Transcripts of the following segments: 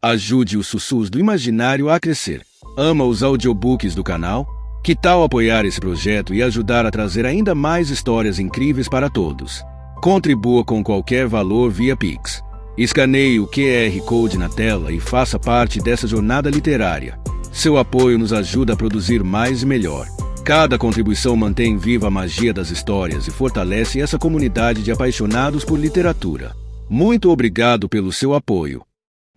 Ajude os sussurros do imaginário a crescer. Ama os audiobooks do canal? Que tal apoiar esse projeto e ajudar a trazer ainda mais histórias incríveis para todos? Contribua com qualquer valor via Pix. Escaneie o QR Code na tela e faça parte dessa jornada literária. Seu apoio nos ajuda a produzir mais e melhor. Cada contribuição mantém viva a magia das histórias e fortalece essa comunidade de apaixonados por literatura. Muito obrigado pelo seu apoio.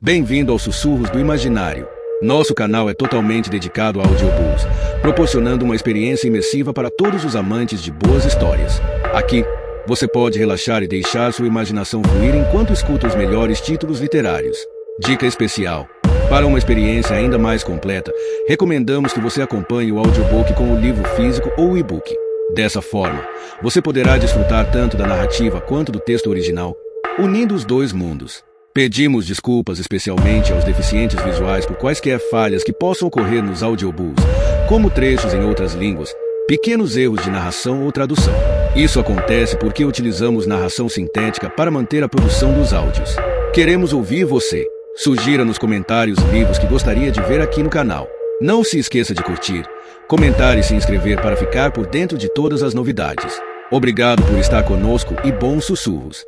Bem-vindo aos Sussurros do Imaginário. Nosso canal é totalmente dedicado a audiobooks, proporcionando uma experiência imersiva para todos os amantes de boas histórias. Aqui, você pode relaxar e deixar sua imaginação fluir enquanto escuta os melhores títulos literários. Dica especial: para uma experiência ainda mais completa, recomendamos que você acompanhe o audiobook com o livro físico ou e-book. Dessa forma, você poderá desfrutar tanto da narrativa quanto do texto original, unindo os dois mundos. Pedimos desculpas especialmente aos deficientes visuais por quaisquer falhas que possam ocorrer nos audiobooks, como trechos em outras línguas, pequenos erros de narração ou tradução. Isso acontece porque utilizamos narração sintética para manter a produção dos áudios. Queremos ouvir você. Sugira nos comentários livros que gostaria de ver aqui no canal. Não se esqueça de curtir, comentar e se inscrever para ficar por dentro de todas as novidades. Obrigado por estar conosco e bons sussurros.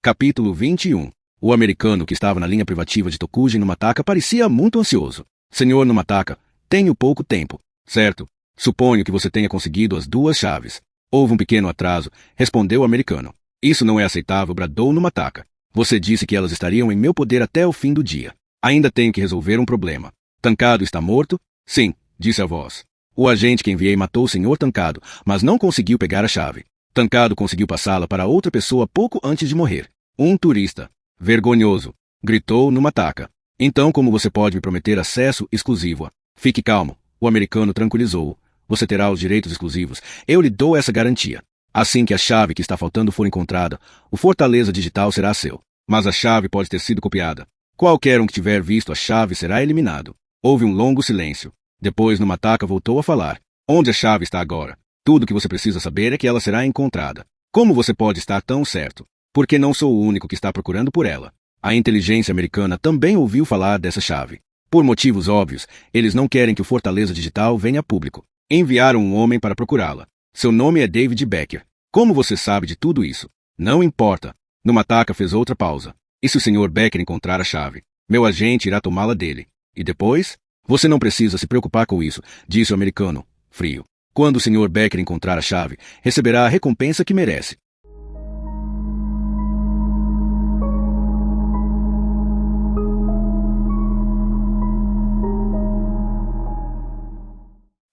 Capítulo 21. O americano que estava na linha privativa de Tokuji Numataka parecia muito ansioso. Senhor Numataka, tenho pouco tempo, certo? Suponho que você tenha conseguido as 2 chaves. Houve um pequeno atraso, respondeu o americano. Isso não é aceitável, bradou Numataka. Você disse que elas estariam em meu poder até o fim do dia. Ainda tenho que resolver um problema. Tancado está morto? Sim, disse a voz. O agente que enviei matou o Sr. Tancado, mas não conseguiu pegar a chave. Tancado conseguiu passá-la para outra pessoa pouco antes de morrer. Um turista. Vergonhoso, gritou Numataka. Então como você pode me prometer acesso exclusivo? Fique calmo, o americano tranquilizou-o. Você terá os direitos exclusivos. Eu lhe dou essa garantia. Assim que a chave que está faltando for encontrada, o Fortaleza Digital será seu. Mas a chave pode ter sido copiada. Qualquer um que tiver visto a chave será eliminado. Houve um longo silêncio. Depois Numataka voltou a falar. Onde a chave está agora? Tudo que você precisa saber é que ela será encontrada. Como você pode estar tão certo? Porque não sou o único que está procurando por ela. A inteligência americana também ouviu falar dessa chave. Por motivos óbvios, eles não querem que o Fortaleza Digital venha a público. Enviaram um homem para procurá-la. Seu nome é David Becker. Como você sabe de tudo isso? Não importa. Numataka fez outra pausa. E se o Sr. Becker encontrar a chave? Meu agente irá tomá-la dele. E depois? Você não precisa se preocupar com isso, disse o americano, frio. Quando o Sr. Becker encontrar a chave, receberá a recompensa que merece.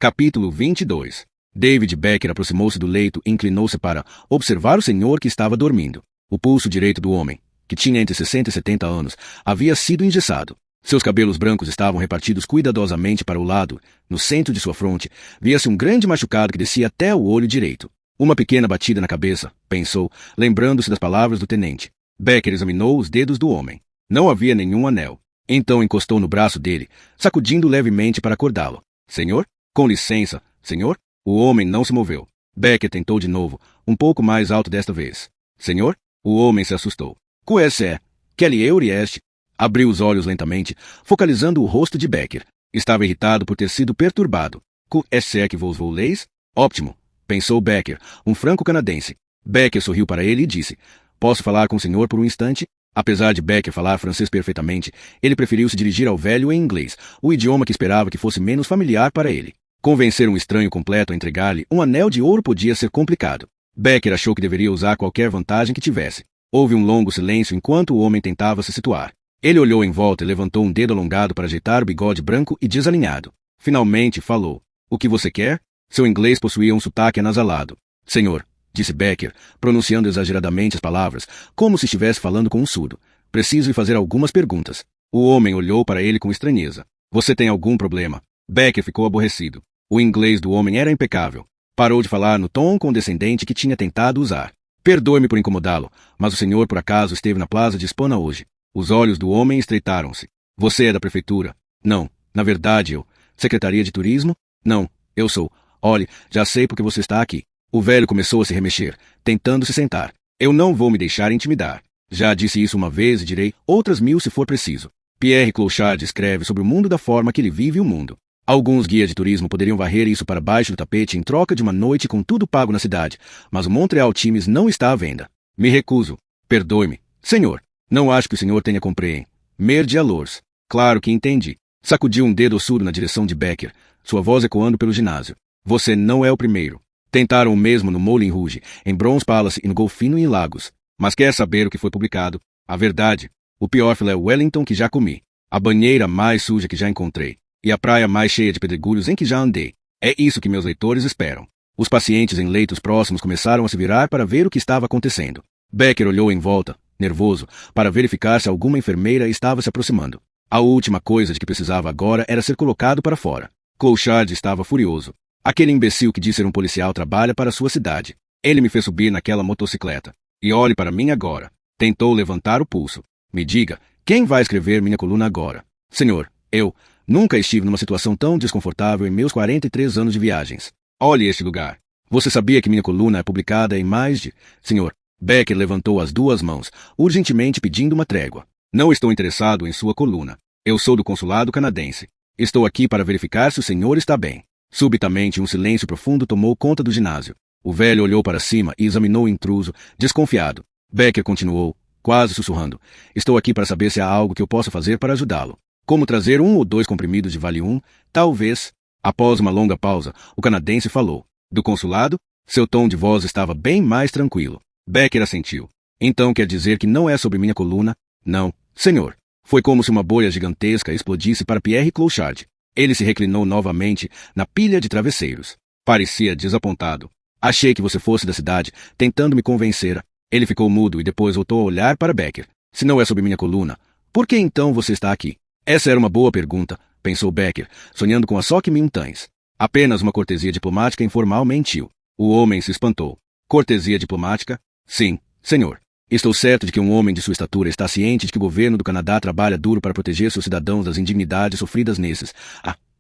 Capítulo 22. David Becker aproximou-se do leito e inclinou-se para observar o senhor que estava dormindo. O pulso direito do homem, que tinha entre 60 e 70 anos, havia sido engessado. Seus cabelos brancos estavam repartidos cuidadosamente para o lado. No centro de sua fronte, via-se um grande machucado que descia até o olho direito. Uma pequena batida na cabeça, pensou, lembrando-se das palavras do tenente. Becker examinou os dedos do homem. Não havia nenhum anel. Então encostou no braço dele, sacudindo levemente para acordá-lo. Senhor? Com licença, senhor? O homem não se moveu. Becker tentou de novo, um pouco mais alto desta vez. Senhor? O homem se assustou. Cuesse, Kelly Eurieste. Abriu os olhos lentamente, focalizando o rosto de Becker. Estava irritado por ter sido perturbado. Cuesse que vos voleis? Ótimo, pensou Becker, um franco-canadense. Becker sorriu para ele e disse, posso falar com o senhor por um instante? Apesar de Becker falar francês perfeitamente, ele preferiu se dirigir ao velho em inglês, o idioma que esperava que fosse menos familiar para ele. Convencer um estranho completo a entregar-lhe um anel de ouro podia ser complicado. Becker achou que deveria usar qualquer vantagem que tivesse. Houve um longo silêncio enquanto o homem tentava se situar. Ele olhou em volta e levantou um dedo alongado para ajeitar o bigode branco e desalinhado. Finalmente falou. O que você quer? Seu inglês possuía um sotaque anasalado. Senhor, disse Becker, pronunciando exageradamente as palavras, como se estivesse falando com um surdo. Preciso lhe fazer algumas perguntas. O homem olhou para ele com estranheza. Você tem algum problema? Becker ficou aborrecido. O inglês do homem era impecável. Parou de falar no tom condescendente que tinha tentado usar. Perdoe-me por incomodá-lo, mas o senhor por acaso esteve na plaza de Espana hoje. Os olhos do homem estreitaram-se. Você é da prefeitura? Não, na verdade eu. Secretaria de Turismo? Não, eu sou. Olhe, já sei porque você está aqui. O velho começou a se remexer, tentando se sentar. Eu não vou me deixar intimidar. Já disse isso uma vez e direi outras 1000 se for preciso. Pierre Clochard escreve sobre o mundo da forma que ele vive o mundo. Alguns guias de turismo poderiam varrer isso para baixo do tapete em troca de uma noite com tudo pago na cidade, mas o Montreal Times não está à venda. Me recuso. Perdoe-me. Senhor, não acho que o senhor tenha compreendido. Merde alors. Claro que entendi. Sacudiu um dedo ossudo na direção de Becker, sua voz ecoando pelo ginásio. Você não é o primeiro. Tentaram o mesmo no Moulin Rouge, em Bronze Palace e no Golfino e em Lagos. Mas quer saber o que foi publicado? A verdade. O pior filé Wellington que já comi. A banheira mais suja que já encontrei. E a praia mais cheia de pedregulhos em que já andei. É isso que meus leitores esperam. Os pacientes em leitos próximos começaram a se virar para ver o que estava acontecendo. Becker olhou em volta, nervoso, para verificar se alguma enfermeira estava se aproximando. A última coisa de que precisava agora era ser colocado para fora. Clochard estava furioso. Aquele imbecil que disse ser um policial trabalha para sua cidade. Ele me fez subir naquela motocicleta. E olhe para mim agora. Tentou levantar o pulso. Me diga, quem vai escrever minha coluna agora? Senhor, eu nunca estive numa situação tão desconfortável em meus 43 anos de viagens. Olhe este lugar. Você sabia que minha coluna é publicada em mais de... Senhor, Becker levantou as duas mãos, urgentemente pedindo uma trégua. Não estou interessado em sua coluna. Eu sou do consulado canadense. Estou aqui para verificar se o senhor está bem. Subitamente, um silêncio profundo tomou conta do ginásio. O velho olhou para cima e examinou o intruso, desconfiado. Becker continuou, quase sussurrando. Estou aqui para saber se há algo que eu possa fazer para ajudá-lo. Como trazer 1 ou 2 comprimidos de Valium? Talvez. Após uma longa pausa, o canadense falou. Do consulado? Seu tom de voz estava bem mais tranquilo. Becker assentiu. Então quer dizer que não é sobre minha coluna? Não, senhor. Foi como se uma bolha gigantesca explodisse para Pierre Clochard. Ele se reclinou novamente na pilha de travesseiros. Parecia desapontado. Achei que você fosse da cidade, tentando me convencer. Ele ficou mudo e depois voltou a olhar para Becker. Se não é sobre minha coluna, por que então você está aqui? Essa era uma boa pergunta, pensou Becker, sonhando com a Soque Mintães. Apenas uma cortesia diplomática informal mentiu. O homem se espantou. Cortesia diplomática? Sim, senhor. Estou certo de que um homem de sua estatura está ciente de que o governo do Canadá trabalha duro para proteger seus cidadãos das indignidades sofridas nesses,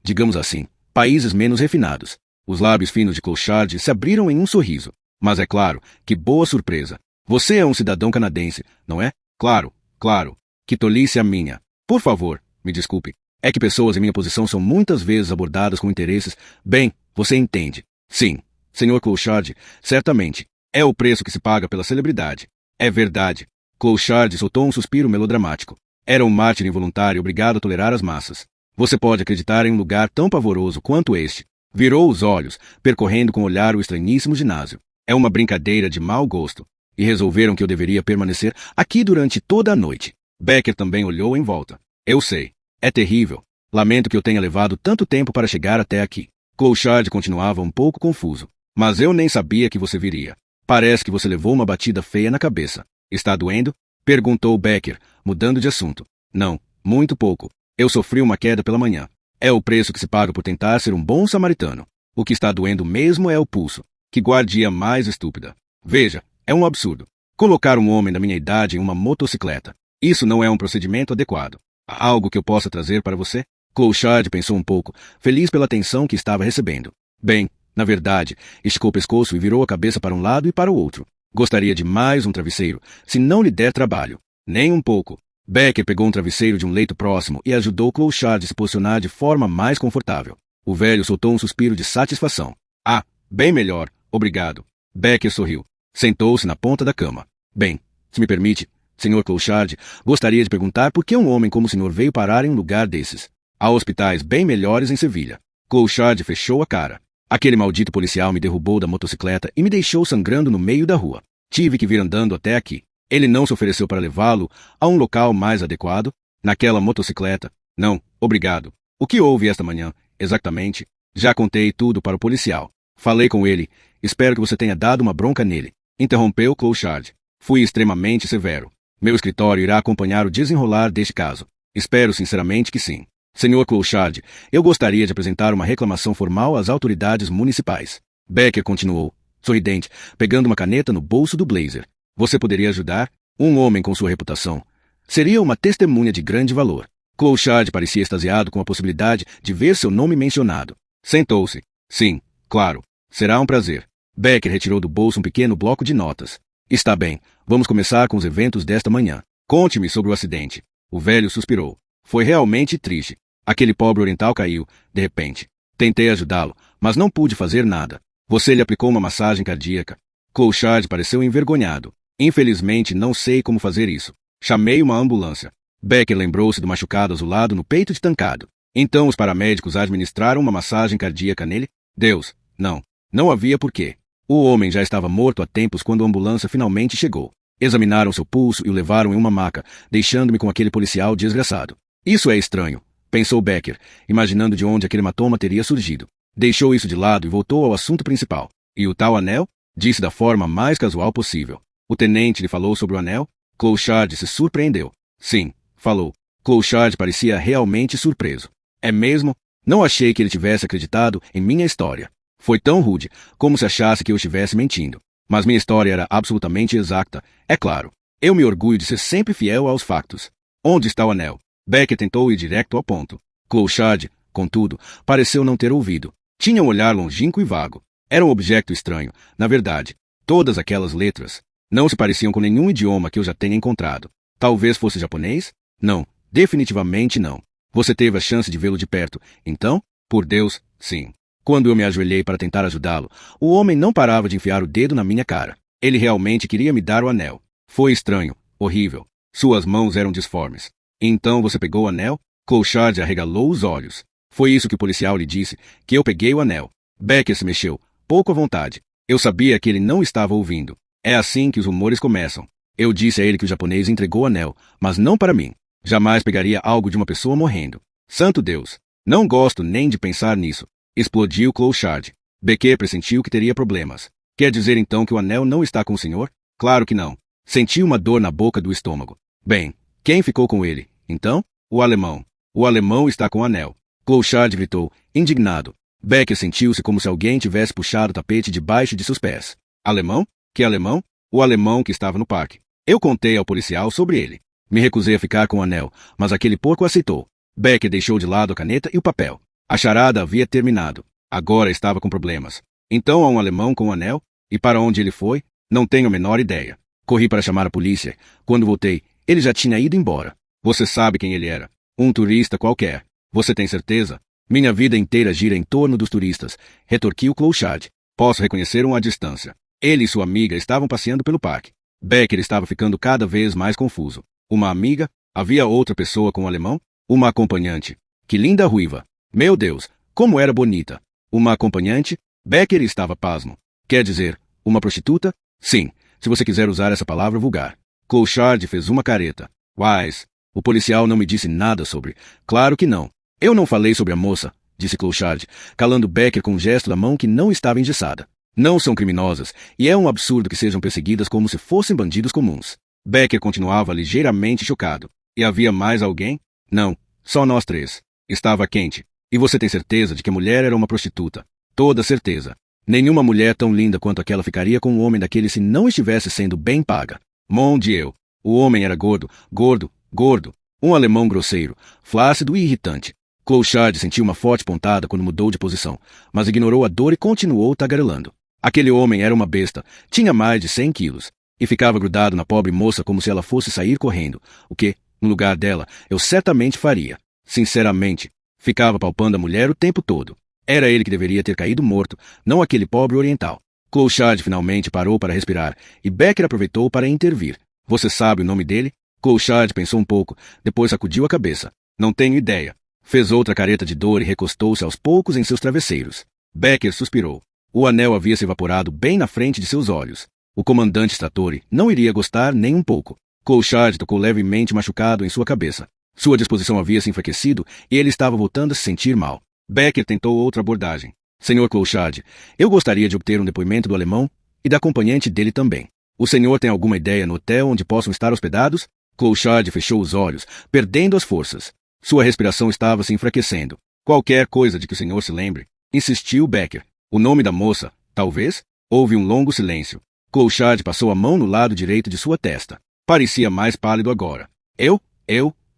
digamos assim, países menos refinados. Os lábios finos de Clochard se abriram em um sorriso. Mas é claro, que boa surpresa. Você é um cidadão canadense, não é? Claro, claro. Que tolice a minha. Por favor, me desculpe. É que pessoas em minha posição são muitas vezes abordadas com interesses. Bem, você entende. Sim, senhor Clochard, certamente. É o preço que se paga pela celebridade. É verdade. Clochard soltou um suspiro melodramático. Era um mártir involuntário obrigado a tolerar as massas. Você pode acreditar em um lugar tão pavoroso quanto este. Virou os olhos, percorrendo com o olhar o estranhíssimo ginásio. É uma brincadeira de mau gosto. E resolveram que eu deveria permanecer aqui durante toda a noite. Becker também olhou em volta. Eu sei. É terrível. Lamento que eu tenha levado tanto tempo para chegar até aqui. Clochard continuava um pouco confuso. Mas eu nem sabia que você viria. Parece que você levou uma batida feia na cabeça. Está doendo? Perguntou Becker, mudando de assunto. Não, muito pouco. Eu sofri uma queda pela manhã. É o preço que se paga por tentar ser um bom samaritano. O que está doendo mesmo é o pulso. Que guardia mais estúpida. Veja, é um absurdo. Colocar um homem da minha idade em uma motocicleta. Isso não é um procedimento adequado. Há algo que eu possa trazer para você? Clochard pensou um pouco, feliz pela atenção que estava recebendo. Bem, na verdade, esticou o pescoço e virou a cabeça para um lado e para o outro. Gostaria de mais um travesseiro, se não lhe der trabalho. Nem um pouco. Becker pegou um travesseiro de um leito próximo e ajudou Clochard a se posicionar de forma mais confortável. O velho soltou um suspiro de satisfação. Ah, bem melhor, obrigado. Becker sorriu. Sentou-se na ponta da cama. Bem, se me permite, senhor Clochard, gostaria de perguntar por que um homem como o senhor veio parar em um lugar desses. Há hospitais bem melhores em Sevilha. Clochard fechou a cara. Aquele maldito policial me derrubou da motocicleta e me deixou sangrando no meio da rua. Tive que vir andando até aqui. Ele não se ofereceu para levá-lo a um local mais adequado? Naquela motocicleta? Não, obrigado. O que houve esta manhã, exatamente? Já contei tudo para o policial. Falei com ele. Espero que você tenha dado uma bronca nele. Interrompeu Clochard. Fui extremamente severo. Meu escritório irá acompanhar o desenrolar deste caso. Espero sinceramente que sim. Senhor Clochard, eu gostaria de apresentar uma reclamação formal às autoridades municipais. Becker continuou, sorridente, pegando uma caneta no bolso do blazer. Você poderia ajudar? Um homem com sua reputação. Seria uma testemunha de grande valor. Clochard parecia extasiado com a possibilidade de ver seu nome mencionado. Sentou-se. Sim, Claro, será um prazer. Becker retirou do bolso um pequeno bloco de notas. Está bem, vamos começar com os eventos desta manhã. Conte-me sobre o acidente. O velho suspirou. Foi realmente triste. Aquele pobre oriental caiu, de repente. Tentei ajudá-lo, mas não pude fazer nada. Você lhe aplicou uma massagem cardíaca. Clouchard pareceu envergonhado. Infelizmente, não sei como fazer isso. Chamei uma ambulância. Becker lembrou-se do machucado azulado no peito de Tancado. Então os paramédicos administraram uma massagem cardíaca nele? Deus, não. Não havia porquê. O homem já estava morto há tempos quando a ambulância finalmente chegou. Examinaram seu pulso e o levaram em uma maca, deixando-me com aquele policial desgraçado. Isso é estranho, pensou Becker, imaginando de onde aquele hematoma teria surgido. Deixou isso de lado e voltou ao assunto principal. E o tal anel? Disse da forma mais casual possível. O tenente lhe falou sobre o anel? Clouchard se surpreendeu. Sim, falou. Clouchard parecia realmente surpreso. É mesmo? Não achei que ele tivesse acreditado em minha história. Foi tão rude, como se achasse que eu estivesse mentindo. Mas minha história era absolutamente exata, é claro. Eu me orgulho de ser sempre fiel aos factos. Onde está o anel? Becker tentou ir direto ao ponto. Clouchard, contudo, pareceu não ter ouvido. Tinha um olhar longínquo e vago. Era um objeto estranho, na verdade. Todas aquelas letras não se pareciam com nenhum idioma que eu já tenha encontrado. Talvez fosse japonês? Não, definitivamente não. Você teve a chance de vê-lo de perto, então? Por Deus, sim. Quando eu me ajoelhei para tentar ajudá-lo, o homem não parava de enfiar o dedo na minha cara. Ele realmente queria me dar o anel. Foi estranho, horrível. Suas mãos eram disformes. Então você pegou o anel? Clouchard arregalou os olhos. Foi isso que o policial lhe disse, que eu peguei o anel. Becker se mexeu, pouco à vontade. Eu sabia que ele não estava ouvindo. É assim que os rumores começam. Eu disse a ele que o japonês entregou o anel, mas não para mim. Jamais pegaria algo de uma pessoa morrendo. Santo Deus! Não gosto nem de pensar nisso. Explodiu Clouchard. Becker pressentiu que teria problemas. Quer dizer então que o anel não está com o senhor? Claro que não. Senti uma dor na boca do estômago. Bem, quem ficou com ele? Então? O alemão. O alemão está com o anel. Clouchard gritou, indignado. Becker sentiu-se como se alguém tivesse puxado o tapete debaixo de seus pés. Alemão? Que alemão? O alemão que estava no parque. Eu contei ao policial sobre ele. Me recusei a ficar com o anel, mas aquele porco aceitou. Becker deixou de lado a caneta e o papel. A charada havia terminado. Agora estava com problemas. Então há um alemão com o anel? E para onde ele foi? Não tenho a menor ideia. Corri para chamar a polícia. Quando voltei, ele já tinha ido embora. Você sabe quem ele era. Um turista qualquer. Você tem certeza? Minha vida inteira gira em torno dos turistas, retorquiu Clouchard. Posso reconhecer-o à distância. Ele e sua amiga estavam passeando pelo parque. Becker estava ficando cada vez mais confuso. Uma amiga? Havia outra pessoa com o alemão? Uma acompanhante. Que linda ruiva. Meu Deus, como era bonita. Uma acompanhante? Becker estava pasmo. Quer dizer, uma prostituta? Sim, se você quiser usar essa palavra vulgar. Clouchard fez uma careta. Wise. O policial não me disse nada sobre. Claro que não. Eu não falei sobre a moça, disse Clouchard, calando Becker com um gesto da mão que não estava engessada. Não são criminosas, e é um absurdo que sejam perseguidas como se fossem bandidos comuns. Becker continuava ligeiramente chocado. E havia mais alguém? Não, só nós três. Estava quente. E você tem certeza de que a mulher era uma prostituta? Toda certeza. Nenhuma mulher tão linda quanto aquela ficaria com um homem daquele se não estivesse sendo bem paga. Mon Dieu. O homem era gordo, gordo, gordo. Um alemão grosseiro, flácido e irritante. Clouchard sentiu uma forte pontada quando mudou de posição, mas ignorou a dor e continuou tagarelando. Aquele homem era uma besta, tinha mais de 100 quilos, e ficava grudado na pobre moça como se ela fosse sair correndo, o que, no lugar dela, eu certamente faria. Sinceramente, ficava palpando a mulher o tempo todo. Era ele que deveria ter caído morto, não aquele pobre oriental. Clouchard finalmente parou para respirar, e Becker aproveitou para intervir. Você sabe o nome dele? Clouchard pensou um pouco, depois sacudiu a cabeça. Não tenho ideia. Fez outra careta de dor e recostou-se aos poucos em seus travesseiros. Becker suspirou. O anel havia se evaporado bem na frente de seus olhos. O comandante Strattori não iria gostar nem um pouco. Clouchard tocou levemente machucado em sua cabeça. Sua disposição havia se enfraquecido e ele estava voltando a se sentir mal. Becker tentou outra abordagem. Senhor Clouchard, eu gostaria de obter um depoimento do alemão e da acompanhante dele também. O senhor tem alguma ideia no hotel onde possam estar hospedados? Clouchard fechou os olhos, perdendo as forças. Sua respiração estava se enfraquecendo. Qualquer coisa de que o senhor se lembre. Insistiu Becker. O nome da moça, talvez? Houve um longo silêncio. Clouchard passou a mão no lado direito de sua testa. Parecia mais pálido agora. Eu?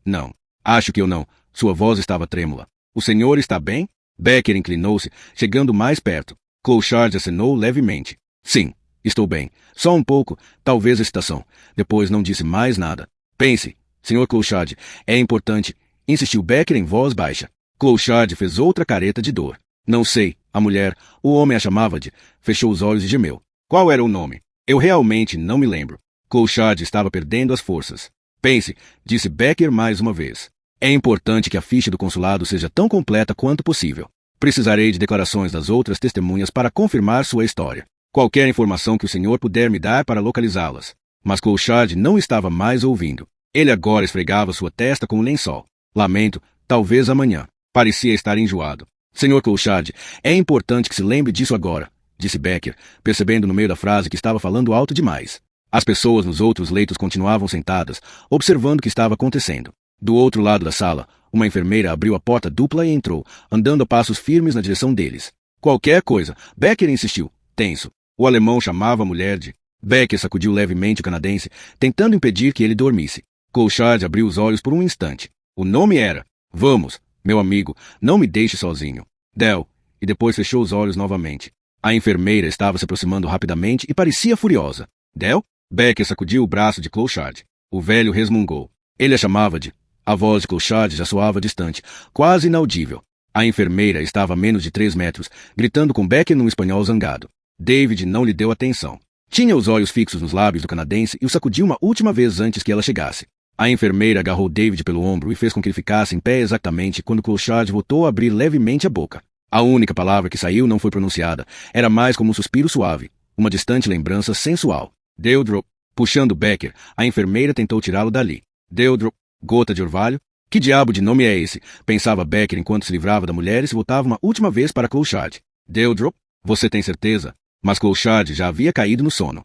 Não. Acho que eu não. Sua voz estava trêmula. O senhor está bem? Becker inclinou-se, chegando mais perto. Clouchard acenou levemente. Sim, estou bem. Só um pouco, talvez excitação. Depois não disse mais nada. Pense, Sr. Clouchard, é importante, insistiu Becker em voz baixa. Clouchard fez outra careta de dor. Não sei, a mulher, o homem a chamava de, fechou os olhos e gemeu. Qual era o nome? Eu realmente não me lembro. Clouchard estava perdendo as forças. Pense, disse Becker mais uma vez. É importante que a ficha do consulado seja tão completa quanto possível. Precisarei de declarações das outras testemunhas para confirmar sua história. Qualquer informação que o senhor puder me dar para localizá-las. Mas Clouchard não estava mais ouvindo. Ele agora esfregava sua testa com um lençol. Lamento, talvez amanhã. Parecia estar enjoado. Senhor Clouchard, é importante que se lembre disso agora, disse Becker, percebendo no meio da frase que estava falando alto demais. As pessoas nos outros leitos continuavam sentadas, observando o que estava acontecendo. Do outro lado da sala, uma enfermeira abriu a porta dupla e entrou, andando a passos firmes na direção deles. Qualquer coisa, Becker insistiu, tenso. O alemão chamava a mulher de... Becker sacudiu levemente o canadense, tentando impedir que ele dormisse. Clouchard abriu os olhos por um instante. O nome era... Vamos, meu amigo, não me deixe sozinho. Del, e depois fechou os olhos novamente. A enfermeira estava se aproximando rapidamente e parecia furiosa. Del? Becker sacudiu o braço de Clouchard. O velho resmungou. Ele a chamava de... A voz de Clouchard já soava distante, quase inaudível. A enfermeira estava a menos de 3 metros, gritando com Becker num espanhol zangado. David não lhe deu atenção. Tinha os olhos fixos nos lábios do canadense e o sacudiu uma última vez antes que ela chegasse. A enfermeira agarrou David pelo ombro e fez com que ele ficasse em pé exatamente quando Clouchard voltou a abrir levemente a boca. A única palavra que saiu não foi pronunciada. Era mais como um suspiro suave, uma distante lembrança sensual. Deudrop. Puxando Becker, a enfermeira tentou tirá-lo dali. Deudrop. Gota de orvalho? Que diabo de nome é esse? Pensava Becker enquanto se livrava da mulher e se voltava uma última vez para Clouchard. Deudrop? Você tem certeza? Mas Clouchard já havia caído no sono.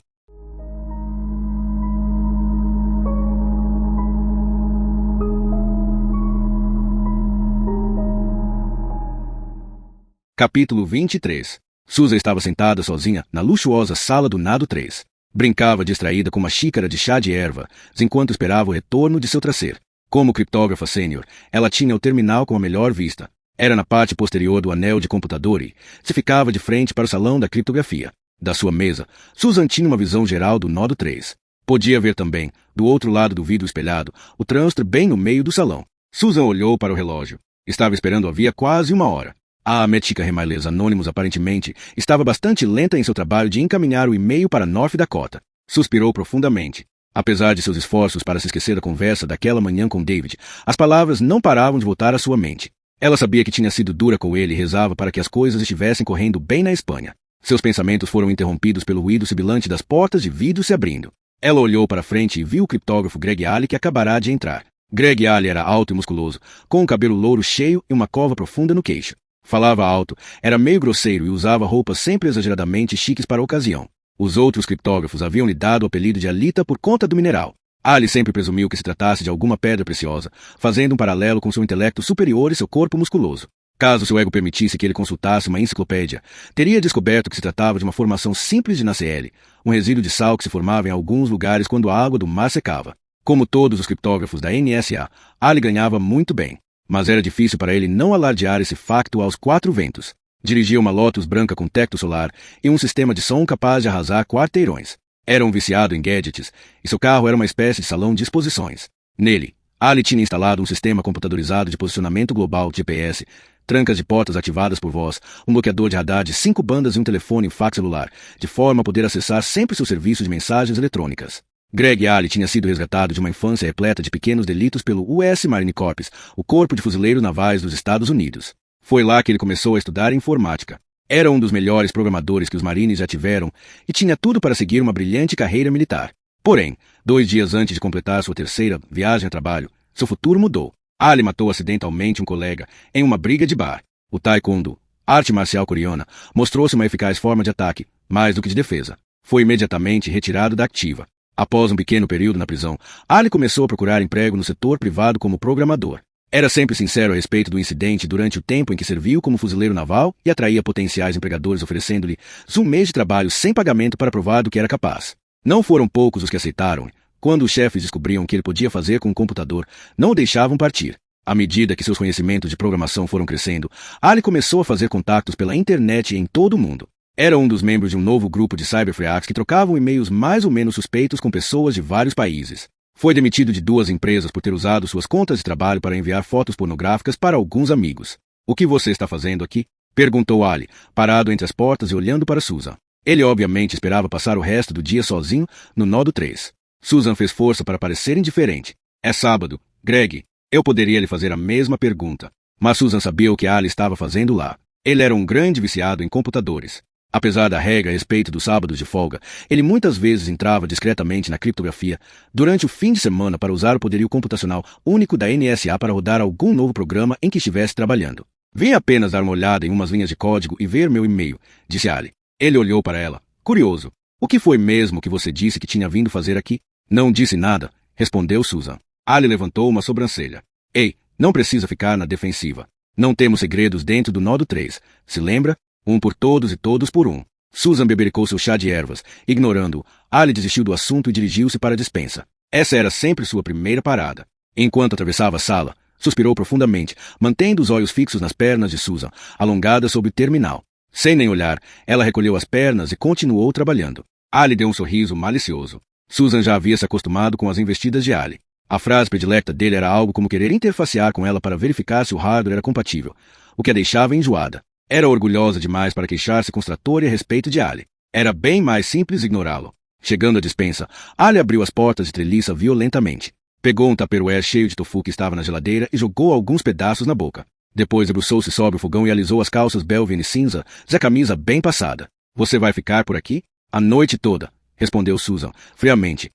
Capítulo 23. Susan estava sentada sozinha na luxuosa sala do Nado 3. Brincava distraída com uma xícara de chá de erva, enquanto esperava o retorno de seu traseiro. Como criptógrafa sênior, ela tinha o terminal com a melhor vista. Era na parte posterior do anel de computador e se ficava de frente para o salão da criptografia. Da sua mesa, Susan tinha uma visão geral do Nodo 3. Podia ver também, do outro lado do vidro espelhado, o trânsito bem no meio do salão. Susan olhou para o relógio. Estava esperando havia quase 1 hora. A Metica Remailers Anônimos aparentemente estava bastante lenta em seu trabalho de encaminhar o e-mail para North Dakota. Suspirou profundamente. Apesar de seus esforços para se esquecer da conversa daquela manhã com David, as palavras não paravam de voltar à sua mente. Ela sabia que tinha sido dura com ele e rezava para que as coisas estivessem correndo bem na Espanha. Seus pensamentos foram interrompidos pelo ruído sibilante das portas de vidro se abrindo. Ela olhou para frente e viu o criptógrafo Greg Alley que acabará de entrar. Greg Alley era alto e musculoso, com um cabelo louro cheio e uma cova profunda no queixo. Falava alto, era meio grosseiro e usava roupas sempre exageradamente chiques para a ocasião. Os outros criptógrafos haviam lhe dado o apelido de Alita por conta do mineral. Ali sempre presumiu que se tratasse de alguma pedra preciosa, fazendo um paralelo com seu intelecto superior e seu corpo musculoso. Caso seu ego permitisse que ele consultasse uma enciclopédia, teria descoberto que se tratava de uma formação simples de NaCl, um resíduo de sal que se formava em alguns lugares quando a água do mar secava. Como todos os criptógrafos da NSA, Ali ganhava muito bem. Mas era difícil para ele não alardear esse facto aos 4 ventos. Dirigia uma Lotus branca com tecto solar e um sistema de som capaz de arrasar quarteirões. Era um viciado em gadgets, e seu carro era uma espécie de salão de exposições. Nele, Ali tinha instalado um sistema computadorizado de posicionamento global GPS, trancas de portas ativadas por voz, um bloqueador de radar de 5 bandas e um telefone e fax celular, de forma a poder acessar sempre seu serviço de mensagens eletrônicas. Greg Alley tinha sido resgatado de uma infância repleta de pequenos delitos pelo US Marine Corps, o Corpo de Fuzileiros Navais dos Estados Unidos. Foi lá que ele começou a estudar informática. Era um dos melhores programadores que os Marines já tiveram e tinha tudo para seguir uma brilhante carreira militar. Porém, 2 dias antes de completar sua 3ª viagem a trabalho, seu futuro mudou. Alley matou acidentalmente um colega em uma briga de bar. O Taekwondo, arte marcial coreana, mostrou-se uma eficaz forma de ataque, mais do que de defesa. Foi imediatamente retirado da ativa. Após um pequeno período na prisão, Alley começou a procurar emprego no setor privado como programador. Era sempre sincero a respeito do incidente durante o tempo em que serviu como fuzileiro naval e atraía potenciais empregadores oferecendo-lhe um mês de trabalho sem pagamento para provar do que era capaz. Não foram poucos os que aceitaram. Quando os chefes descobriam o que ele podia fazer com um computador, não o deixavam partir. À medida que seus conhecimentos de programação foram crescendo, Alley começou a fazer contatos pela internet em todo o mundo. Era um dos membros de um novo grupo de cyberfreaks que trocavam e-mails mais ou menos suspeitos com pessoas de vários países. Foi demitido de 2 empresas por ter usado suas contas de trabalho para enviar fotos pornográficas para alguns amigos. O que você está fazendo aqui? Perguntou Ali, parado entre as portas e olhando para Susan. Ele obviamente esperava passar o resto do dia sozinho no Nodo 3. Susan fez força para parecer indiferente. É sábado, Greg. Eu poderia lhe fazer a mesma pergunta. Mas Susan sabia o que Ali estava fazendo lá. Ele era um grande viciado em computadores. Apesar da regra a respeito dos sábados de folga, ele muitas vezes entrava discretamente na criptografia durante o fim de semana para usar o poderio computacional único da NSA para rodar algum novo programa em que estivesse trabalhando. Vim apenas dar uma olhada em umas linhas de código e ver meu e-mail, disse Ali. Ele olhou para ela, curioso. O que foi mesmo que você disse que tinha vindo fazer aqui? Não disse nada, respondeu Susan. Ali levantou uma sobrancelha. Ei, não precisa ficar na defensiva. Não temos segredos dentro do Nodo 3, se lembra? Um por todos e todos por um. Susan bebericou seu chá de ervas. Ignorando-o, Ali desistiu do assunto e dirigiu-se para a despensa. Essa era sempre sua primeira parada. Enquanto atravessava a sala, suspirou profundamente, mantendo os olhos fixos nas pernas de Susan, alongadas sobre o terminal. Sem nem olhar, ela recolheu as pernas e continuou trabalhando. Ali deu um sorriso malicioso. Susan já havia se acostumado com as investidas de Ali. A frase predilecta dele era algo como querer interfacear com ela para verificar se o hardware era compatível, o que a deixava enjoada. Era orgulhosa demais para queixar-se com estratória a respeito de Ali. Era bem mais simples ignorá-lo. Chegando à despensa, Ali abriu as portas de treliça violentamente. Pegou um tupperware cheio de tofu que estava na geladeira e jogou alguns pedaços na boca. Depois debruçou-se sobre o fogão e alisou as calças Belvin cinza e a camisa bem passada. Você vai ficar por aqui? A noite toda, respondeu Susan, friamente.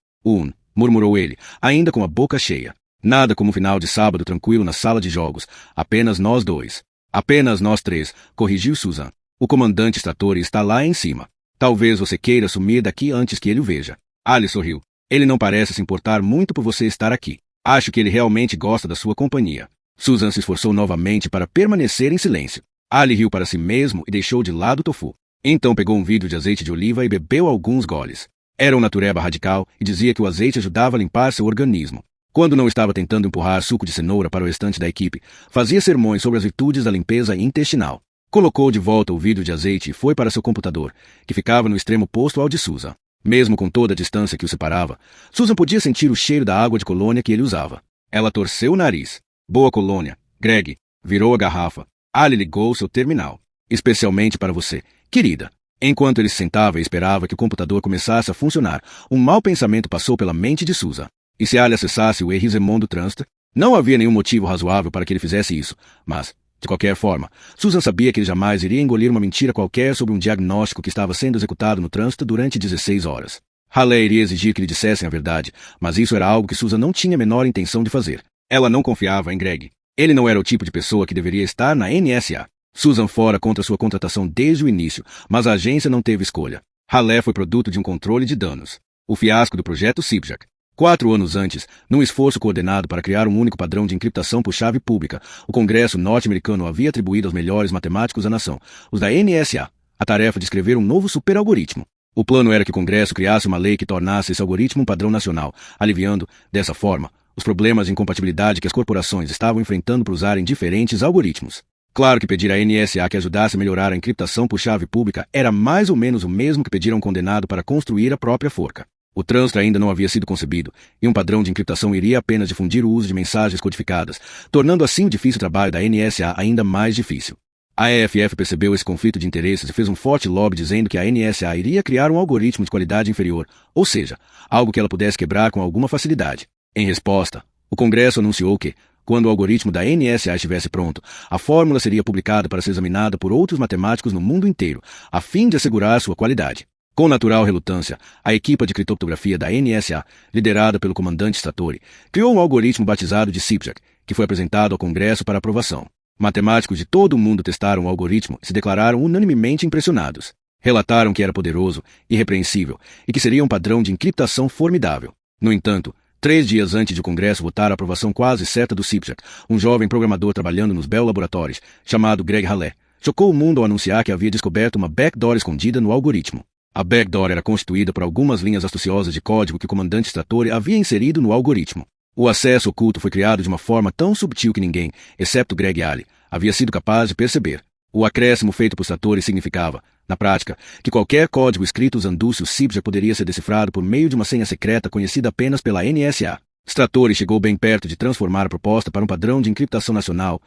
Murmurou ele, ainda com a boca cheia. Nada como um final de sábado tranquilo na sala de jogos. Apenas nós dois. Apenas nós 3, corrigiu Susan. O comandante Stratori está lá em cima. Talvez você queira sumir daqui antes que ele o veja. Ali sorriu. Ele não parece se importar muito por você estar aqui. Acho que ele realmente gosta da sua companhia. Susan se esforçou novamente para permanecer em silêncio. Ali riu para si mesmo e deixou de lado o tofu. Então pegou um vidro de azeite de oliva e bebeu alguns goles. Era um natureba radical e dizia que o azeite ajudava a limpar seu organismo. Quando não estava tentando empurrar suco de cenoura para o restante da equipe, fazia sermões sobre as virtudes da limpeza intestinal. Colocou de volta o vidro de azeite e foi para seu computador, que ficava no extremo oposto ao de Susan. Mesmo com toda a distância que o separava, Susan podia sentir o cheiro da água de colônia que ele usava. Ela torceu o nariz. Boa colônia, Greg. Virou a garrafa. Ali ligou seu terminal. Especialmente para você, querida. Enquanto ele se sentava e esperava que o computador começasse a funcionar, um mau pensamento passou pela mente de Susan. E se Ali acessasse o Errisemon do Transtor? Não havia nenhum motivo razoável para que ele fizesse isso, mas, de qualquer forma, Susan sabia que ele jamais iria engolir uma mentira qualquer sobre um diagnóstico que estava sendo executado no Transtor durante 16 horas. Halley iria exigir que lhe dissessem a verdade, mas isso era algo que Susan não tinha a menor intenção de fazer. Ela não confiava em Greg. Ele não era o tipo de pessoa que deveria estar na NSA. Susan fora contra sua contratação desde o início, mas a agência não teve escolha. Halley foi produto de um controle de danos. O fiasco do projeto Sibjak. 4 anos antes, num esforço coordenado para criar um único padrão de encriptação por chave pública, o Congresso norte-americano havia atribuído aos melhores matemáticos da nação, os da NSA, a tarefa de escrever um novo superalgoritmo. O plano era que o Congresso criasse uma lei que tornasse esse algoritmo um padrão nacional, aliviando, dessa forma, os problemas de incompatibilidade que as corporações estavam enfrentando por usarem diferentes algoritmos. Claro que pedir à NSA que ajudasse a melhorar a encriptação por chave pública era mais ou menos o mesmo que pedir a um condenado para construir a própria forca. O Transtor ainda não havia sido concebido, e um padrão de encriptação iria apenas difundir o uso de mensagens codificadas, tornando assim o difícil trabalho da NSA ainda mais difícil. A EFF percebeu esse conflito de interesses e fez um forte lobby dizendo que a NSA iria criar um algoritmo de qualidade inferior, ou seja, algo que ela pudesse quebrar com alguma facilidade. Em resposta, o Congresso anunciou que, quando o algoritmo da NSA estivesse pronto, a fórmula seria publicada para ser examinada por outros matemáticos no mundo inteiro, a fim de assegurar sua qualidade. Com natural relutância, a equipe de criptografia da NSA, liderada pelo comandante Stratori, criou um algoritmo batizado de Sibjak, que foi apresentado ao Congresso para aprovação. Matemáticos de todo o mundo testaram o algoritmo e se declararam unanimemente impressionados. Relataram que era poderoso, irrepreensível e que seria um padrão de encriptação formidável. No entanto, 3 dias antes de o Congresso votar a aprovação quase certa do Sibjak, um jovem programador trabalhando nos Bell Laboratories, chamado Greg Halley, chocou o mundo ao anunciar que havia descoberto uma backdoor escondida no algoritmo. A backdoor era constituída por algumas linhas astuciosas de código que o comandante Stratori havia inserido no algoritmo. O acesso oculto foi criado de uma forma tão subtil que ninguém, exceto Greg Halley, havia sido capaz de perceber. O acréscimo feito por Stratori significava, na prática, que qualquer código escrito usando o CIPJA poderia ser decifrado por meio de uma senha secreta conhecida apenas pela NSA. Stratori chegou bem perto de transformar a proposta para um padrão de encriptação nacional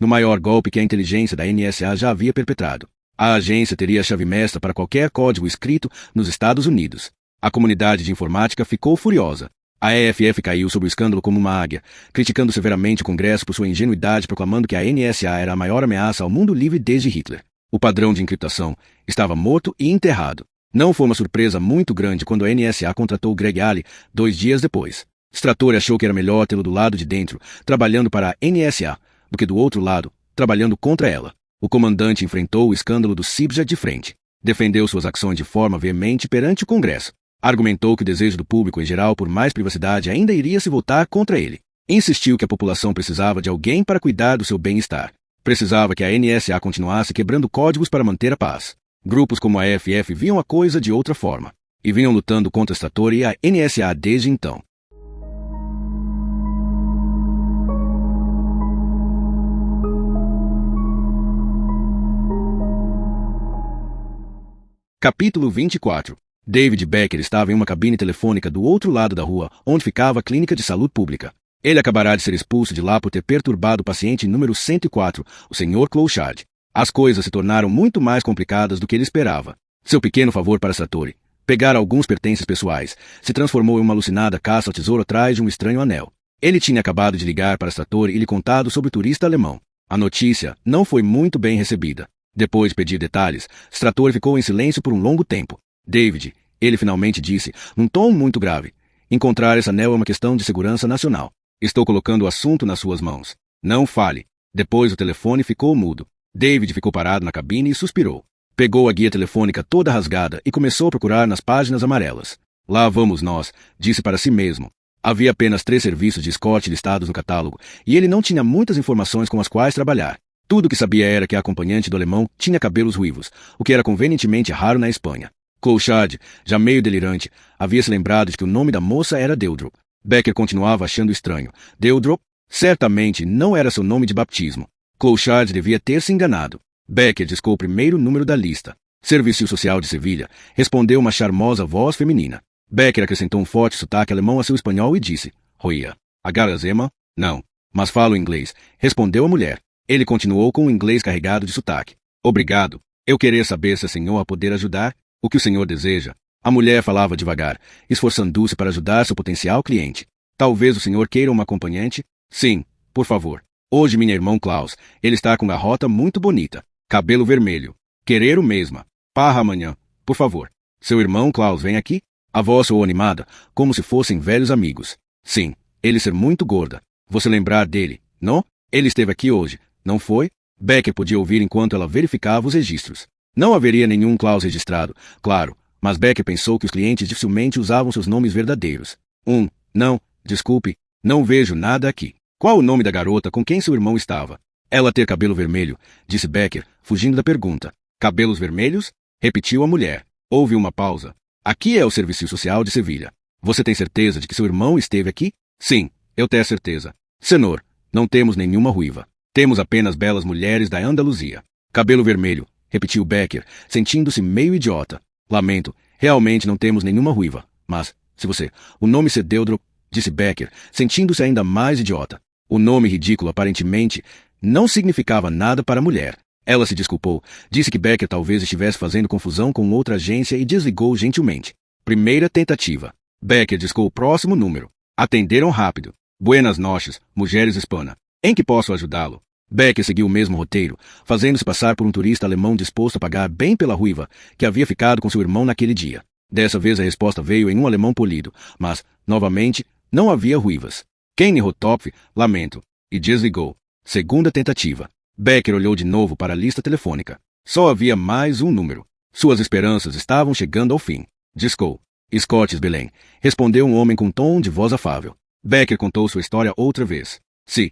no maior golpe que a inteligência da NSA já havia perpetrado. A agência teria a chave mestra para qualquer código escrito nos Estados Unidos. A comunidade de informática ficou furiosa. A EFF caiu sobre o escândalo como uma águia, criticando severamente o Congresso por sua ingenuidade, proclamando que a NSA era a maior ameaça ao mundo livre desde Hitler. O padrão de encriptação estava morto e enterrado. Não foi uma surpresa muito grande quando a NSA contratou Greg Alley 2 dias depois. Stratori achou que era melhor tê-lo do lado de dentro, trabalhando para a NSA, do que do outro lado, trabalhando contra ela. O comandante enfrentou o escândalo do CIPJA de frente. Defendeu suas ações de forma veemente perante o Congresso. Argumentou que o desejo do público em geral por mais privacidade ainda iria se voltar contra ele. Insistiu que a população precisava de alguém para cuidar do seu bem-estar. Precisava que a NSA continuasse quebrando códigos para manter a paz. Grupos como a EFF viam a coisa de outra forma, e vinham lutando contra Stratori e a NSA desde então. Capítulo 24. David Becker estava em uma cabine telefônica do outro lado da rua, onde ficava a clínica de saúde pública. Ele acabará de ser expulso de lá por ter perturbado o paciente número 104, o Sr. Clouchard. As coisas se tornaram muito mais complicadas do que ele esperava. Seu pequeno favor para Stratori, pegar alguns pertences pessoais, se transformou em uma alucinada caça ao tesouro atrás de um estranho anel. Ele tinha acabado de ligar para Stratori e lhe contado sobre o turista alemão. A notícia não foi muito bem recebida. Depois de pedir detalhes, Stratori ficou em silêncio por um longo tempo. David, ele finalmente disse, num tom muito grave, encontrar esse anel é uma questão de segurança nacional. Estou colocando o assunto nas suas mãos. Não fale. Depois o telefone ficou mudo. David ficou parado na cabine e suspirou. Pegou a guia telefônica toda rasgada e começou a procurar nas páginas amarelas. Lá vamos nós, disse para si mesmo. Havia apenas 3 serviços de escorte listados no catálogo, e ele não tinha muitas informações com as quais trabalhar. Tudo o que sabia era que a acompanhante do alemão tinha cabelos ruivos, o que era convenientemente raro na Espanha. Clouchard, já meio delirante, havia se lembrado de que o nome da moça era Deudrop. Becker continuava achando estranho. Deudrop certamente não era seu nome de batismo. Clouchard devia ter se enganado. Becker discou o primeiro número da lista. Serviço Social de Sevilha, respondeu uma charmosa voz feminina. Becker acrescentou um forte sotaque alemão a seu espanhol e disse, Roia, Agarazema? Não, mas falo inglês, respondeu a mulher. Ele continuou com o inglês carregado de sotaque. Obrigado. Eu queria saber se a senhora poder ajudar. O que o senhor deseja? A mulher falava devagar, esforçando-se para ajudar seu potencial cliente. Talvez o senhor queira uma acompanhante? Sim, por favor. Hoje minha irmã Klaus, ele está com garrota muito bonita. Cabelo vermelho. Querer o mesma. Parra amanhã, por favor. Seu irmão Klaus vem aqui? A voz soou animada, como se fossem velhos amigos. Sim, ele ser muito gorda. Você lembrar dele, não? Ele esteve aqui hoje. Não foi? Becker podia ouvir enquanto ela verificava os registros. Não haveria nenhum Klaus registrado, claro, mas Becker pensou que os clientes dificilmente usavam seus nomes verdadeiros. Não, desculpe, não vejo nada aqui. Qual o nome da garota com quem seu irmão estava? Ela ter cabelo vermelho, disse Becker, fugindo da pergunta. Cabelos vermelhos? Repetiu a mulher. Houve uma pausa. Aqui é o Serviço Social de Sevilha. Você tem certeza de que seu irmão esteve aqui? Sim, eu tenho certeza. Senhor, não temos nenhuma ruiva. Temos apenas belas mulheres da Andaluzia. Cabelo vermelho, repetiu Becker, sentindo-se meio idiota. Lamento, realmente não temos nenhuma ruiva. Mas, se você... O nome se Deudrop, disse Becker, sentindo-se ainda mais idiota. O nome ridículo aparentemente não significava nada para a mulher. Ela se desculpou, disse que Becker talvez estivesse fazendo confusão com outra agência e desligou gentilmente. Primeira tentativa. Becker discou o próximo número. Atenderam rápido. Buenas noches, mulheres hispana. Em que posso ajudá-lo? Becker seguiu o mesmo roteiro, fazendo-se passar por um turista alemão disposto a pagar bem pela ruiva, que havia ficado com seu irmão naquele dia. Dessa vez a resposta veio em um alemão polido, mas, novamente, não havia ruivas. Kenny Rotopf, lamento, e desligou. Segunda tentativa. Becker olhou de novo para a lista telefônica. Só havia mais um número. Suas esperanças estavam chegando ao fim. Discou. Scotts Belém, respondeu um homem com tom de voz afável. Becker contou sua história outra vez. Sim,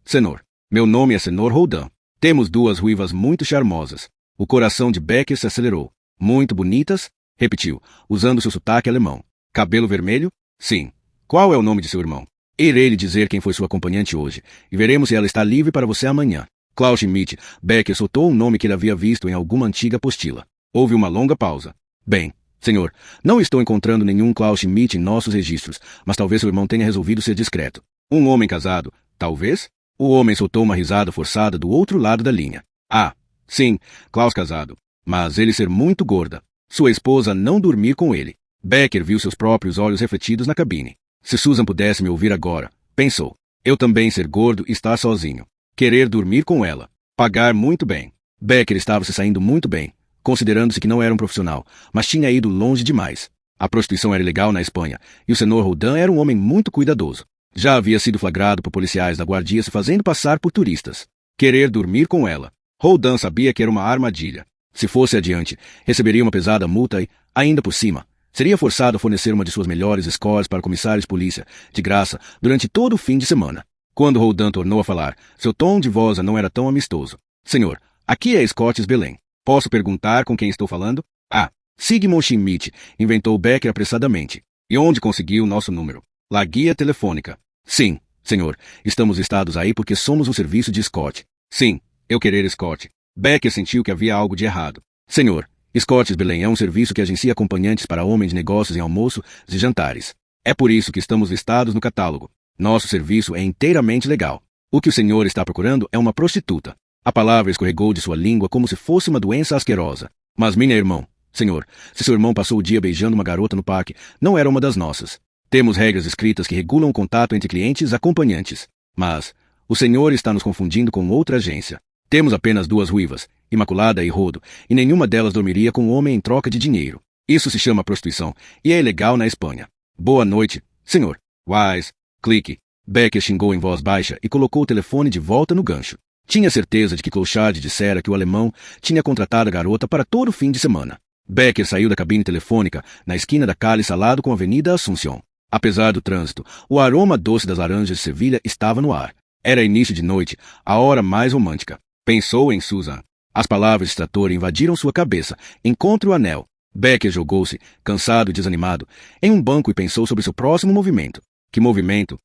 senhor. Meu nome é Senhor Roldan. Temos 2 ruivas muito charmosas. O coração de Becker se acelerou. Muito bonitas? Repetiu, usando seu sotaque alemão. Cabelo vermelho? Sim. Qual é o nome de seu irmão? Irei lhe dizer quem foi sua acompanhante hoje, e veremos se ela está livre para você amanhã. Klaus Schmidt. Becker soltou um nome que ele havia visto em alguma antiga apostila. Houve uma longa pausa. Bem, senhor, não estou encontrando nenhum Klaus Schmidt em nossos registros, mas talvez seu irmão tenha resolvido ser discreto. Um homem casado, talvez? O homem soltou uma risada forçada do outro lado da linha. Ah, sim, Klaus casado. Mas ele ser muito gorda. Sua esposa não dormir com ele. Becker viu seus próprios olhos refletidos na cabine. Se Susan pudesse me ouvir agora, pensou. Eu também ser gordo e estar sozinho. Querer dormir com ela. Pagar muito bem. Becker estava se saindo muito bem, considerando-se que não era um profissional, mas tinha ido longe demais. A prostituição era ilegal na Espanha, e o senhor Roldan era um homem muito cuidadoso. Já havia sido flagrado por policiais da guardia se fazendo passar por turistas. Querer dormir com ela. Roldan sabia que era uma armadilha. Se fosse adiante, receberia uma pesada multa e, ainda por cima, seria forçado a fornecer uma de suas melhores scores para comissários de polícia, de graça, durante todo o fim de semana. Quando Roldan tornou a falar, seu tom de voz não era tão amistoso. Senhor, aqui é Scotts Belém. Posso perguntar com quem estou falando? Ah, Sigmund Schmidt, inventou Becker apressadamente. E onde conseguiu nosso número? La guia telefônica. Sim, senhor, estamos listados aí porque somos um serviço de Scott. Sim, eu querer Scott. Becker sentiu que havia algo de errado. Senhor, Scotts Belém é um serviço que agencia acompanhantes para homens de negócios em almoços e jantares. É por isso que estamos listados no catálogo. Nosso serviço é inteiramente legal. O que o senhor está procurando é uma prostituta. A palavra escorregou de sua língua como se fosse uma doença asquerosa. Mas minha irmã, senhor, se seu irmão passou o dia beijando uma garota no parque, não era uma das nossas. Temos regras escritas que regulam o contato entre clientes e acompanhantes. Mas o senhor está nos confundindo com outra agência. Temos apenas 2 ruivas, Imaculada e Rodo, e nenhuma delas dormiria com um homem em troca de dinheiro. Isso se chama prostituição, e é ilegal na Espanha. Boa noite, senhor. Wise. Clique. Becker xingou em voz baixa e colocou o telefone de volta no gancho. Tinha certeza de que Clochard dissera que o alemão tinha contratado a garota para todo o fim de semana. Becker saiu da cabine telefônica, na esquina da Calle Salado com a Avenida Assunción. Apesar do trânsito, o aroma doce das laranjas de Sevilha estava no ar. Era início de noite, a hora mais romântica. Pensou em Susan. As palavras de extrator invadiram sua cabeça. Encontre o anel. Becker jogou-se, cansado e desanimado, em um banco e pensou sobre seu próximo movimento. Que movimento?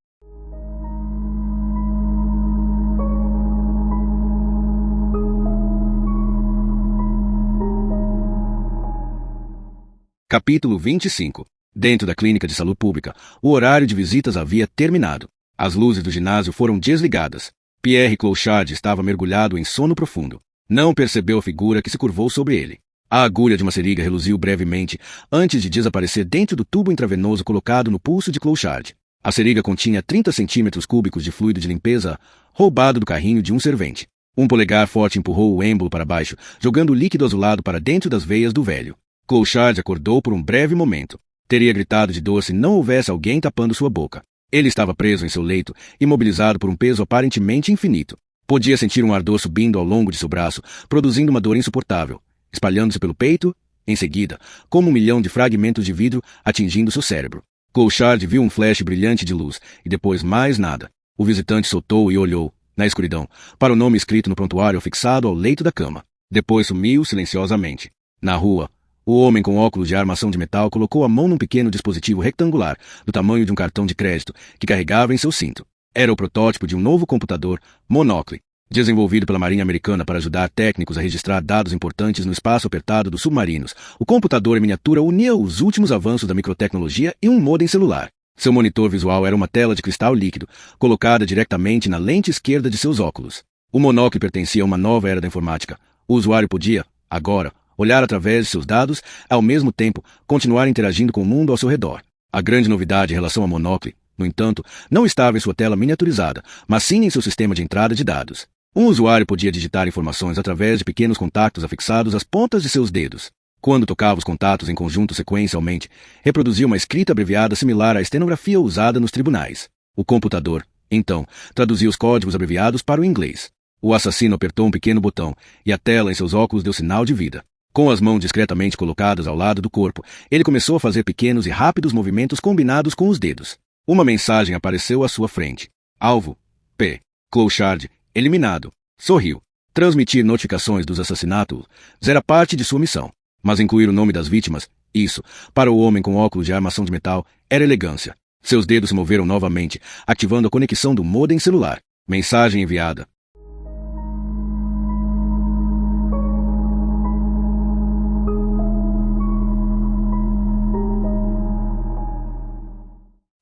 Capítulo 25. Dentro da clínica de saúde pública, o horário de visitas havia terminado. As luzes do ginásio foram desligadas. Pierre Clochard estava mergulhado em sono profundo. Não percebeu a figura que se curvou sobre ele. A agulha de uma seringa reluziu brevemente, antes de desaparecer dentro do tubo intravenoso colocado no pulso de Clochard. A seringa continha 30 centímetros cúbicos de fluido de limpeza, roubado do carrinho de um servente. Um polegar forte empurrou o êmbolo para baixo, jogando o líquido azulado para dentro das veias do velho. Clochard acordou por um breve momento. Teria gritado de dor se não houvesse alguém tapando sua boca. Ele estava preso em seu leito, imobilizado por um peso aparentemente infinito. Podia sentir um ardor subindo ao longo de seu braço, produzindo uma dor insuportável, espalhando-se pelo peito, em seguida, como 1 milhão de fragmentos de vidro atingindo seu cérebro. Clochard viu um flash brilhante de luz, e depois mais nada. O visitante soltou e olhou, na escuridão, para o nome escrito no prontuário fixado ao leito da cama. Depois sumiu silenciosamente. Na rua, o homem com óculos de armação de metal colocou a mão num pequeno dispositivo retangular, do tamanho de um cartão de crédito, que carregava em seu cinto. Era o protótipo de um novo computador, Monocle, desenvolvido pela Marinha Americana para ajudar técnicos a registrar dados importantes no espaço apertado dos submarinos. O computador em miniatura unia os últimos avanços da microtecnologia e um modem celular. Seu monitor visual era uma tela de cristal líquido, colocada diretamente na lente esquerda de seus óculos. O Monocle pertencia a uma nova era da informática. O usuário podia, agora, olhar através de seus dados, ao mesmo tempo, continuar interagindo com o mundo ao seu redor. A grande novidade em relação ao Monocle, no entanto, não estava em sua tela miniaturizada, mas sim em seu sistema de entrada de dados. Um usuário podia digitar informações através de pequenos contactos afixados às pontas de seus dedos. Quando tocava os contatos em conjunto sequencialmente, reproduzia uma escrita abreviada similar à estenografia usada nos tribunais. O computador, então, traduzia os códigos abreviados para o inglês. O assassino apertou um pequeno botão, e a tela em seus óculos deu sinal de vida. Com as mãos discretamente colocadas ao lado do corpo, ele começou a fazer pequenos e rápidos movimentos combinados com os dedos. Uma mensagem apareceu à sua frente. Alvo. P. Clochard. Eliminado. Sorriu. Transmitir notificações dos assassinatos era parte de sua missão. Mas incluir o nome das vítimas, isso, para o homem com óculos de armação de metal, era elegância. Seus dedos se moveram novamente, ativando a conexão do modem celular. Mensagem enviada.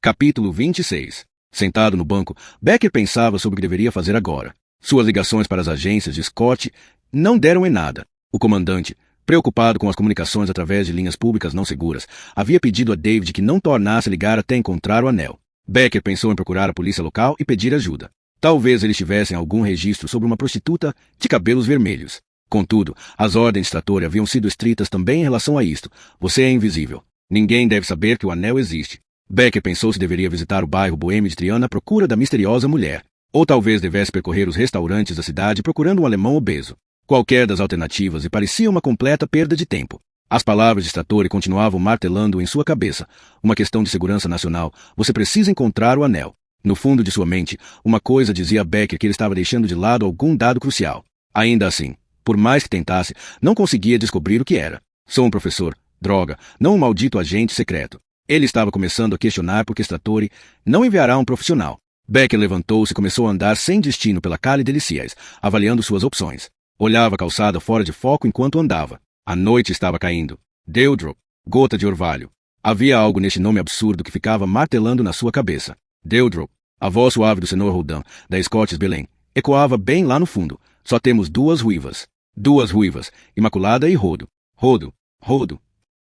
Capítulo 26. Sentado no banco, Becker pensava sobre o que deveria fazer agora. Suas ligações para as agências de Scott não deram em nada. O comandante, preocupado com as comunicações através de linhas públicas não seguras, havia pedido a David que não tornasse a ligar até encontrar o anel. Becker pensou em procurar a polícia local e pedir ajuda. Talvez eles tivessem algum registro sobre uma prostituta de cabelos vermelhos. Contudo, as ordens de Trattori haviam sido estritas também em relação a isto. Você é invisível. Ninguém deve saber que o anel existe. Becker pensou se deveria visitar o bairro boêmio de Triana à procura da misteriosa mulher. Ou talvez devesse percorrer os restaurantes da cidade procurando um alemão obeso. Qualquer das alternativas lhe parecia uma completa perda de tempo. As palavras de Trattori continuavam martelando em sua cabeça. Uma questão de segurança nacional. Você precisa encontrar o anel. No fundo de sua mente, uma coisa dizia a Becker que ele estava deixando de lado algum dado crucial. Ainda assim, por mais que tentasse, não conseguia descobrir o que era. Sou um professor. Droga, não um maldito agente secreto. Ele estava começando a questionar por que Trattori não enviará um profissional. Becker levantou-se e começou a andar sem destino pela Calle Delicias, avaliando suas opções. Olhava a calçada fora de foco enquanto andava. A noite estava caindo. Dewdrop, gota de orvalho. Havia algo neste nome absurdo que ficava martelando na sua cabeça. Dewdrop, a voz suave do senhor Rodin, da Scotts Belém, ecoava bem lá no fundo. Só temos duas ruivas. Duas ruivas, Imaculada e Rodo. Rodo, Rodo.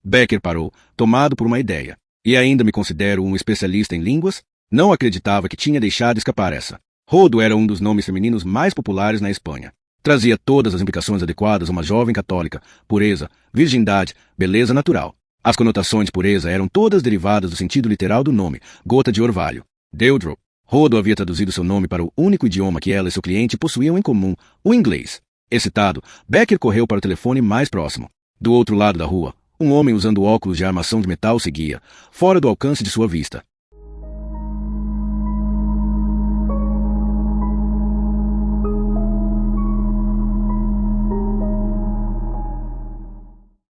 Becker parou, tomado por uma ideia. E ainda me considero um especialista em línguas? Não acreditava que tinha deixado escapar essa. Rodo era um dos nomes femininos mais populares na Espanha. Trazia todas as implicações adequadas a uma jovem católica, pureza, virgindade, beleza natural. As conotações de pureza eram todas derivadas do sentido literal do nome, gota de orvalho. Dewdrop. Rodo havia traduzido seu nome para o único idioma que ela e seu cliente possuíam em comum, o inglês. Excitado, Becker correu para o telefone mais próximo. Do outro lado da rua, um homem usando óculos de armação de metal seguia, fora do alcance de sua vista.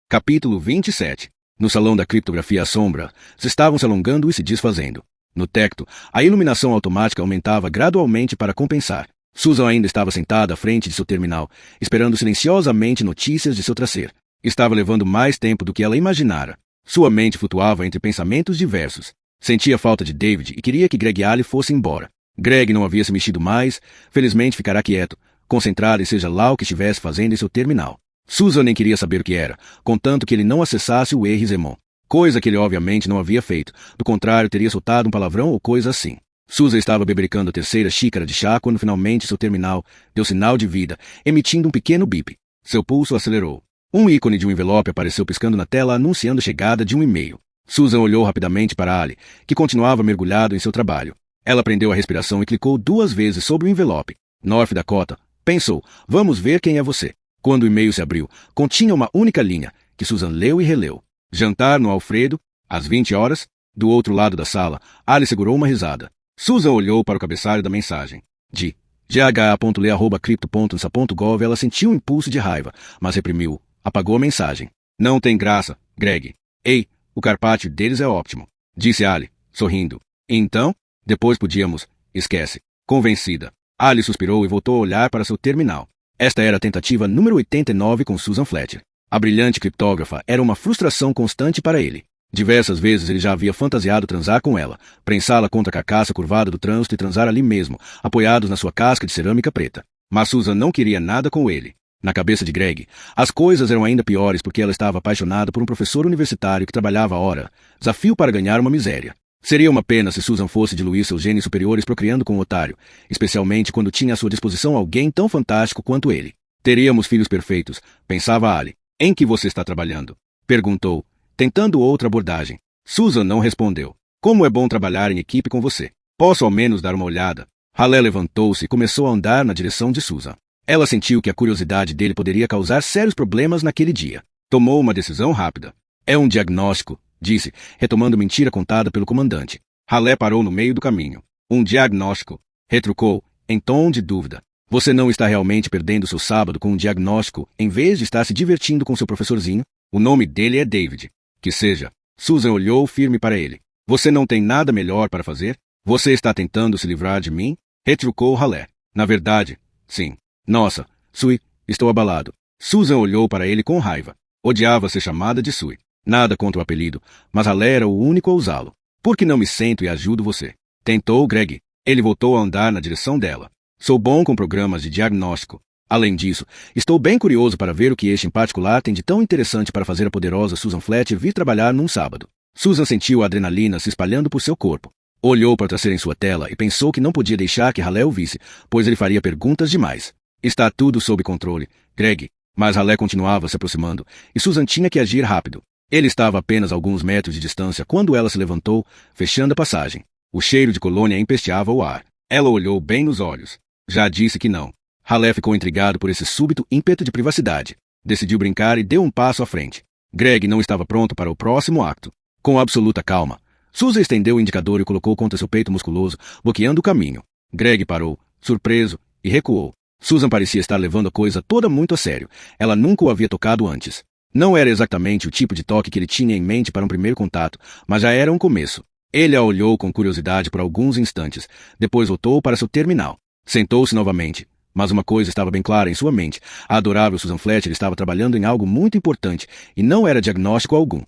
Capítulo 27. No salão da criptografia à sombra, se estavam se alongando e se desfazendo. No tecto, a iluminação automática aumentava gradualmente para compensar. Susan ainda estava sentada à frente de seu terminal, esperando silenciosamente notícias de seu tracer. Estava levando mais tempo do que ela imaginara. Sua mente flutuava entre pensamentos diversos. Sentia falta de David e queria que Greg Alley fosse embora. Greg não havia se mexido mais, felizmente ficará quieto, concentrado e seja lá o que estivesse fazendo em seu terminal. Susan nem queria saber o que era, contanto que ele não acessasse o Erizemon. Coisa que ele obviamente não havia feito, do contrário teria soltado um palavrão ou coisa assim. Susan estava bebericando a terceira xícara de chá quando finalmente seu terminal deu sinal de vida, emitindo um pequeno bip. Seu pulso acelerou. Um ícone de um envelope apareceu piscando na tela anunciando a chegada de um e-mail. Susan olhou rapidamente para Ali, que continuava mergulhado em seu trabalho. Ela prendeu a respiração e clicou 2 vezes sobre o envelope. North Dakota. Pensou, vamos ver quem é você. Quando o e-mail se abriu, continha uma única linha, que Susan leu e releu. Jantar no Alfredo, às 20 horas. Do outro lado da sala, Ali segurou uma risada. Susan olhou para o cabeçalho da mensagem. De gha.le@crypto.nsa.gov ela sentiu um impulso de raiva, mas reprimiu. Apagou a mensagem. Não tem graça, Greg. Ei, o carpaccio deles é ótimo, disse Ali, sorrindo. Então, depois podíamos. Esquece. Convencida. Ali suspirou e voltou a olhar para seu terminal. Esta era a tentativa número 89 com Susan Fletcher. A brilhante criptógrafa era uma frustração constante para ele. Diversas vezes ele já havia fantasiado transar com ela, prensá-la contra a carcaça curvada do trânsito e transar ali mesmo, apoiados na sua casca de cerâmica preta. Mas Susan não queria nada com ele. Na cabeça de Greg, as coisas eram ainda piores porque ela estava apaixonada por um professor universitário que trabalhava a hora, desafio para ganhar uma miséria. Seria uma pena se Susan fosse diluir seus genes superiores procriando com um otário, especialmente quando tinha à sua disposição alguém tão fantástico quanto ele. Teríamos filhos perfeitos, pensava Ali. Em que você está trabalhando? Perguntou, tentando outra abordagem. Susan não respondeu. Como é bom trabalhar em equipe com você. Posso ao menos dar uma olhada? Halé levantou-se e começou a andar na direção de Susan. Ela sentiu que a curiosidade dele poderia causar sérios problemas naquele dia. Tomou uma decisão rápida. É um diagnóstico, disse, retomando mentira contada pelo comandante. Halé parou no meio do caminho. Um diagnóstico, retrucou, em tom de dúvida. Você não está realmente perdendo seu sábado com um diagnóstico em vez de estar se divertindo com seu professorzinho? O nome dele é David. Que seja. Susan olhou firme para ele. Você não tem nada melhor para fazer? Você está tentando se livrar de mim? Retrucou Halé. Na verdade, sim. Nossa, Sui, estou abalado. Susan olhou para ele com raiva. Odiava ser chamada de Sui. Nada contra o apelido, mas Halé era o único a usá-lo. Por que não me sento e ajudo você? Tentou Greg. Ele voltou a andar na direção dela. Sou bom com programas de diagnóstico. Além disso, estou bem curioso para ver o que este em particular tem de tão interessante para fazer a poderosa Susan Fletcher vir trabalhar num sábado. Susan sentiu a adrenalina se espalhando por seu corpo. Olhou para o traseiro em sua tela e pensou que não podia deixar que Halé o visse, pois ele faria perguntas demais. Está tudo sob controle, Greg. Mas Halé continuava se aproximando, e Susan tinha que agir rápido. Ele estava a apenas alguns metros de distância quando ela se levantou, fechando a passagem. O cheiro de colônia empesteava o ar. Ela olhou bem nos olhos. Já disse que não. Halé ficou intrigado por esse súbito ímpeto de privacidade. Decidiu brincar e deu um passo à frente. Greg não estava pronto para o próximo acto. Com absoluta calma, Susan estendeu o indicador e o colocou contra seu peito musculoso, bloqueando o caminho. Greg parou, surpreso, e recuou. Susan parecia estar levando a coisa toda muito a sério. Ela nunca o havia tocado antes. Não era exatamente o tipo de toque que ele tinha em mente para um primeiro contato, mas já era um começo. Ele a olhou com curiosidade por alguns instantes, depois voltou para seu terminal. Sentou-se novamente. Mas uma coisa estava bem clara em sua mente. A adorável Susan Fletcher estava trabalhando em algo muito importante, e não era diagnóstico algum.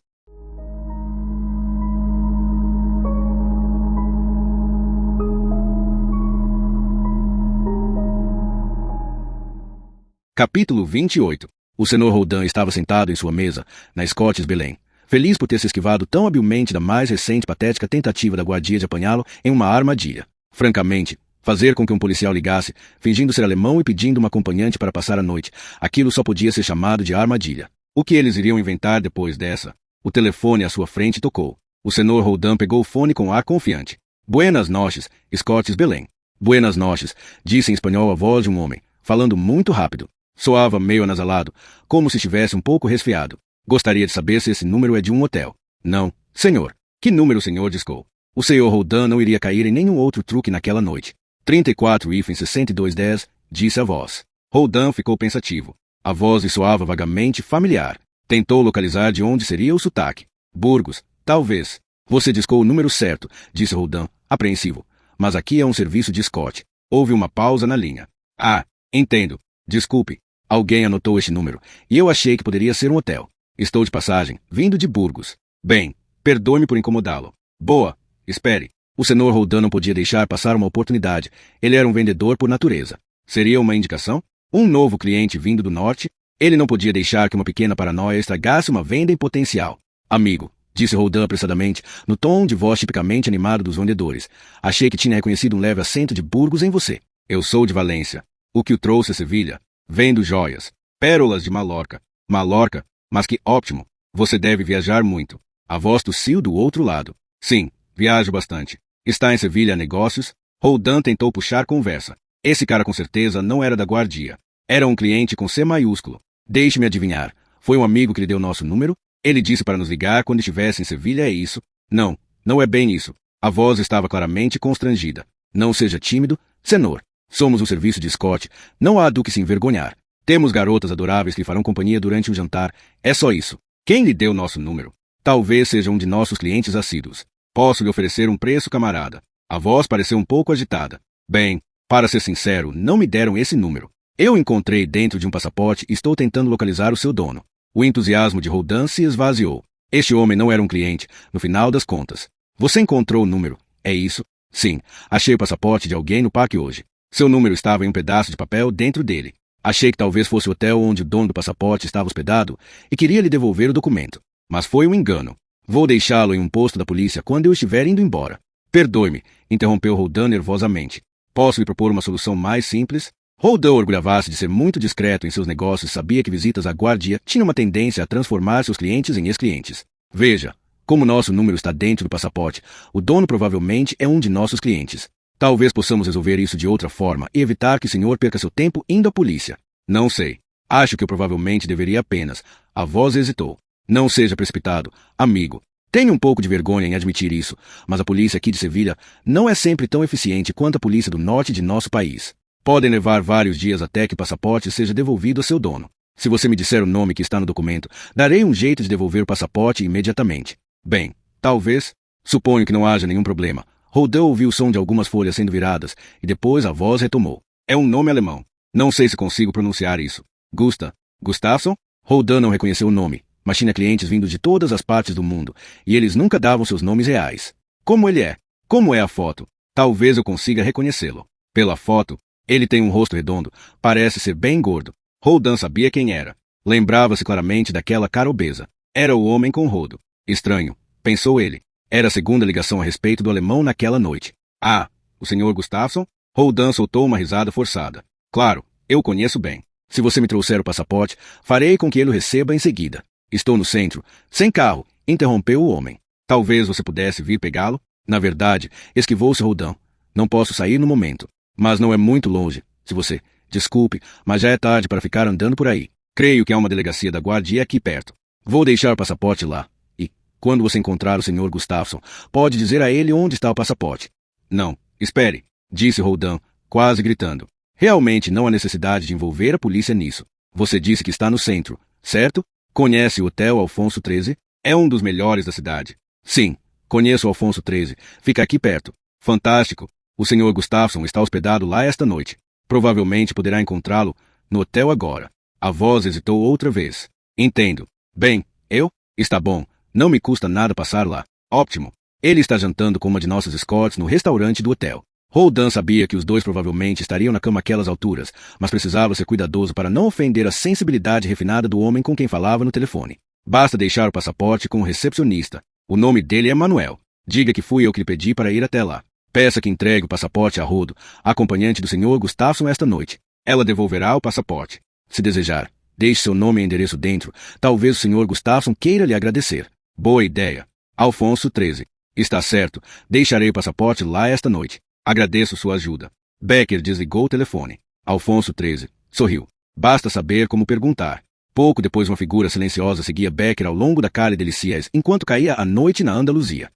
Capítulo 28. O senhor Roldan estava sentado em sua mesa, na Scotts Belém, feliz por ter se esquivado tão habilmente da mais recente patética tentativa da guardia de apanhá-lo em uma armadilha. Francamente, fazer com que um policial ligasse, fingindo ser alemão e pedindo uma acompanhante para passar a noite, aquilo só podia ser chamado de armadilha. O que eles iriam inventar depois dessa? O telefone à sua frente tocou. O senhor Roldan pegou o fone com ar confiante. Buenas noches, Scotts Belém. Buenas noches, disse em espanhol a voz de um homem, falando muito rápido. Soava meio anasalado, como se estivesse um pouco resfriado. Gostaria de saber se esse número é de um hotel. Não, senhor. Que número o senhor discou? O senhor Roldan não iria cair em nenhum outro truque naquela noite. 34-6210, disse a voz. Roldan ficou pensativo. A voz lhe soava vagamente familiar. Tentou localizar de onde seria o sotaque. Burgos, talvez. Você discou o número certo, disse Roldan, apreensivo. Mas aqui é um serviço de Scott. Houve uma pausa na linha. Ah, entendo. Desculpe. Alguém anotou este número, e eu achei que poderia ser um hotel. Estou de passagem, vindo de Burgos. Bem, perdoe-me por incomodá-lo. Boa, espere. O senhor Roldan não podia deixar passar uma oportunidade. Ele era um vendedor por natureza. Seria uma indicação? Um novo cliente vindo do norte? Ele não podia deixar que uma pequena paranoia estragasse uma venda em potencial. Amigo, disse Roldan apressadamente, no tom de voz tipicamente animado dos vendedores. Achei que tinha reconhecido um leve acento de Burgos em você. Eu sou de Valência. O que o trouxe a Sevilha? Vendo joias. Pérolas de Malorca. Malorca? Mas que ótimo. Você deve viajar muito. A voz tossiu do outro lado. Sim, viajo bastante. Está em Sevilha a negócios? Roldan tentou puxar conversa. Esse cara com certeza não era da guardia. Era um cliente com C maiúsculo. Deixe-me adivinhar. Foi um amigo que lhe deu nosso número? Ele disse para nos ligar quando estivesse em Sevilha, é isso? Não, não é bem isso. A voz estava claramente constrangida. Não seja tímido, senhor. Somos o serviço de Scott. Não há do que se envergonhar. Temos garotas adoráveis que lhe farão companhia durante o jantar. É só isso. Quem lhe deu nosso número? Talvez seja um de nossos clientes assíduos. Posso lhe oferecer um preço, camarada. A voz pareceu um pouco agitada. Bem, para ser sincero, não me deram esse número. Eu encontrei dentro de um passaporte e estou tentando localizar o seu dono. O entusiasmo de Roldan se esvaziou. Este homem não era um cliente, no final das contas. Você encontrou o número, é isso? Sim, achei o passaporte de alguém no parque hoje. Seu número estava em um pedaço de papel dentro dele. Achei que talvez fosse o hotel onde o dono do passaporte estava hospedado e queria lhe devolver o documento. Mas foi um engano. Vou deixá-lo em um posto da polícia quando eu estiver indo embora. Perdoe-me, interrompeu Roldan nervosamente. Posso lhe propor uma solução mais simples? Roldan orgulhava-se de ser muito discreto em seus negócios e sabia que visitas à guardia tinham uma tendência a transformar seus clientes em ex-clientes. Veja, como nosso número está dentro do passaporte, o dono provavelmente é um de nossos clientes. Talvez possamos resolver isso de outra forma e evitar que o senhor perca seu tempo indo à polícia. Não sei. Acho que eu provavelmente deveria apenas. A voz hesitou. Não seja precipitado, amigo. Tenho um pouco de vergonha em admitir isso, mas a polícia aqui de Sevilha não é sempre tão eficiente quanto a polícia do norte de nosso país. Podem levar vários dias até que o passaporte seja devolvido a seu dono. Se você me disser o nome que está no documento, darei um jeito de devolver o passaporte imediatamente. Bem, talvez. Suponho que não haja nenhum problema. Roldan ouviu o som de algumas folhas sendo viradas, e depois a voz retomou. É um nome alemão. Não sei se consigo pronunciar isso. Gustafsson? Roldan não reconheceu o nome, mas tinha clientes vindos de todas as partes do mundo, e eles nunca davam seus nomes reais. Como ele é? Como é a foto? Talvez eu consiga reconhecê-lo. Pela foto, ele tem um rosto redondo, parece ser bem gordo. Roldan sabia quem era. Lembrava-se claramente daquela cara obesa. Era o homem com rodo. Estranho, pensou ele. Era a segunda ligação a respeito do alemão naquela noite. Ah, o Sr. Gustafsson? Roldan soltou uma risada forçada. Claro, eu o conheço bem. Se você me trouxer o passaporte, farei com que ele o receba em seguida. Estou no centro, sem carro, interrompeu o homem. Talvez você pudesse vir pegá-lo? Na verdade, esquivou-se Roldan. Não posso sair no momento. Mas não é muito longe. Se você... Desculpe, mas já é tarde para ficar andando por aí. Creio que há uma delegacia da guarda aqui perto. Vou deixar o passaporte lá. E, quando você encontrar o Sr. Gustafsson, pode dizer a ele onde está o passaporte. Não, espere, disse Roldan, quase gritando. Realmente não há necessidade de envolver a polícia nisso. Você disse que está no centro, certo? Conhece o Hotel Alfonso XIII? É um dos melhores da cidade. Sim, conheço o Alfonso XIII. Fica aqui perto. Fantástico. O Sr. Gustafsson está hospedado lá esta noite. Provavelmente poderá encontrá-lo no hotel agora. A voz hesitou outra vez. Entendo. Bem, eu? Está bom. Não me custa nada passar lá. Ótimo. Ele está jantando com uma de nossas escortes no restaurante do hotel. Roldan sabia que os dois provavelmente estariam na cama àquelas alturas, mas precisava ser cuidadoso para não ofender a sensibilidade refinada do homem com quem falava no telefone. Basta deixar o passaporte com o recepcionista. O nome dele é Manuel. Diga que fui eu que lhe pedi para ir até lá. Peça que entregue o passaporte a Rodo, acompanhante do Sr. Gustafsson esta noite. Ela devolverá o passaporte. Se desejar, deixe seu nome e endereço dentro. Talvez o Sr. Gustafsson queira lhe agradecer. Boa ideia. Alfonso XIII. Está certo. Deixarei o passaporte lá esta noite. Agradeço sua ajuda. Becker desligou o telefone. Alfonso XIII sorriu. Basta saber como perguntar. Pouco depois uma figura silenciosa seguia Becker ao longo da Calle Delicias enquanto caía a noite na Andaluzia.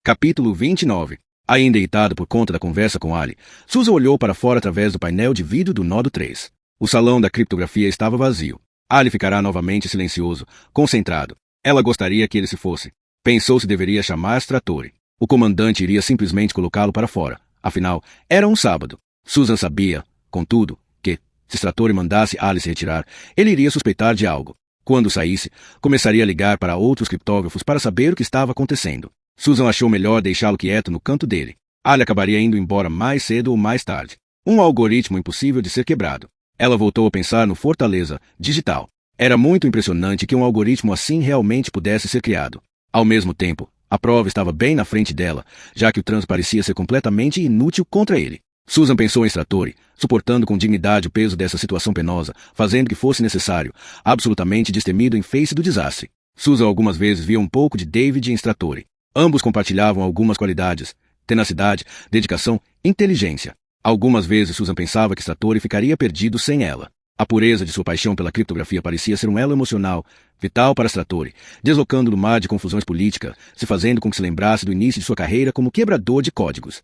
Capítulo 29. Ainda irritado por conta da conversa com Ali, Susan olhou para fora através do painel de vidro do Nodo 3. O salão da criptografia estava vazio. Ali ficará novamente silencioso, concentrado. Ela gostaria que ele se fosse. Pensou se deveria chamar Strattori. O comandante iria simplesmente colocá-lo para fora. Afinal, era um sábado. Susan sabia, contudo, que, se Strattori mandasse Ali se retirar, ele iria suspeitar de algo. Quando saísse, começaria a ligar para outros criptógrafos para saber o que estava acontecendo. Susan achou melhor deixá-lo quieto no canto dele. Ali acabaria indo embora mais cedo ou mais tarde. Um algoritmo impossível de ser quebrado. Ela voltou a pensar no Fortaleza Digital. Era muito impressionante que um algoritmo assim realmente pudesse ser criado. Ao mesmo tempo, a prova estava bem na frente dela, já que o trânsito parecia ser completamente inútil contra ele. Susan pensou em Strattori, suportando com dignidade o peso dessa situação penosa, fazendo o que fosse necessário, absolutamente destemido em face do desastre. Susan algumas vezes via um pouco de David em Strattori. Ambos compartilhavam algumas qualidades: tenacidade, dedicação, inteligência. Algumas vezes Susan pensava que Strattori ficaria perdido sem ela. A pureza de sua paixão pela criptografia parecia ser um elo emocional, vital para Strattori, deslocando no mar de confusões políticas, se fazendo com que se lembrasse do início de sua carreira como quebrador de códigos.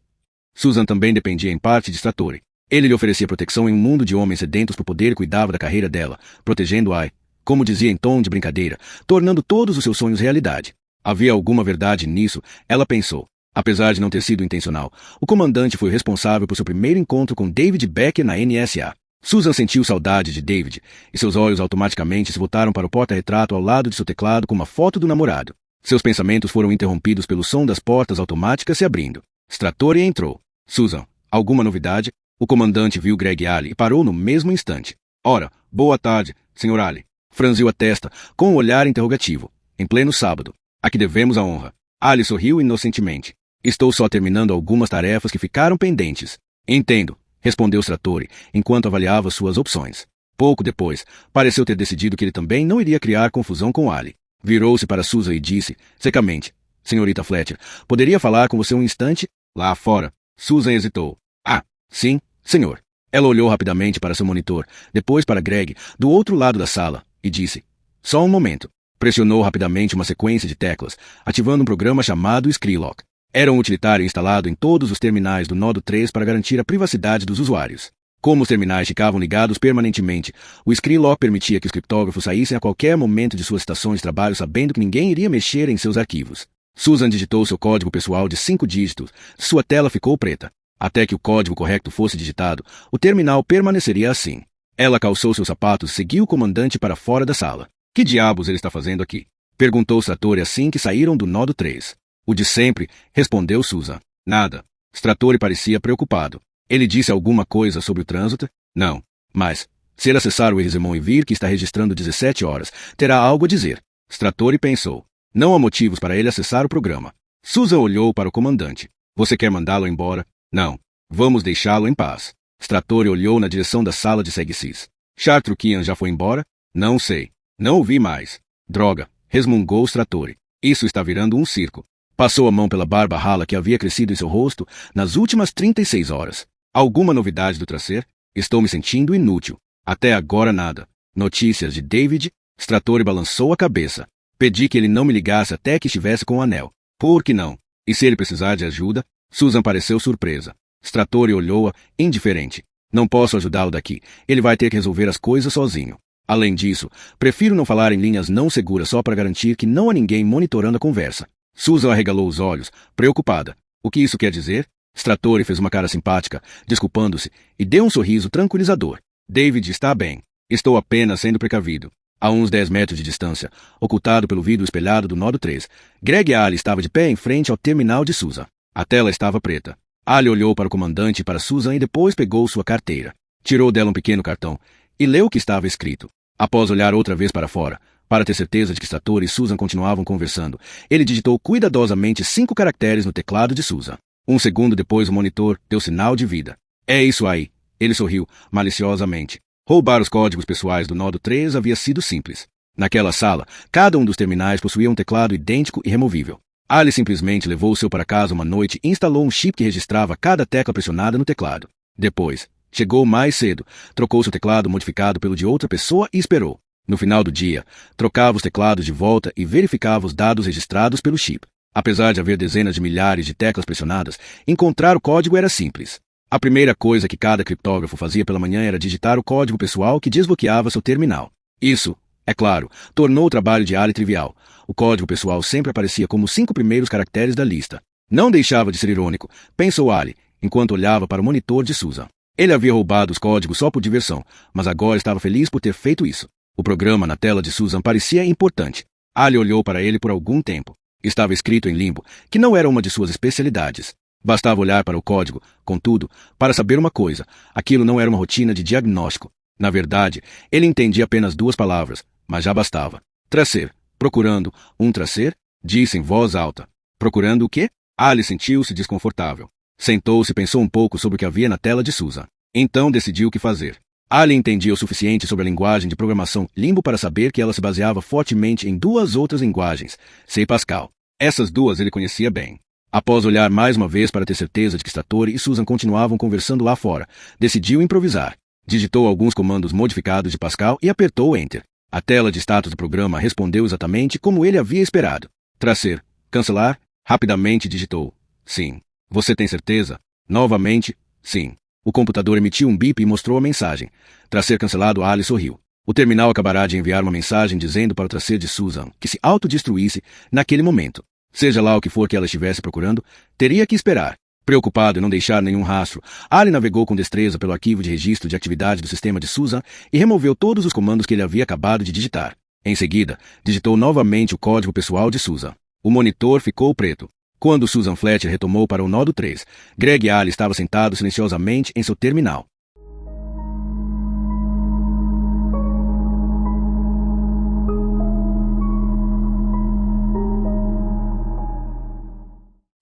Susan também dependia em parte de Strattori. Ele lhe oferecia proteção em um mundo de homens sedentos por poder e cuidava da carreira dela, protegendo-a, como dizia em tom de brincadeira, tornando todos os seus sonhos realidade. Havia alguma verdade nisso, ela pensou. Apesar de não ter sido intencional, o comandante foi responsável por seu primeiro encontro com David Becker na NSA. Susan sentiu saudade de David, e seus olhos automaticamente se voltaram para o porta-retrato ao lado de seu teclado com uma foto do namorado. Seus pensamentos foram interrompidos pelo som das portas automáticas se abrindo. Strattori entrou. Susan, alguma novidade? O comandante viu Greg Ali e parou no mesmo instante. Ora, boa tarde, Sr. Ali. Franziu a testa, com um olhar interrogativo. Em pleno sábado. A que devemos a honra. Ali sorriu inocentemente. Estou só terminando algumas tarefas que ficaram pendentes. Entendo, respondeu Strattori, enquanto avaliava suas opções. Pouco depois, pareceu ter decidido que ele também não iria criar confusão com Ali. Virou-se para Susan e disse, secamente, Senhorita Fletcher, poderia falar com você um instante? Lá fora. Susan hesitou. Ah, sim, senhor. Ela olhou rapidamente para seu monitor, depois para Greg, do outro lado da sala, e disse, só um momento. Pressionou rapidamente uma sequência de teclas, ativando um programa chamado Screlock. Era um utilitário instalado em todos os terminais do Nodo 3 para garantir a privacidade dos usuários. Como os terminais ficavam ligados permanentemente, o Screlock permitia que os criptógrafos saíssem a qualquer momento de suas estações de trabalho sabendo que ninguém iria mexer em seus arquivos. Susan digitou seu código pessoal de 5 dígitos. Sua tela ficou preta. Até que o código correto fosse digitado, o terminal permaneceria assim. Ela calçou seus sapatos e seguiu o comandante para fora da sala. Que diabos ele está fazendo aqui? Perguntou Stratori assim que saíram do nódo 3. O de sempre, respondeu Susan. Nada. Stratori parecia preocupado. Ele disse alguma coisa sobre o trânsito? Não. Mas, se ele acessar o Erizemon e vir que está registrando 17 horas, terá algo a dizer. Stratori pensou. Não há motivos para ele acessar o programa. Susan olhou para o comandante. Você quer mandá-lo embora? Não. Vamos deixá-lo em paz. Stratori olhou na direção da sala de Segsis. Chartrukian já foi embora? Não sei. Não ouvi mais. Droga, resmungou Stratori. Isso está virando um circo. Passou a mão pela barba rala que havia crescido em seu rosto nas últimas 36 horas. Alguma novidade do Tracer? Estou me sentindo inútil. Até agora nada. Notícias de David? Stratori balançou a cabeça. Pedi que ele não me ligasse até que estivesse com o anel. Por que não? E se ele precisar de ajuda? Susan pareceu surpresa. Stratori olhou-a, indiferente. Não posso ajudá-lo daqui. Ele vai ter que resolver as coisas sozinho. Além disso, prefiro não falar em linhas não seguras só para garantir que não há ninguém monitorando a conversa. Susan arregalou os olhos, preocupada. O que isso quer dizer? Stratori fez uma cara simpática, desculpando-se, e deu um sorriso tranquilizador. David está bem. Estou apenas sendo precavido. A uns 10 metros de distância, ocultado pelo vidro espelhado do nódo 3, Greg Ali estava de pé em frente ao terminal de Susan. A tela estava preta. Ali olhou para o comandante e para Susan e depois pegou sua carteira. Tirou dela um pequeno cartão e leu o que estava escrito. Após olhar outra vez para fora, para ter certeza de que Stratori e Susan continuavam conversando, ele digitou cuidadosamente 5 caracteres no teclado de Susan. Um segundo depois o monitor deu sinal de vida. É isso aí. Ele sorriu, maliciosamente. Roubar os códigos pessoais do nódo 3 havia sido simples. Naquela sala, cada um dos terminais possuía um teclado idêntico e removível. Ali simplesmente levou o seu para casa uma noite e instalou um chip que registrava cada tecla pressionada no teclado. Depois, chegou mais cedo, trocou seu teclado modificado pelo de outra pessoa e esperou. No final do dia, trocava os teclados de volta e verificava os dados registrados pelo chip. Apesar de haver dezenas de milhares de teclas pressionadas, encontrar o código era simples. A primeira coisa que cada criptógrafo fazia pela manhã era digitar o código pessoal que desbloqueava seu terminal. Isso, é claro, tornou o trabalho de Ali trivial. O código pessoal sempre aparecia como os 5 primeiros caracteres da lista. Não deixava de ser irônico, pensou Ali, enquanto olhava para o monitor de Susan. Ele havia roubado os códigos só por diversão, mas agora estava feliz por ter feito isso. O programa na tela de Susan parecia importante. Ali olhou para ele por algum tempo. Estava escrito em limbo, que não era uma de suas especialidades. Bastava olhar para o código, contudo, para saber uma coisa. Aquilo não era uma rotina de diagnóstico. Na verdade, ele entendia apenas 2 palavras, mas já bastava. Tracer. Procurando um tracer? Disse em voz alta. Procurando o quê? Ali sentiu-se desconfortável. Sentou-se e pensou um pouco sobre o que havia na tela de Susan. Então decidiu o que fazer. Ali entendia o suficiente sobre a linguagem de programação Limbo para saber que ela se baseava fortemente em 2 outras linguagens, C e Pascal. Essas 2 ele conhecia bem. Após olhar mais uma vez para ter certeza de que Stratori e Susan continuavam conversando lá fora, decidiu improvisar. Digitou alguns comandos modificados de Pascal e apertou Enter. A tela de status do programa respondeu exatamente como ele havia esperado. Tracer. Cancelar. Rapidamente digitou. Sim. Você tem certeza? Novamente, sim. O computador emitiu um bip e mostrou a mensagem. Tracer cancelado. Ali sorriu. O terminal acabará de enviar uma mensagem dizendo para o tracer de Susan que se autodestruísse naquele momento. Seja lá o que for que ela estivesse procurando, teria que esperar. Preocupado em não deixar nenhum rastro, Ali navegou com destreza pelo arquivo de registro de atividade do sistema de Susan e removeu todos os comandos que ele havia acabado de digitar. Em seguida, digitou novamente o código pessoal de Susan. O monitor ficou preto. Quando Susan Fletcher retomou para o nódo 3, Greg Ali estava sentado silenciosamente em seu terminal.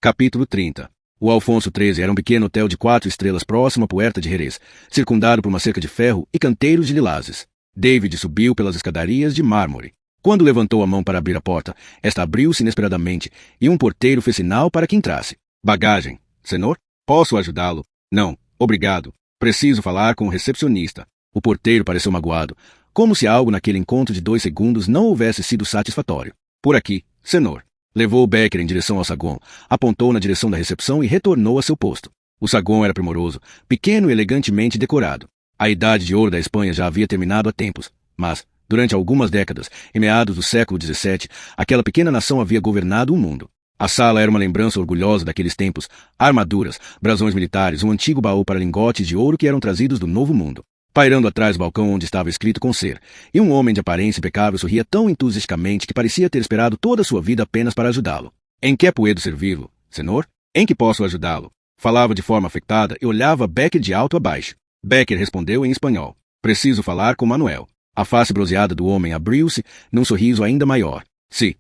Capítulo 30. O Alfonso XIII era um pequeno hotel de 4 estrelas próximo à Puerta de Jerez, circundado por uma cerca de ferro e canteiros de lilazes. David subiu pelas escadarias de mármore. Quando levantou a mão para abrir a porta, esta abriu-se inesperadamente e um porteiro fez sinal para que entrasse. Bagagem. Senhor? Posso ajudá-lo? Não, obrigado. Preciso falar com o recepcionista. O porteiro pareceu magoado, como se algo naquele encontro de 2 segundos não houvesse sido satisfatório. Por aqui, senhor. Levou Becker em direção ao saguão, apontou na direção da recepção e retornou a seu posto. O saguão era primoroso, pequeno e elegantemente decorado. A idade de ouro da Espanha já havia terminado há tempos, mas, durante algumas décadas, em meados do século XVII, aquela pequena nação havia governado o mundo. A sala era uma lembrança orgulhosa daqueles tempos. Armaduras, brasões militares, um antigo baú para lingotes de ouro que eram trazidos do Novo Mundo. Pairando atrás do balcão onde estava escrito com cera, e um homem de aparência impecável sorria tão entusiasticamente que parecia ter esperado toda a sua vida apenas para ajudá-lo. Em que puedo servi-lo, senhor? Em que posso ajudá-lo? Falava de forma afetada e olhava Becker de alto a baixo. Becker respondeu em espanhol. Preciso falar com Manuel. A face bronzeada do homem abriu-se num sorriso ainda maior. Sim,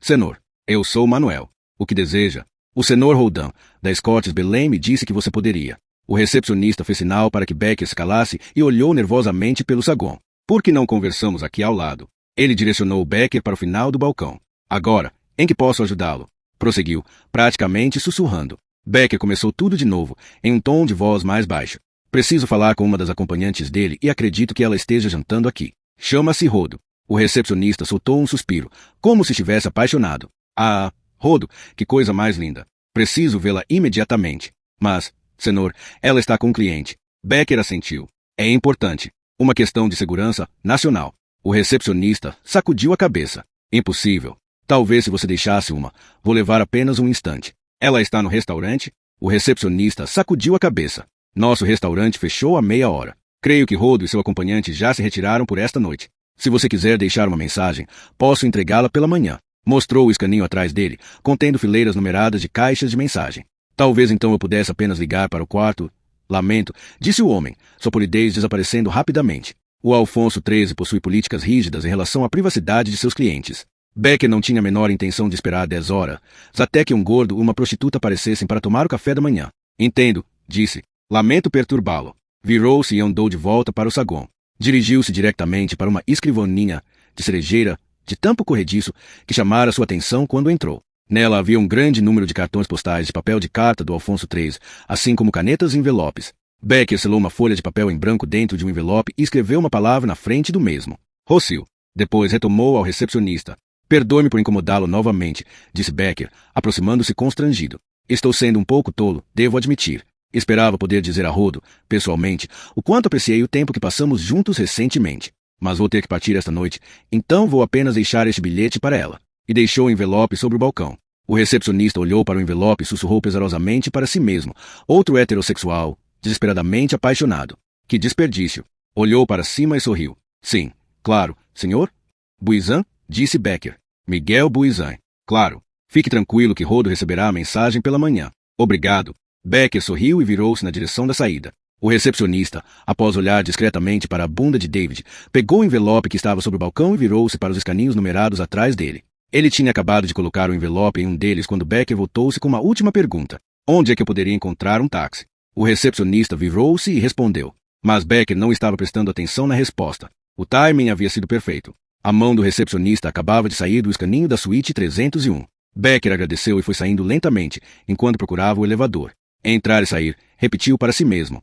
senhor. Eu sou Manuel. O que deseja? O senhor Roldan, da Scottish Belém, me disse que você poderia. O recepcionista fez sinal para que Becker se calasse e olhou nervosamente pelo saguão. Por que não conversamos aqui ao lado? Ele direcionou Becker para o final do balcão. Agora, em que posso ajudá-lo? Prosseguiu, praticamente sussurrando. Becker começou tudo de novo, em um tom de voz mais baixo. Preciso falar com uma das acompanhantes dele e acredito que ela esteja jantando aqui. Chama-se Rodo. O recepcionista soltou um suspiro, como se estivesse apaixonado. Ah, Rodo, que coisa mais linda. Preciso vê-la imediatamente. Mas, senhor, ela está com um cliente. Becker assentiu. É importante. Uma questão de segurança nacional. O recepcionista sacudiu a cabeça. Impossível. Talvez se você deixasse uma. Vou levar apenas um instante. Ela está no restaurante? O recepcionista sacudiu a cabeça. Nosso restaurante fechou há meia hora. Creio que Rodo e seu acompanhante já se retiraram por esta noite. Se você quiser deixar uma mensagem, posso entregá-la pela manhã. Mostrou o escaninho atrás dele, contendo fileiras numeradas de caixas de mensagem. Talvez então eu pudesse apenas ligar para o quarto. Lamento, disse o homem, sua polidez desaparecendo rapidamente. O Alfonso XIII possui políticas rígidas em relação à privacidade de seus clientes. Becker não tinha a menor intenção de esperar 10 horas, até que um gordo ou uma prostituta aparecessem para tomar o café da manhã. Entendo, disse. Lamento perturbá-lo. Virou-se e andou de volta para o saguão. Dirigiu-se diretamente para uma escrivaninha de cerejeira de tampo corrediço que chamara sua atenção quando entrou. Nela havia um grande número de cartões postais de papel de carta do Alfonso XIII, assim como canetas e envelopes. Becker selou uma folha de papel em branco dentro de um envelope e escreveu uma palavra na frente do mesmo. Rossio. Depois retomou ao recepcionista. Perdoe-me por incomodá-lo novamente, disse Becker, aproximando-se constrangido. Estou sendo um pouco tolo, devo admitir. Esperava poder dizer a Rodo, pessoalmente, o quanto apreciei o tempo que passamos juntos recentemente. Mas vou ter que partir esta noite, então vou apenas deixar este bilhete para ela. E deixou o envelope sobre o balcão. O recepcionista olhou para o envelope e sussurrou pesarosamente para si mesmo. Outro heterossexual, desesperadamente apaixonado. Que desperdício. Olhou para cima e sorriu. Sim, claro, senhor? Buizan? Disse Becker. Miguel Buizan. Claro. Fique tranquilo que Rodo receberá a mensagem pela manhã. Obrigado. Becker sorriu e virou-se na direção da saída. O recepcionista, após olhar discretamente para a bunda de David, pegou o envelope que estava sobre o balcão e virou-se para os escaninhos numerados atrás dele. Ele tinha acabado de colocar o envelope em um deles quando Becker voltou-se com uma última pergunta. Onde é que eu poderia encontrar um táxi? O recepcionista virou-se e respondeu. Mas Becker não estava prestando atenção na resposta. O timing havia sido perfeito. A mão do recepcionista acabava de sair do escaninho da suíte 301. Becker agradeceu e foi saindo lentamente, enquanto procurava o elevador. Entrar e sair, repetiu para si mesmo.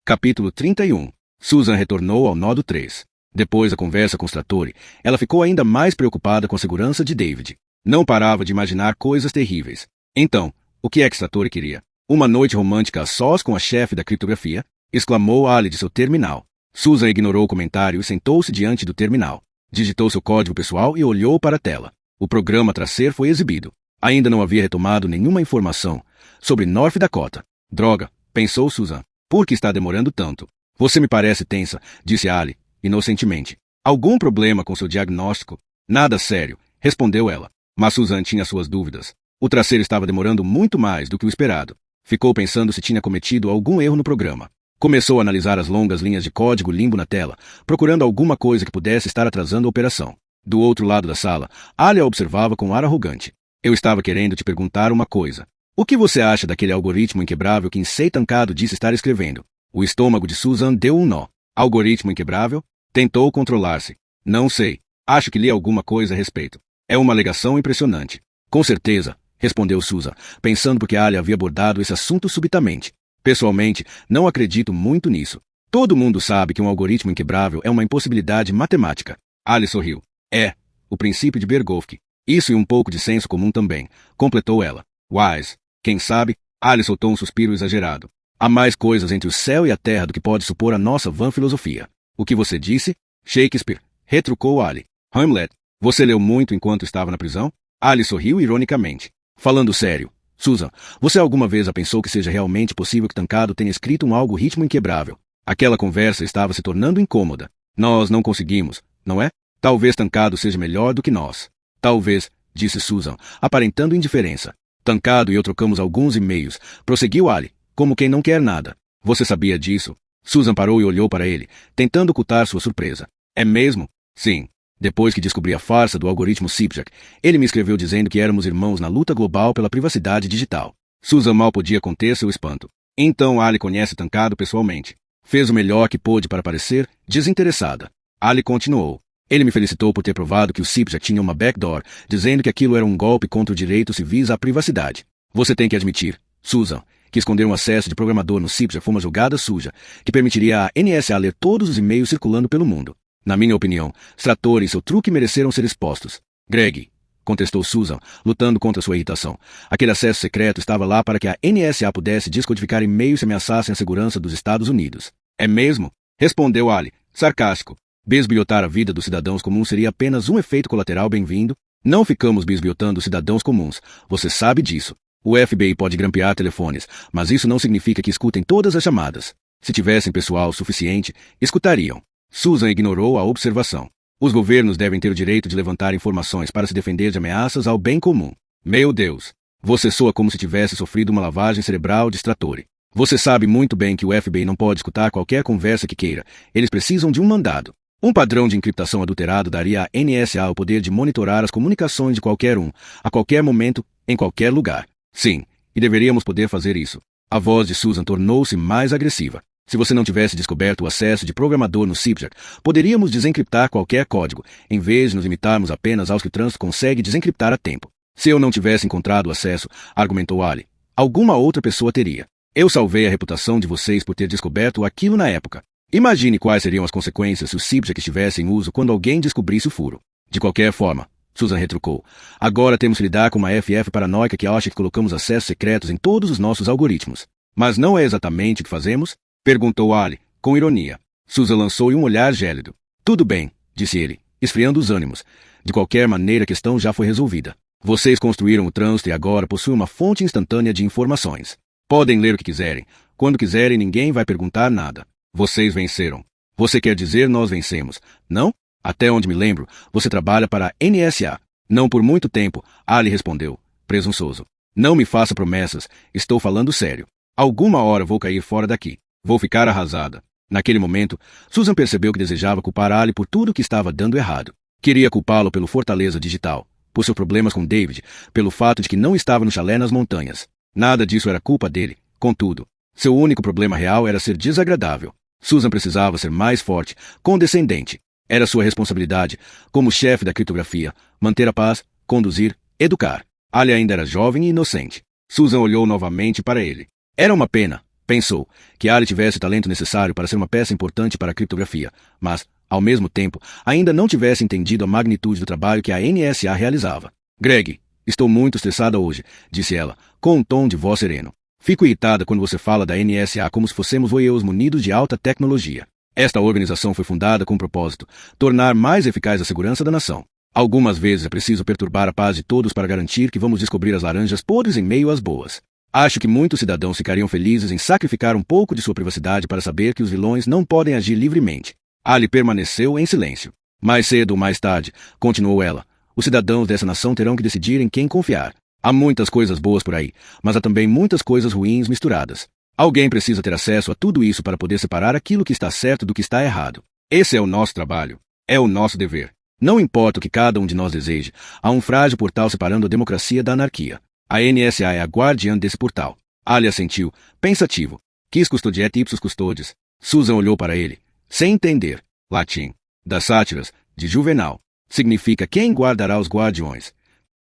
Capítulo 31. Susan retornou ao nódo 3. Depois da conversa com Strattori, ela ficou ainda mais preocupada com a segurança de David. Não parava de imaginar coisas terríveis. Então, o que é que Strattori queria? Uma noite romântica a sós com a chefe da criptografia? Exclamou Ali de seu terminal. Susan ignorou o comentário e sentou-se diante do terminal. Digitou seu código pessoal e olhou para a tela. O programa a tracer foi exibido. Ainda não havia retomado nenhuma informação sobre North Dakota. Droga, pensou Susan. Por que está demorando tanto? Você me parece tensa, disse Ali, inocentemente. Algum problema com seu diagnóstico? Nada sério, respondeu ela. Mas Susan tinha suas dúvidas. O tracer estava demorando muito mais do que o esperado. Ficou pensando se tinha cometido algum erro no programa. Começou a analisar as longas linhas de código limbo na tela, procurando alguma coisa que pudesse estar atrasando a operação. Do outro lado da sala, Ali a observava com ar arrogante. Eu estava querendo te perguntar uma coisa. O que você acha daquele algoritmo inquebrável que Insei Tancado disse estar escrevendo? O estômago de Susan deu um nó. Algoritmo inquebrável? Tentou controlar-se. Não sei. Acho que li alguma coisa a respeito. É uma alegação impressionante. Com certeza, respondeu Susan, pensando porque Ali havia abordado esse assunto subitamente. Pessoalmente, não acredito muito nisso. Todo mundo sabe que um algoritmo inquebrável é uma impossibilidade matemática. Ali sorriu. É, o princípio de Bergolf. Isso e um pouco de senso comum também, completou ela. Wise. Quem sabe? Ali soltou um suspiro exagerado. Há mais coisas entre o céu e a terra do que pode supor a nossa vã filosofia. O que você disse? Shakespeare, retrucou Ali. Hamlet, você leu muito enquanto estava na prisão? Ali sorriu ironicamente. Falando sério, Susan, você alguma vez já pensou que seja realmente possível que Tancado tenha escrito um algoritmo inquebrável? Aquela conversa estava se tornando incômoda. Nós não conseguimos, não é? Talvez Tancado seja melhor do que nós. Talvez, disse Susan, aparentando indiferença. Tancado e eu trocamos alguns e-mails, prosseguiu Ali, como quem não quer nada. Você sabia disso? Susan parou e olhou para ele, tentando ocultar sua surpresa. É mesmo? Sim. Depois que descobri a farsa do algoritmo Sipjak, ele me escreveu dizendo que éramos irmãos na luta global pela privacidade digital. Susan mal podia conter seu espanto. Então Ali conhece Tancado pessoalmente. Fez o melhor que pôde para parecer desinteressada. Ali continuou. Ele me felicitou por ter provado que o Sipjak tinha uma backdoor, dizendo que aquilo era um golpe contra o direito civis à privacidade. Você tem que admitir, Susan, que esconder um acesso de programador no Sipjak foi uma jogada suja, que permitiria à NSA ler todos os e-mails circulando pelo mundo. Na minha opinião, Strator e seu truque mereceram ser expostos. Greg, contestou Susan, lutando contra sua irritação. Aquele acesso secreto estava lá para que a NSA pudesse descodificar e-mails que ameaçassem a segurança dos Estados Unidos. É mesmo? Respondeu Ali, sarcástico. Bisbilhotar a vida dos cidadãos comuns seria apenas um efeito colateral bem-vindo? Não ficamos bisbilhotando cidadãos comuns. Você sabe disso. O FBI pode grampear telefones, mas isso não significa que escutem todas as chamadas. Se tivessem pessoal suficiente, escutariam. Susan ignorou a observação. Os governos devem ter o direito de levantar informações para se defender de ameaças ao bem comum. Meu Deus! Você soa como se tivesse sofrido uma lavagem cerebral de Strator. Você sabe muito bem que o FBI não pode escutar qualquer conversa que queira. Eles precisam de um mandado. Um padrão de encriptação adulterado daria à NSA o poder de monitorar as comunicações de qualquer um, a qualquer momento, em qualquer lugar. Sim, e deveríamos poder fazer isso. A voz de Susan tornou-se mais agressiva. Se você não tivesse descoberto o acesso de programador no Sipjak, poderíamos desencriptar qualquer código, em vez de nos limitarmos apenas aos que o trânsito consegue desencriptar a tempo. Se eu não tivesse encontrado o acesso, argumentou Ali, alguma outra pessoa teria. Eu salvei a reputação de vocês por ter descoberto aquilo na época. Imagine quais seriam as consequências se o Sipjak estivesse em uso quando alguém descobrisse o furo. De qualquer forma, Susan retrucou, agora temos que lidar com uma FF paranoica que acha que colocamos acessos secretos em todos os nossos algoritmos. Mas não é exatamente o que fazemos? Perguntou Ali, com ironia. Susan lançou-lhe um olhar gélido. Tudo bem, disse ele, esfriando os ânimos. De qualquer maneira a questão já foi resolvida. Vocês construíram o trânsito e agora possuem uma fonte instantânea de informações. Podem ler o que quiserem. Quando quiserem, ninguém vai perguntar nada. Vocês venceram. Você quer dizer nós vencemos, não? Até onde me lembro, você trabalha para a NSA. Não por muito tempo, Ali respondeu, presunçoso. Não me faça promessas, estou falando sério. Alguma hora vou cair fora daqui. Vou ficar arrasada. Naquele momento, Susan percebeu que desejava culpar Ali por tudo o que estava dando errado. Queria culpá-lo pelo Fortaleza Digital, por seus problemas com David, pelo fato de que não estava no chalé nas montanhas. Nada disso era culpa dele. Contudo, seu único problema real era ser desagradável. Susan precisava ser mais forte, condescendente. Era sua responsabilidade, como chefe da criptografia, manter a paz, conduzir, educar. Ali ainda era jovem e inocente. Susan olhou novamente para ele. Era uma pena, pensou, que Ali tivesse o talento necessário para ser uma peça importante para a criptografia, mas, ao mesmo tempo, ainda não tivesse entendido a magnitude do trabalho que a NSA realizava. Greg, estou muito estressada hoje, disse ela, com um tom de voz sereno. Fico irritada quando você fala da NSA como se fôssemos voyeurs munidos de alta tecnologia. Esta organização foi fundada com o propósito tornar mais eficaz a segurança da nação. Algumas vezes é preciso perturbar a paz de todos para garantir que vamos descobrir as laranjas podres em meio às boas. Acho que muitos cidadãos ficariam felizes em sacrificar um pouco de sua privacidade para saber que os vilões não podem agir livremente. Ali permaneceu em silêncio. Mais cedo ou mais tarde, continuou ela, os cidadãos dessa nação terão que decidir em quem confiar. Há muitas coisas boas por aí, mas há também muitas coisas ruins misturadas. Alguém precisa ter acesso a tudo isso para poder separar aquilo que está certo do que está errado. Esse é o nosso trabalho. É o nosso dever. Não importa o que cada um de nós deseje, há um frágil portal separando a democracia da anarquia. A NSA é a guardiã desse portal. Ali assentiu, pensativo. Quis custodiet ipsos custodes. Susan olhou para ele, sem entender. Latim. Das sátiras, de Juvenal. Significa quem guardará os guardiões.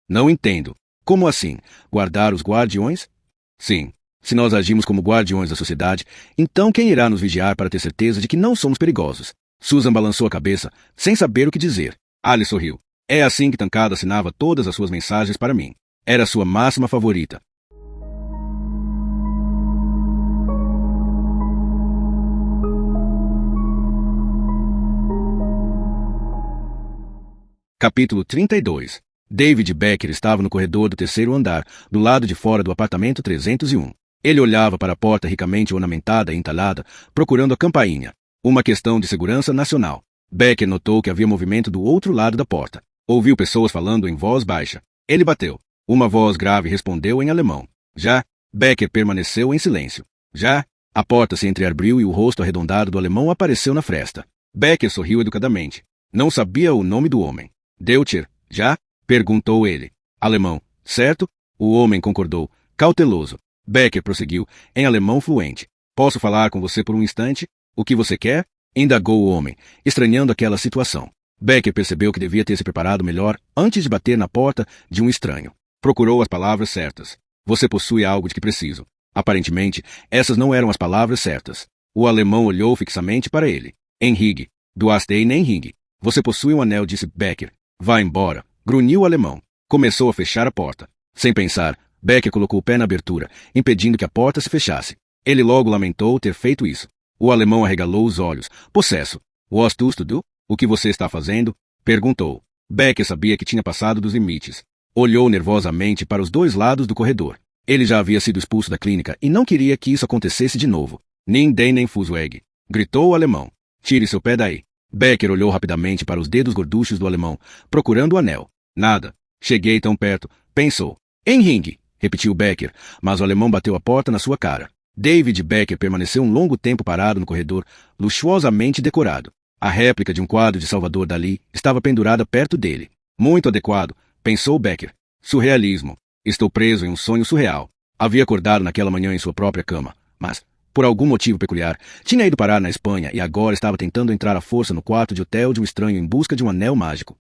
Não entendo. Como assim? Guardar os guardiões? Sim. Se nós agimos como guardiões da sociedade, então quem irá nos vigiar para ter certeza de que não somos perigosos? Susan balançou a cabeça, sem saber o que dizer. Ali sorriu. É assim que Tancado assinava todas as suas mensagens para mim. Era sua máxima favorita. Capítulo 32. David Becker estava no corredor do terceiro andar, do lado de fora do apartamento 301. Ele olhava para a porta ricamente ornamentada e entalhada, procurando a campainha. Uma questão de segurança nacional. Becker notou que havia movimento do outro lado da porta. Ouviu pessoas falando em voz baixa. Ele bateu. Uma voz grave respondeu em alemão. Já. Becker permaneceu em silêncio. Já. A porta se entreabriu e o rosto arredondado do alemão apareceu na fresta. Becker sorriu educadamente. Não sabia o nome do homem. Deutscher, já? Perguntou ele. Alemão, certo? O homem concordou, cauteloso. Becker prosseguiu, em alemão fluente. Posso falar com você por um instante? O que você quer? Indagou o homem, estranhando aquela situação. Becker percebeu que devia ter se preparado melhor antes de bater na porta de um estranho. Procurou as palavras certas. Você possui algo de que preciso. Aparentemente, essas não eram as palavras certas. O alemão olhou fixamente para ele. Henrique, du hast einen Henrique. Você possui um anel, disse Becker. Vá embora, grunhiu o alemão. Começou a fechar a porta. Sem pensar, Becker colocou o pé na abertura, impedindo que a porta se fechasse. Ele logo lamentou ter feito isso. O alemão arregalou os olhos. Possesso. Was tust du? O que você está fazendo? Perguntou. Becker sabia que tinha passado dos limites. Olhou nervosamente para os dois lados do corredor. Ele já havia sido expulso da clínica e não queria que isso acontecesse de novo. Nem den nem Fußweg, gritou o alemão. Tire seu pé daí. Becker olhou rapidamente para os dedos gorduchos do alemão, procurando o anel. Nada. Cheguei tão perto. Pensou. Henrique, repetiu Becker, mas o alemão bateu a porta na sua cara. David Becker permaneceu um longo tempo parado no corredor, luxuosamente decorado. A réplica de um quadro de Salvador Dalí estava pendurada perto dele. Muito adequado, pensou Becker. Surrealismo. Estou preso em um sonho surreal. Havia acordado naquela manhã em sua própria cama, mas, por algum motivo peculiar, tinha ido parar na Espanha e agora estava tentando entrar à força no quarto de hotel de um estranho em busca de um anel mágico.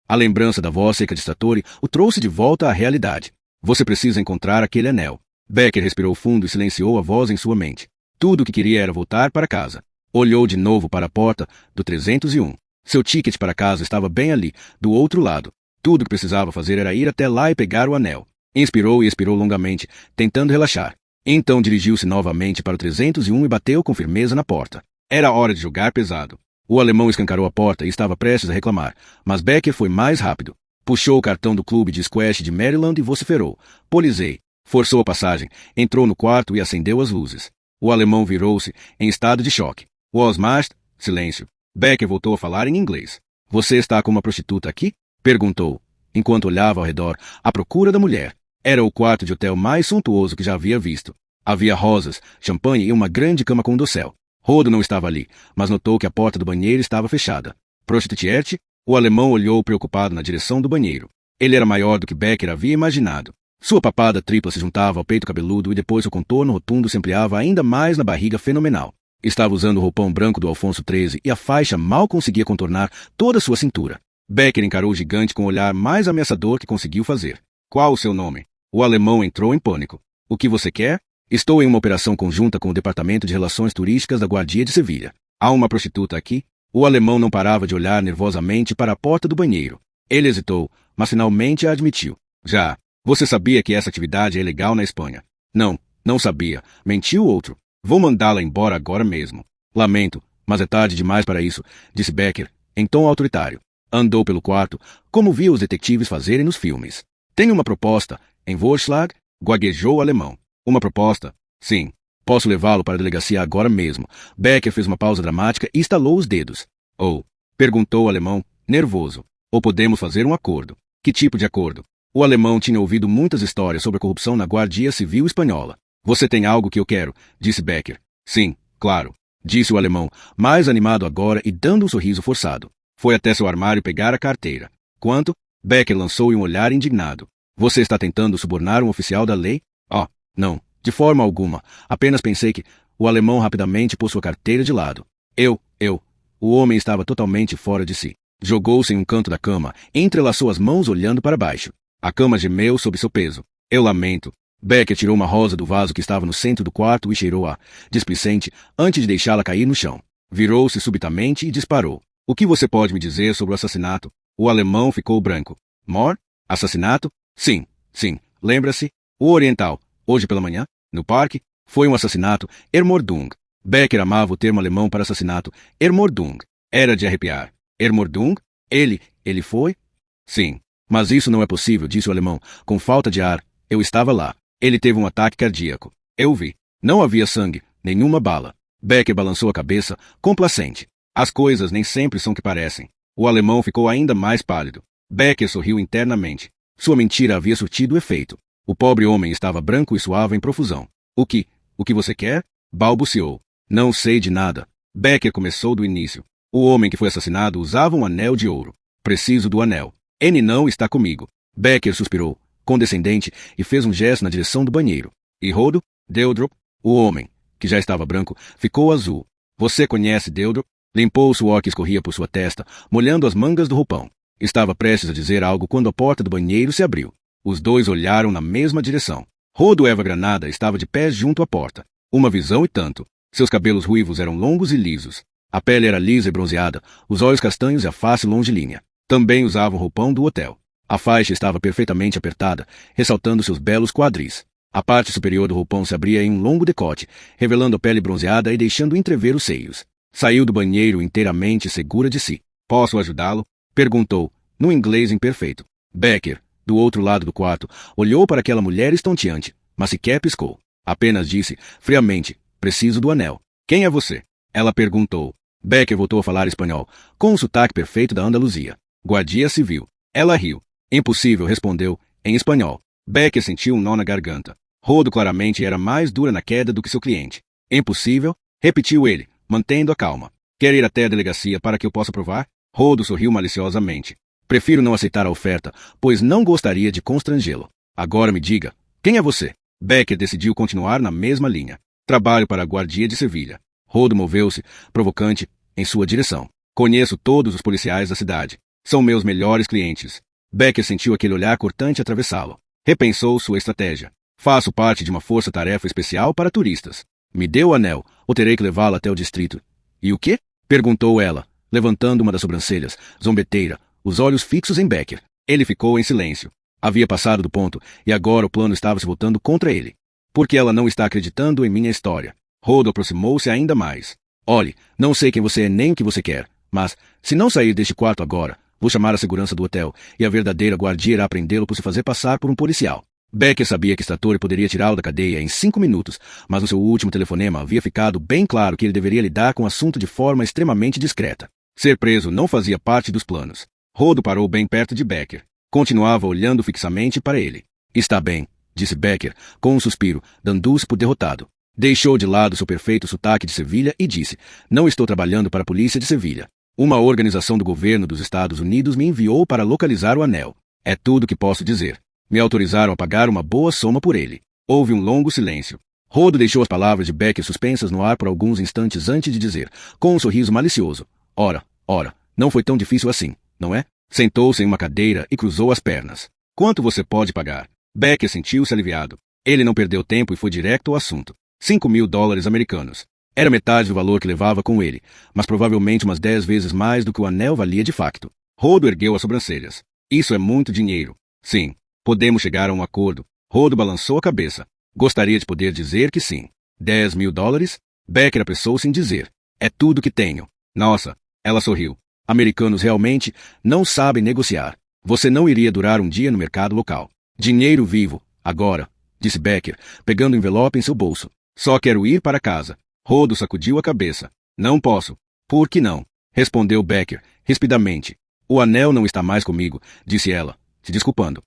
A lembrança da voz seca de Satori o trouxe de volta à realidade. Você precisa encontrar aquele anel. Becker respirou fundo e silenciou a voz em sua mente. Tudo o que queria era voltar para casa. Olhou de novo para a porta do 301. Seu ticket para casa estava bem ali, do outro lado. Tudo o que precisava fazer era ir até lá e pegar o anel. Inspirou e expirou longamente, tentando relaxar. Então dirigiu-se novamente para o 301 e bateu com firmeza na porta. Era hora de jogar pesado. O alemão escancarou a porta e estava prestes a reclamar, mas Becker foi mais rápido. Puxou o cartão do clube de squash de Maryland e vociferou. Polizei. Forçou a passagem, entrou no quarto e acendeu as luzes. O alemão virou-se, em estado de choque. Was machst? Silêncio. Becker voltou a falar em inglês. Você está com uma prostituta aqui? Perguntou, enquanto olhava ao redor, à procura da mulher. Era o quarto de hotel mais suntuoso que já havia visto. Havia rosas, champanhe e uma grande cama com dossel. Rodo não estava ali, mas notou que a porta do banheiro estava fechada. Prostituierte? O alemão olhou preocupado na direção do banheiro. Ele era maior do que Becker havia imaginado. Sua papada tripla se juntava ao peito cabeludo e depois seu contorno rotundo se ampliava ainda mais na barriga fenomenal. Estava usando o roupão branco do Alfonso XIII e a faixa mal conseguia contornar toda a sua cintura. Becker encarou o gigante com o olhar mais ameaçador que conseguiu fazer. Qual o seu nome? O alemão entrou em pânico. O que você quer? Estou em uma operação conjunta com o Departamento de Relações Turísticas da Guardia de Sevilha. Há uma prostituta aqui? O alemão não parava de olhar nervosamente para a porta do banheiro. Ele hesitou, mas finalmente a admitiu. Já. Você sabia que essa atividade é ilegal na Espanha? Não, não sabia. Mentiu o outro. Vou mandá-la embora agora mesmo. Lamento, mas é tarde demais para isso, disse Becker, em tom autoritário. Andou pelo quarto, como via os detetives fazerem nos filmes. Tenho uma proposta, em Vorschlag, gaguejou o alemão. Uma proposta? Sim. Posso levá-lo para a delegacia agora mesmo. Becker fez uma pausa dramática e estalou os dedos. Ou, perguntou o alemão, nervoso. Ou podemos fazer um acordo. Que tipo de acordo? O alemão tinha ouvido muitas histórias sobre a corrupção na Guardia Civil Espanhola. Você tem algo que eu quero, disse Becker. Sim, claro, disse o alemão, mais animado agora e dando um sorriso forçado. Foi até seu armário pegar a carteira. Quanto? Becker lançou-lhe um olhar indignado. Você está tentando subornar um oficial da lei? Oh, não, de forma alguma. Apenas pensei que... O alemão rapidamente pôs sua carteira de lado. Eu. O homem estava totalmente fora de si. Jogou-se em um canto da cama, entrelaçou as mãos olhando para baixo. A cama gemeu sob seu peso. Eu lamento. Becker tirou uma rosa do vaso que estava no centro do quarto e cheirou-a, displicente, antes de deixá-la cair no chão. Virou-se subitamente e disparou. O que você pode me dizer sobre o assassinato? O alemão ficou branco. Mor? Assassinato? Sim. Lembra-se? O oriental. Hoje pela manhã? No parque? Foi um assassinato. Ermordung. Becker amava o termo alemão para assassinato. Ermordung. Era de arrepiar. Ermordung? Ele foi? Sim. Mas isso não é possível, disse o alemão, com falta de ar. Eu estava lá. Ele teve um ataque cardíaco. Eu vi. Não havia sangue, nenhuma bala. Becker balançou a cabeça, complacente. As coisas nem sempre são o que parecem. O alemão ficou ainda mais pálido. Becker sorriu internamente. Sua mentira havia surtido efeito. O pobre homem estava branco e suava em profusão. O que você quer? Balbuciou. Não sei de nada. Becker começou do início. O homem que foi assassinado usava um anel de ouro. Preciso do anel. N não está comigo. Becker suspirou, condescendente, e fez um gesto na direção do banheiro. E Rodo? Deudrop? O homem, que já estava branco, ficou azul. Você conhece Deudrop? Limpou o suor que escorria por sua testa, molhando as mangas do roupão. Estava prestes a dizer algo quando a porta do banheiro se abriu. Os dois olharam na mesma direção. Rodo Eva Granada estava de pé junto à porta. Uma visão e tanto. Seus cabelos ruivos eram longos e lisos. A pele era lisa e bronzeada, os olhos castanhos e a face longilínea. Também usava o roupão do hotel. A faixa estava perfeitamente apertada, ressaltando seus belos quadris. A parte superior do roupão se abria em um longo decote, revelando a pele bronzeada e deixando entrever os seios. Saiu do banheiro inteiramente segura de si. Posso ajudá-lo? Perguntou, no inglês imperfeito. Becker, do outro lado do quarto, olhou para aquela mulher estonteante, mas sequer piscou. Apenas disse, friamente, preciso do anel. Quem é você? Ela perguntou. Becker voltou a falar espanhol, com o sotaque perfeito da Andaluzia. Guardia Civil. Ela riu. Impossível, respondeu, em espanhol. Becker sentiu um nó na garganta. Rodo claramente era mais dura na queda do que seu cliente. Impossível? Repetiu ele, mantendo a calma. Quer ir até a delegacia para que eu possa provar? Rodo sorriu maliciosamente. Prefiro não aceitar a oferta, pois não gostaria de constrangê-lo. Agora me diga, quem é você? Becker decidiu continuar na mesma linha. Trabalho para a Guardia de Sevilha. Rodo moveu-se, provocante, em sua direção. Conheço todos os policiais da cidade. São meus melhores clientes. Becker sentiu aquele olhar cortante atravessá-lo. Repensou sua estratégia. Faço parte de uma força-tarefa especial para turistas. Me dê o anel, ou terei que levá-lo até o distrito. E o quê? Perguntou ela, levantando uma das sobrancelhas, zombeteira, os olhos fixos em Becker. Ele ficou em silêncio. Havia passado do ponto, e agora o plano estava se voltando contra ele. Porque ela não está acreditando em minha história. Rodo aproximou-se ainda mais. Olhe, não sei quem você é nem o que você quer, mas, se não sair deste quarto agora, vou chamar a segurança do hotel, e a verdadeira guardia irá prendê-lo por se fazer passar por um policial. Becker sabia que Statori poderia tirá-lo da cadeia em 5 minutos, mas no seu último telefonema havia ficado bem claro que ele deveria lidar com o assunto de forma extremamente discreta. Ser preso não fazia parte dos planos. Rodo parou bem perto de Becker. Continuava olhando fixamente para ele. Está bem, disse Becker, com um suspiro, dando-se por derrotado. Deixou de lado seu perfeito sotaque de Sevilha e disse, não estou trabalhando para a polícia de Sevilha. Uma organização do governo dos Estados Unidos me enviou para localizar o anel. É tudo que posso dizer. Me autorizaram a pagar uma boa soma por ele. Houve um longo silêncio. Rodo deixou as palavras de Becker suspensas no ar por alguns instantes antes de dizer, com um sorriso malicioso. Ora, não foi tão difícil assim, não é? Sentou-se em uma cadeira e cruzou as pernas. Quanto você pode pagar? Becker sentiu-se aliviado. Ele não perdeu tempo e foi direto ao assunto. $5.000 americanos. Era metade do valor que levava com ele, mas provavelmente umas 10 vezes mais do que o anel valia de facto. Rodo ergueu as sobrancelhas. Isso é muito dinheiro. Sim. Podemos chegar a um acordo. Rodo balançou a cabeça. Gostaria de poder dizer que sim. $10.000? Becker apressou-se em dizer. É tudo que tenho. Nossa, ela sorriu. Americanos realmente não sabem negociar. Você não iria durar um dia no mercado local. Dinheiro vivo, agora, disse Becker, pegando o envelope em seu bolso. Só quero ir para casa. Rodo sacudiu a cabeça. Não posso. Por que não? Respondeu Becker, rispidamente. O anel não está mais comigo, disse ela, se desculpando.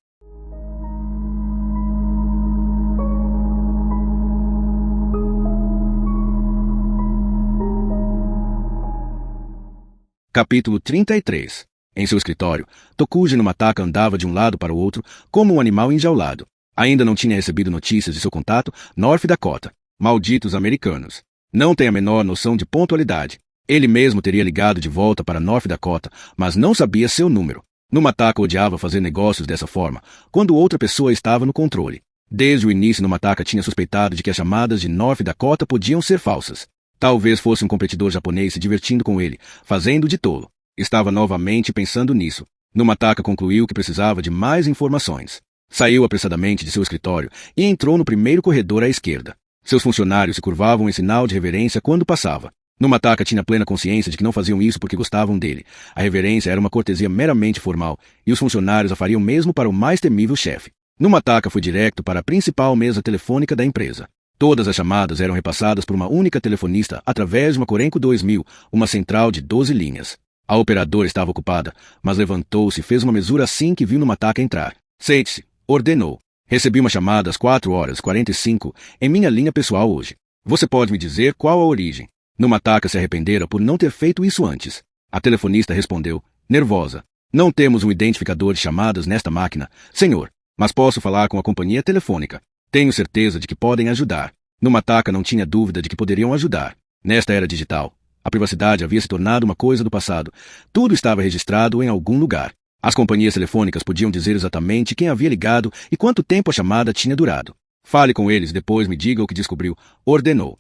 Capítulo 33. Em seu escritório, Tokuji no Mataka andava de um lado para o outro como um animal enjaulado. Ainda não tinha recebido notícias de seu contato, North Dakota. Malditos americanos. Não tem a menor noção de pontualidade. Ele mesmo teria ligado de volta para North Dakota, mas não sabia seu número. No Mataka odiava fazer negócios dessa forma, quando outra pessoa estava no controle. Desde o início, no Mataka tinha suspeitado de que as chamadas de North Dakota podiam ser falsas. Talvez fosse um competidor japonês se divertindo com ele, fazendo de tolo. Estava novamente pensando nisso. No Mataka concluiu que precisava de mais informações. Saiu apressadamente de seu escritório e entrou no primeiro corredor à esquerda. Seus funcionários se curvavam em sinal de reverência quando passava. Numataka tinha plena consciência de que não faziam isso porque gostavam dele. A reverência era uma cortesia meramente formal, e os funcionários a fariam mesmo para o mais temível chefe. Numataka foi direto para a principal mesa telefônica da empresa. Todas as chamadas eram repassadas por uma única telefonista através de uma Korenko 2000, uma central de 12 linhas. A operadora estava ocupada, mas levantou-se e fez uma mesura assim que viu Numataka entrar. Sente-se, ordenou. Recebi uma chamada às 4h45 em minha linha pessoal hoje. Você pode me dizer qual a origem? Numataka se arrependera por não ter feito isso antes. A telefonista respondeu, nervosa. Não temos um identificador de chamadas nesta máquina, senhor, mas posso falar com a companhia telefônica. Tenho certeza de que podem ajudar. Numataka não tinha dúvida de que poderiam ajudar. Nesta era digital, a privacidade havia se tornado uma coisa do passado. Tudo estava registrado em algum lugar. As companhias telefônicas podiam dizer exatamente quem havia ligado e quanto tempo a chamada tinha durado. Fale com eles e depois me diga o que descobriu, ordenou.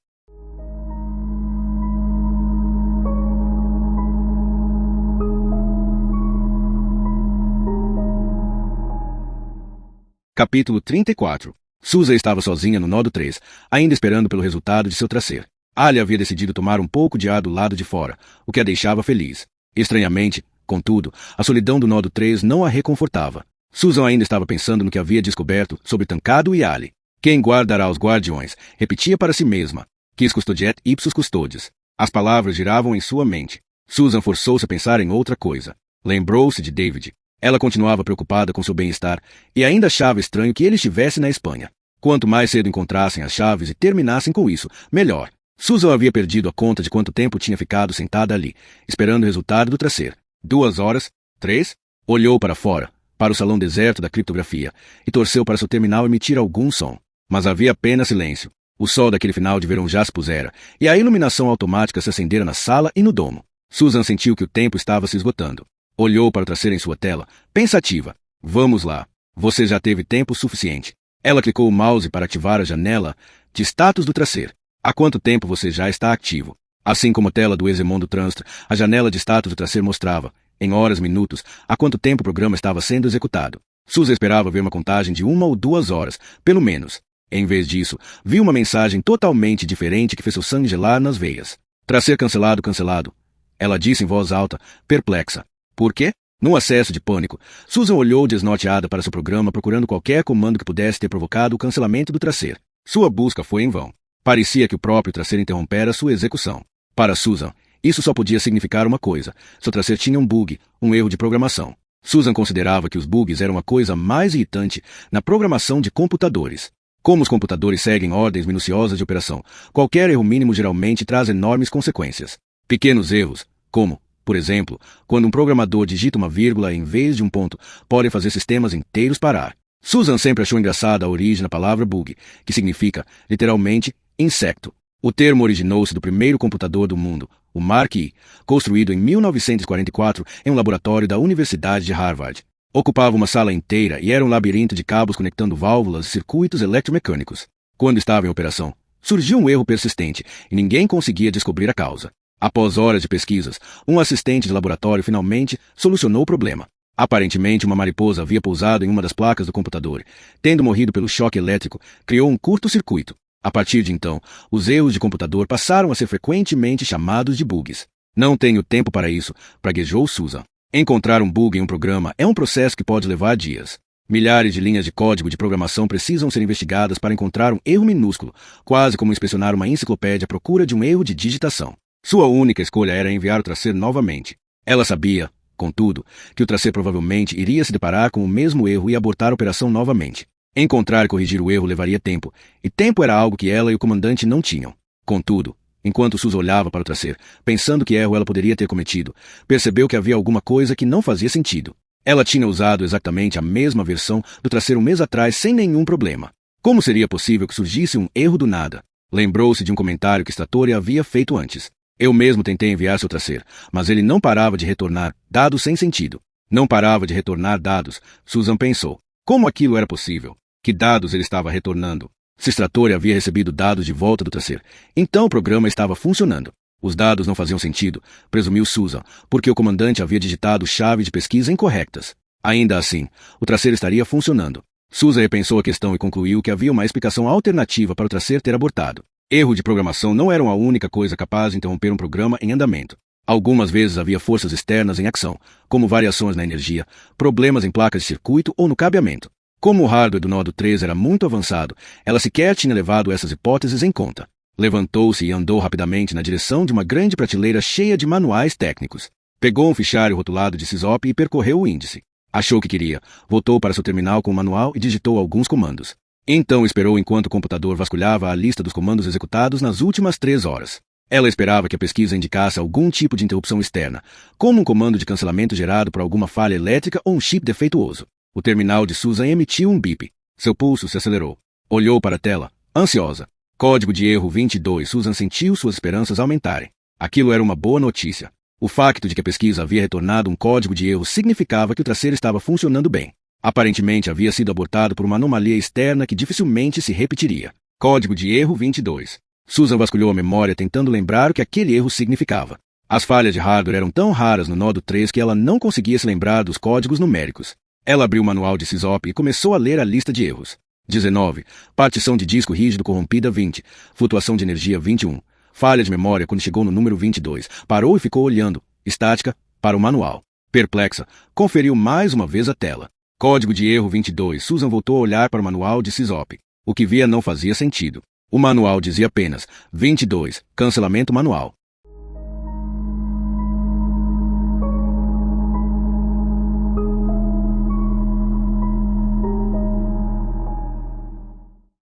Capítulo 34. Susan estava sozinha no Nodo 3, ainda esperando pelo resultado de seu tracer. Ali havia decidido tomar um pouco de ar do lado de fora, o que a deixava feliz. Estranhamente, contudo, a solidão do Nodo 3 não a reconfortava. Susan ainda estava pensando no que havia descoberto sobre Tancado e Ali. Quem guardará os guardiões? Repetia para si mesma. Quis custodiet ipsos custodes. As palavras giravam em sua mente. Susan forçou-se a pensar em outra coisa. Lembrou-se de David. Ela continuava preocupada com seu bem-estar e ainda achava estranho que ele estivesse na Espanha. Quanto mais cedo encontrassem as chaves e terminassem com isso, melhor. Susan havia perdido a conta de quanto tempo tinha ficado sentada ali, esperando o resultado do tracer. 2 horas? 3? Olhou para fora, para o salão deserto da criptografia, e torceu para seu terminal emitir algum som. Mas havia apenas silêncio. O sol daquele final de verão já se pusera, e a iluminação automática se acendera na sala e no domo. Susan sentiu que o tempo estava se esgotando. Olhou para o tracer em sua tela, pensativa. Vamos lá. Você já teve tempo suficiente. Ela clicou o mouse para ativar a janela de status do tracer. Há quanto tempo você já está ativo? Assim como a tela do Exemon do Transtra, a janela de status do tracer mostrava, em horas, minutos, há quanto tempo o programa estava sendo executado. Susan esperava ver uma contagem de 1 ou 2 horas, pelo menos. Em vez disso, viu uma mensagem totalmente diferente que fez seu sangue gelar nas veias. Tracer cancelado, cancelado. Ela disse em voz alta, perplexa. Por quê? Num acesso de pânico, Susan olhou desnorteada para seu programa procurando qualquer comando que pudesse ter provocado o cancelamento do tracer. Sua busca foi em vão. Parecia que o próprio tracer interrompera sua execução. Para Susan, isso só podia significar uma coisa. Seu tracer tinha um bug, um erro de programação. Susan considerava que os bugs eram a coisa mais irritante na programação de computadores. Como os computadores seguem ordens minuciosas de operação, qualquer erro mínimo geralmente traz enormes consequências. Pequenos erros, como, por exemplo, quando um programador digita uma vírgula em vez de um ponto, podem fazer sistemas inteiros parar. Susan sempre achou engraçada a origem da palavra bug, que significa, literalmente, insecto. O termo originou-se do primeiro computador do mundo, o Mark I, construído em 1944 em um laboratório da Universidade de Harvard. Ocupava uma sala inteira e era um labirinto de cabos conectando válvulas e circuitos eletromecânicos. Quando estava em operação, surgiu um erro persistente e ninguém conseguia descobrir a causa. Após horas de pesquisas, um assistente de laboratório finalmente solucionou o problema. Aparentemente, uma mariposa havia pousado em uma das placas do computador. Tendo morrido pelo choque elétrico, criou um curto-circuito. A partir de então, os erros de computador passaram a ser frequentemente chamados de bugs. Não tenho tempo para isso, praguejou Susan. Encontrar um bug em um programa é um processo que pode levar dias. Milhares de linhas de código de programação precisam ser investigadas para encontrar um erro minúsculo, quase como inspecionar uma enciclopédia à procura de um erro de digitação. Sua única escolha era enviar o tracer novamente. Ela sabia, contudo, que o tracer provavelmente iria se deparar com o mesmo erro e abortar a operação novamente. Encontrar e corrigir o erro levaria tempo, e tempo era algo que ela e o comandante não tinham. Contudo, enquanto Susan olhava para o tracer, pensando que erro ela poderia ter cometido, percebeu que havia alguma coisa que não fazia sentido. Ela tinha usado exatamente a mesma versão do tracer um mês atrás sem nenhum problema. Como seria possível que surgisse um erro do nada? Lembrou-se de um comentário que Statori havia feito antes. Eu mesmo tentei enviar seu tracer, mas ele não parava de retornar dados sem sentido. Não parava de retornar dados, Susan pensou. Como aquilo era possível? Que dados ele estava retornando? Se Statori havia recebido dados de volta do tracer, então o programa estava funcionando. Os dados não faziam sentido, presumiu Susan, porque o comandante havia digitado chave de pesquisa incorretas. Ainda assim, o tracer estaria funcionando. Susan repensou a questão e concluiu que havia uma explicação alternativa para o tracer ter abortado. Erro de programação não eram a única coisa capaz de interromper um programa em andamento. Algumas vezes havia forças externas em ação, como variações na energia, problemas em placas de circuito ou no cabeamento. Como o hardware do Nodo 3 era muito avançado, ela sequer tinha levado essas hipóteses em conta. Levantou-se e andou rapidamente na direção de uma grande prateleira cheia de manuais técnicos. Pegou um fichário rotulado de SysOp e percorreu o índice. Achou o que queria, voltou para seu terminal com o manual e digitou alguns comandos. Então esperou enquanto o computador vasculhava a lista dos comandos executados nas últimas 3 horas. Ela esperava que a pesquisa indicasse algum tipo de interrupção externa, como um comando de cancelamento gerado por alguma falha elétrica ou um chip defeituoso. O terminal de Susan emitiu um bip. Seu pulso se acelerou. Olhou para a tela, ansiosa. Código de erro 22. Susan sentiu suas esperanças aumentarem. Aquilo era uma boa notícia. O facto de que a pesquisa havia retornado um código de erro significava que o traseiro estava funcionando bem. Aparentemente havia sido abortado por uma anomalia externa que dificilmente se repetiria. Código de erro 22. Susan vasculhou a memória tentando lembrar o que aquele erro significava. As falhas de hardware eram tão raras no Nodo 3 que ela não conseguia se lembrar dos códigos numéricos. Ela abriu o manual de SysOp e começou a ler a lista de erros. 19. Partição de disco rígido corrompida 20. Flutuação de energia 21. Falha de memória quando chegou no número 22. Parou e ficou olhando, estática, para o manual. Perplexa, conferiu mais uma vez a tela. Código de erro 22. Susan voltou a olhar para o manual de SysOp. O que via não fazia sentido. O manual dizia apenas 22. Cancelamento manual.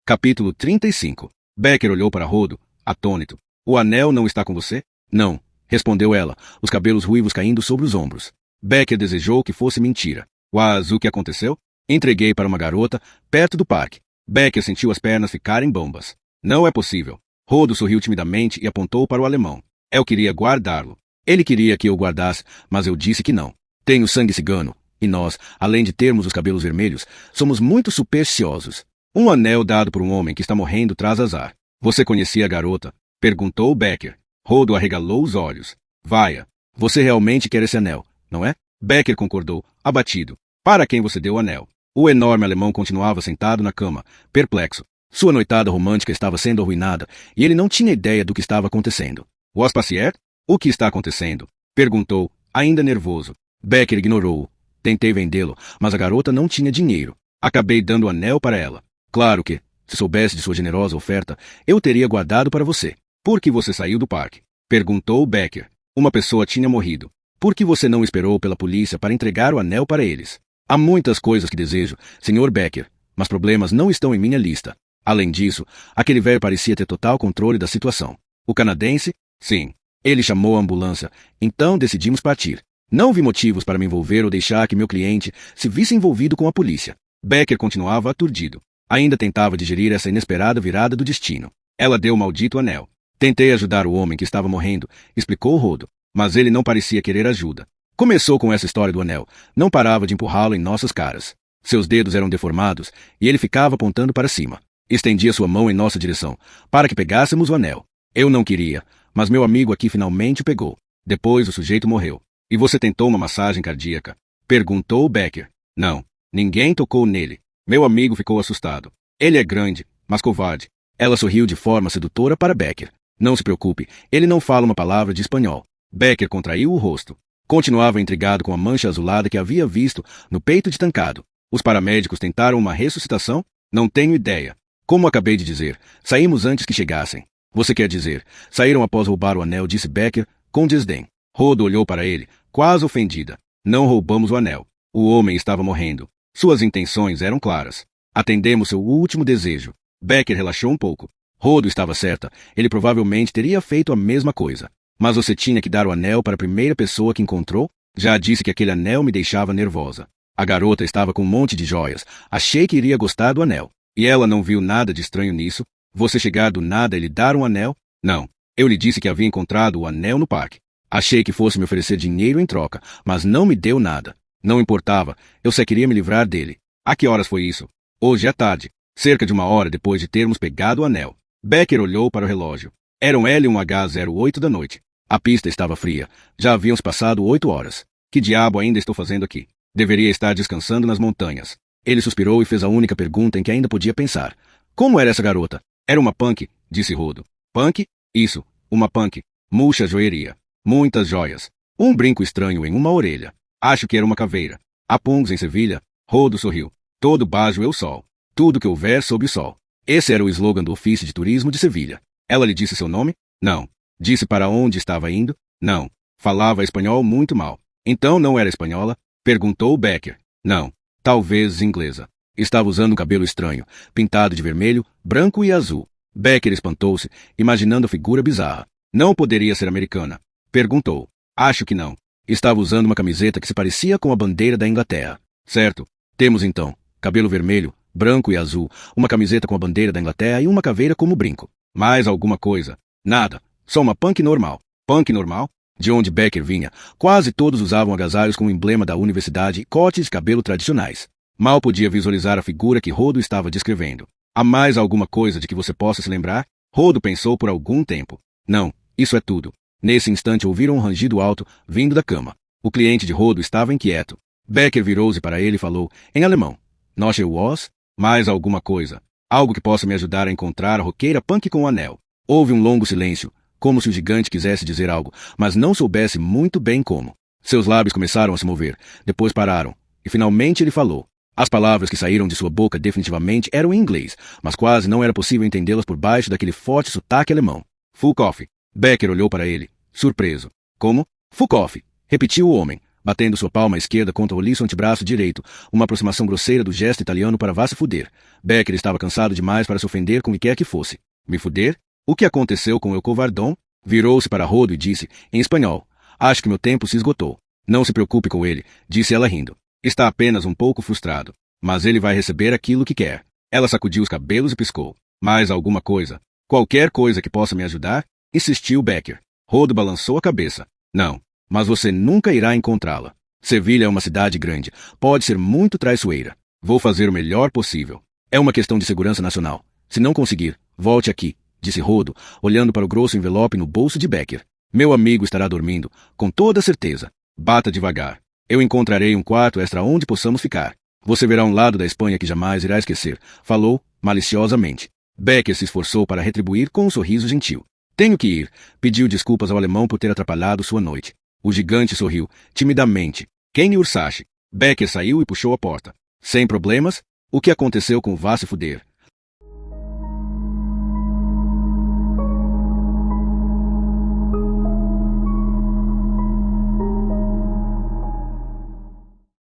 Capítulo 35. Becker olhou para Rhodo, atônito. O anel não está com você? Não, respondeu ela, os cabelos ruivos caindo sobre os ombros. Becker desejou que fosse mentira. Mas o que aconteceu? Entreguei para uma garota, perto do parque. Becker sentiu as pernas ficarem bambas. Não é possível. Rhodo sorriu timidamente e apontou para o alemão. Eu queria guardá-lo. Ele queria que eu guardasse, mas eu disse que não. Tenho sangue cigano, e nós, além de termos os cabelos vermelhos, somos muito supersticiosos. Um anel dado por um homem que está morrendo traz azar. Você conhecia a garota? Perguntou Becker. Rhodo arregalou os olhos. Vaia, você realmente quer esse anel, não é? Becker concordou, abatido. Para quem você deu o anel? O enorme alemão continuava sentado na cama, perplexo. Sua noitada romântica estava sendo arruinada e ele não tinha ideia do que estava acontecendo. Was passiert? O que está acontecendo? Perguntou, ainda nervoso. Becker ignorou-o. Tentei vendê-lo, mas a garota não tinha dinheiro. Acabei dando o anel para ela. Claro que, se soubesse de sua generosa oferta, eu teria guardado para você. Por que você saiu do parque? Perguntou Becker. Uma pessoa tinha morrido. Por que você não esperou pela polícia para entregar o anel para eles? Há muitas coisas que desejo, Sr. Becker, mas problemas não estão em minha lista. Além disso, aquele velho parecia ter total controle da situação. O canadense? Sim. Ele chamou a ambulância. Então decidimos partir. Não vi motivos para me envolver ou deixar que meu cliente se visse envolvido com a polícia. Becker continuava aturdido. Ainda tentava digerir essa inesperada virada do destino. Ela deu o maldito anel. Tentei ajudar o homem que estava morrendo, explicou Rhodo, mas ele não parecia querer ajuda. Começou com essa história do anel. Não parava de empurrá-lo em nossas caras. Seus dedos eram deformados e ele ficava apontando para cima. Estendia sua mão em nossa direção, para que pegássemos o anel. Eu não queria, mas meu amigo aqui finalmente o pegou. Depois o sujeito morreu. E você tentou uma massagem cardíaca? Perguntou Becker. Não, ninguém tocou nele. Meu amigo ficou assustado. Ele é grande, mas covarde. Ela sorriu de forma sedutora para Becker. Não se preocupe, ele não fala uma palavra de espanhol. Becker contraiu o rosto. Continuava intrigado com a mancha azulada que havia visto no peito de Tancado. Os paramédicos tentaram uma ressuscitação? Não tenho ideia. Como acabei de dizer, saímos antes que chegassem. Você quer dizer, saíram após roubar o anel, disse Becker, com desdém. Rhodo olhou para ele, quase ofendida. Não roubamos o anel. O homem estava morrendo. Suas intenções eram claras. Atendemos seu último desejo. Becker relaxou um pouco. Rhodo estava certa. Ele provavelmente teria feito a mesma coisa. Mas você tinha que dar o anel para a primeira pessoa que encontrou? Já disse que aquele anel me deixava nervosa. A garota estava com um monte de joias. Achei que iria gostar do anel. E ela não viu nada de estranho nisso? Você chegar do nada e lhe dar um anel? Não. Eu lhe disse que havia encontrado o anel no parque. Achei que fosse me oferecer dinheiro em troca, mas não me deu nada. Não importava. Eu só queria me livrar dele. A que horas foi isso? Hoje à tarde. Cerca de 1 hora depois de termos pegado o anel. Becker olhou para o relógio. Eram L1H08 da noite. A pista estava fria. Já haviam se passado 8 horas. Que diabo ainda estou fazendo aqui? Deveria estar descansando nas montanhas. Ele suspirou e fez a única pergunta em que ainda podia pensar. Como era essa garota? Era uma punk, disse Rhodo. Punk? Isso, uma punk. Murcha joieria. Muitas joias. Um brinco estranho em uma orelha. Acho que era uma caveira. Há punks em Sevilha? Rodo sorriu. Todo bajo é o sol. Tudo que houver sob o sol. Esse era o slogan do ofício de turismo de Sevilha. Ela lhe disse seu nome? Não. Disse para onde estava indo? Não. Falava espanhol muito mal. Então não era espanhola? Perguntou Becker. Não. Talvez inglesa. Estava usando um cabelo estranho, pintado de vermelho, branco e azul. Becker espantou-se, imaginando a figura bizarra. Não poderia ser americana. Perguntou. Acho que não. Estava usando uma camiseta que se parecia com a bandeira da Inglaterra. Certo. Temos então cabelo vermelho, branco e azul, uma camiseta com a bandeira da Inglaterra e uma caveira como brinco. Mais alguma coisa? Nada. Só uma punk normal. Punk normal? De onde Becker vinha, quase todos usavam agasalhos com o emblema da universidade e cortes de cabelo tradicionais. Mal podia visualizar a figura que Rodo estava descrevendo. Há mais alguma coisa de que você possa se lembrar? Rodo pensou por algum tempo. Não, isso é tudo. Nesse instante ouviram um rangido alto, vindo da cama. O cliente de Rodo estava inquieto. Becker virou-se para ele e falou, em alemão. Noche was? Mais alguma coisa. Algo que possa me ajudar a encontrar a roqueira punk com o anel. Houve um longo silêncio, como se o gigante quisesse dizer algo, mas não soubesse muito bem como. Seus lábios começaram a se mover, depois pararam, e finalmente ele falou. As palavras que saíram de sua boca definitivamente eram em inglês, mas quase não era possível entendê-las por baixo daquele forte sotaque alemão. Full coffee. Becker olhou para ele, surpreso. Como? Full coffee, repetiu o homem, batendo sua palma esquerda contra o liso antebraço direito, uma aproximação grosseira do gesto italiano para vá se fuder. Becker estava cansado demais para se ofender com o que quer que fosse. Me fuder? O que aconteceu com o covardão? Virou-se para Rodo e disse, em espanhol, acho que meu tempo se esgotou. Não se preocupe com ele, disse ela rindo. Está apenas um pouco frustrado, mas ele vai receber aquilo que quer. Ela sacudiu os cabelos e piscou. Mais alguma coisa? Qualquer coisa que possa me ajudar? Insistiu Becker. Rodo balançou a cabeça. Não, mas você nunca irá encontrá-la. Sevilha é uma cidade grande, pode ser muito traiçoeira. Vou fazer o melhor possível. É uma questão de segurança nacional. Se não conseguir, volte aqui, disse Rodo, olhando para o grosso envelope no bolso de Becker. Meu amigo estará dormindo, com toda certeza. Bata devagar. Eu encontrarei um quarto extra onde possamos ficar. Você verá um lado da Espanha que jamais irá esquecer, falou, maliciosamente. Becker se esforçou para retribuir com um sorriso gentil. Tenho que ir, pediu desculpas ao alemão por ter atrapalhado sua noite. O gigante sorriu, timidamente. Ken Ursache. Becker saiu e puxou a porta. Sem problemas? O que aconteceu com vá se fuder?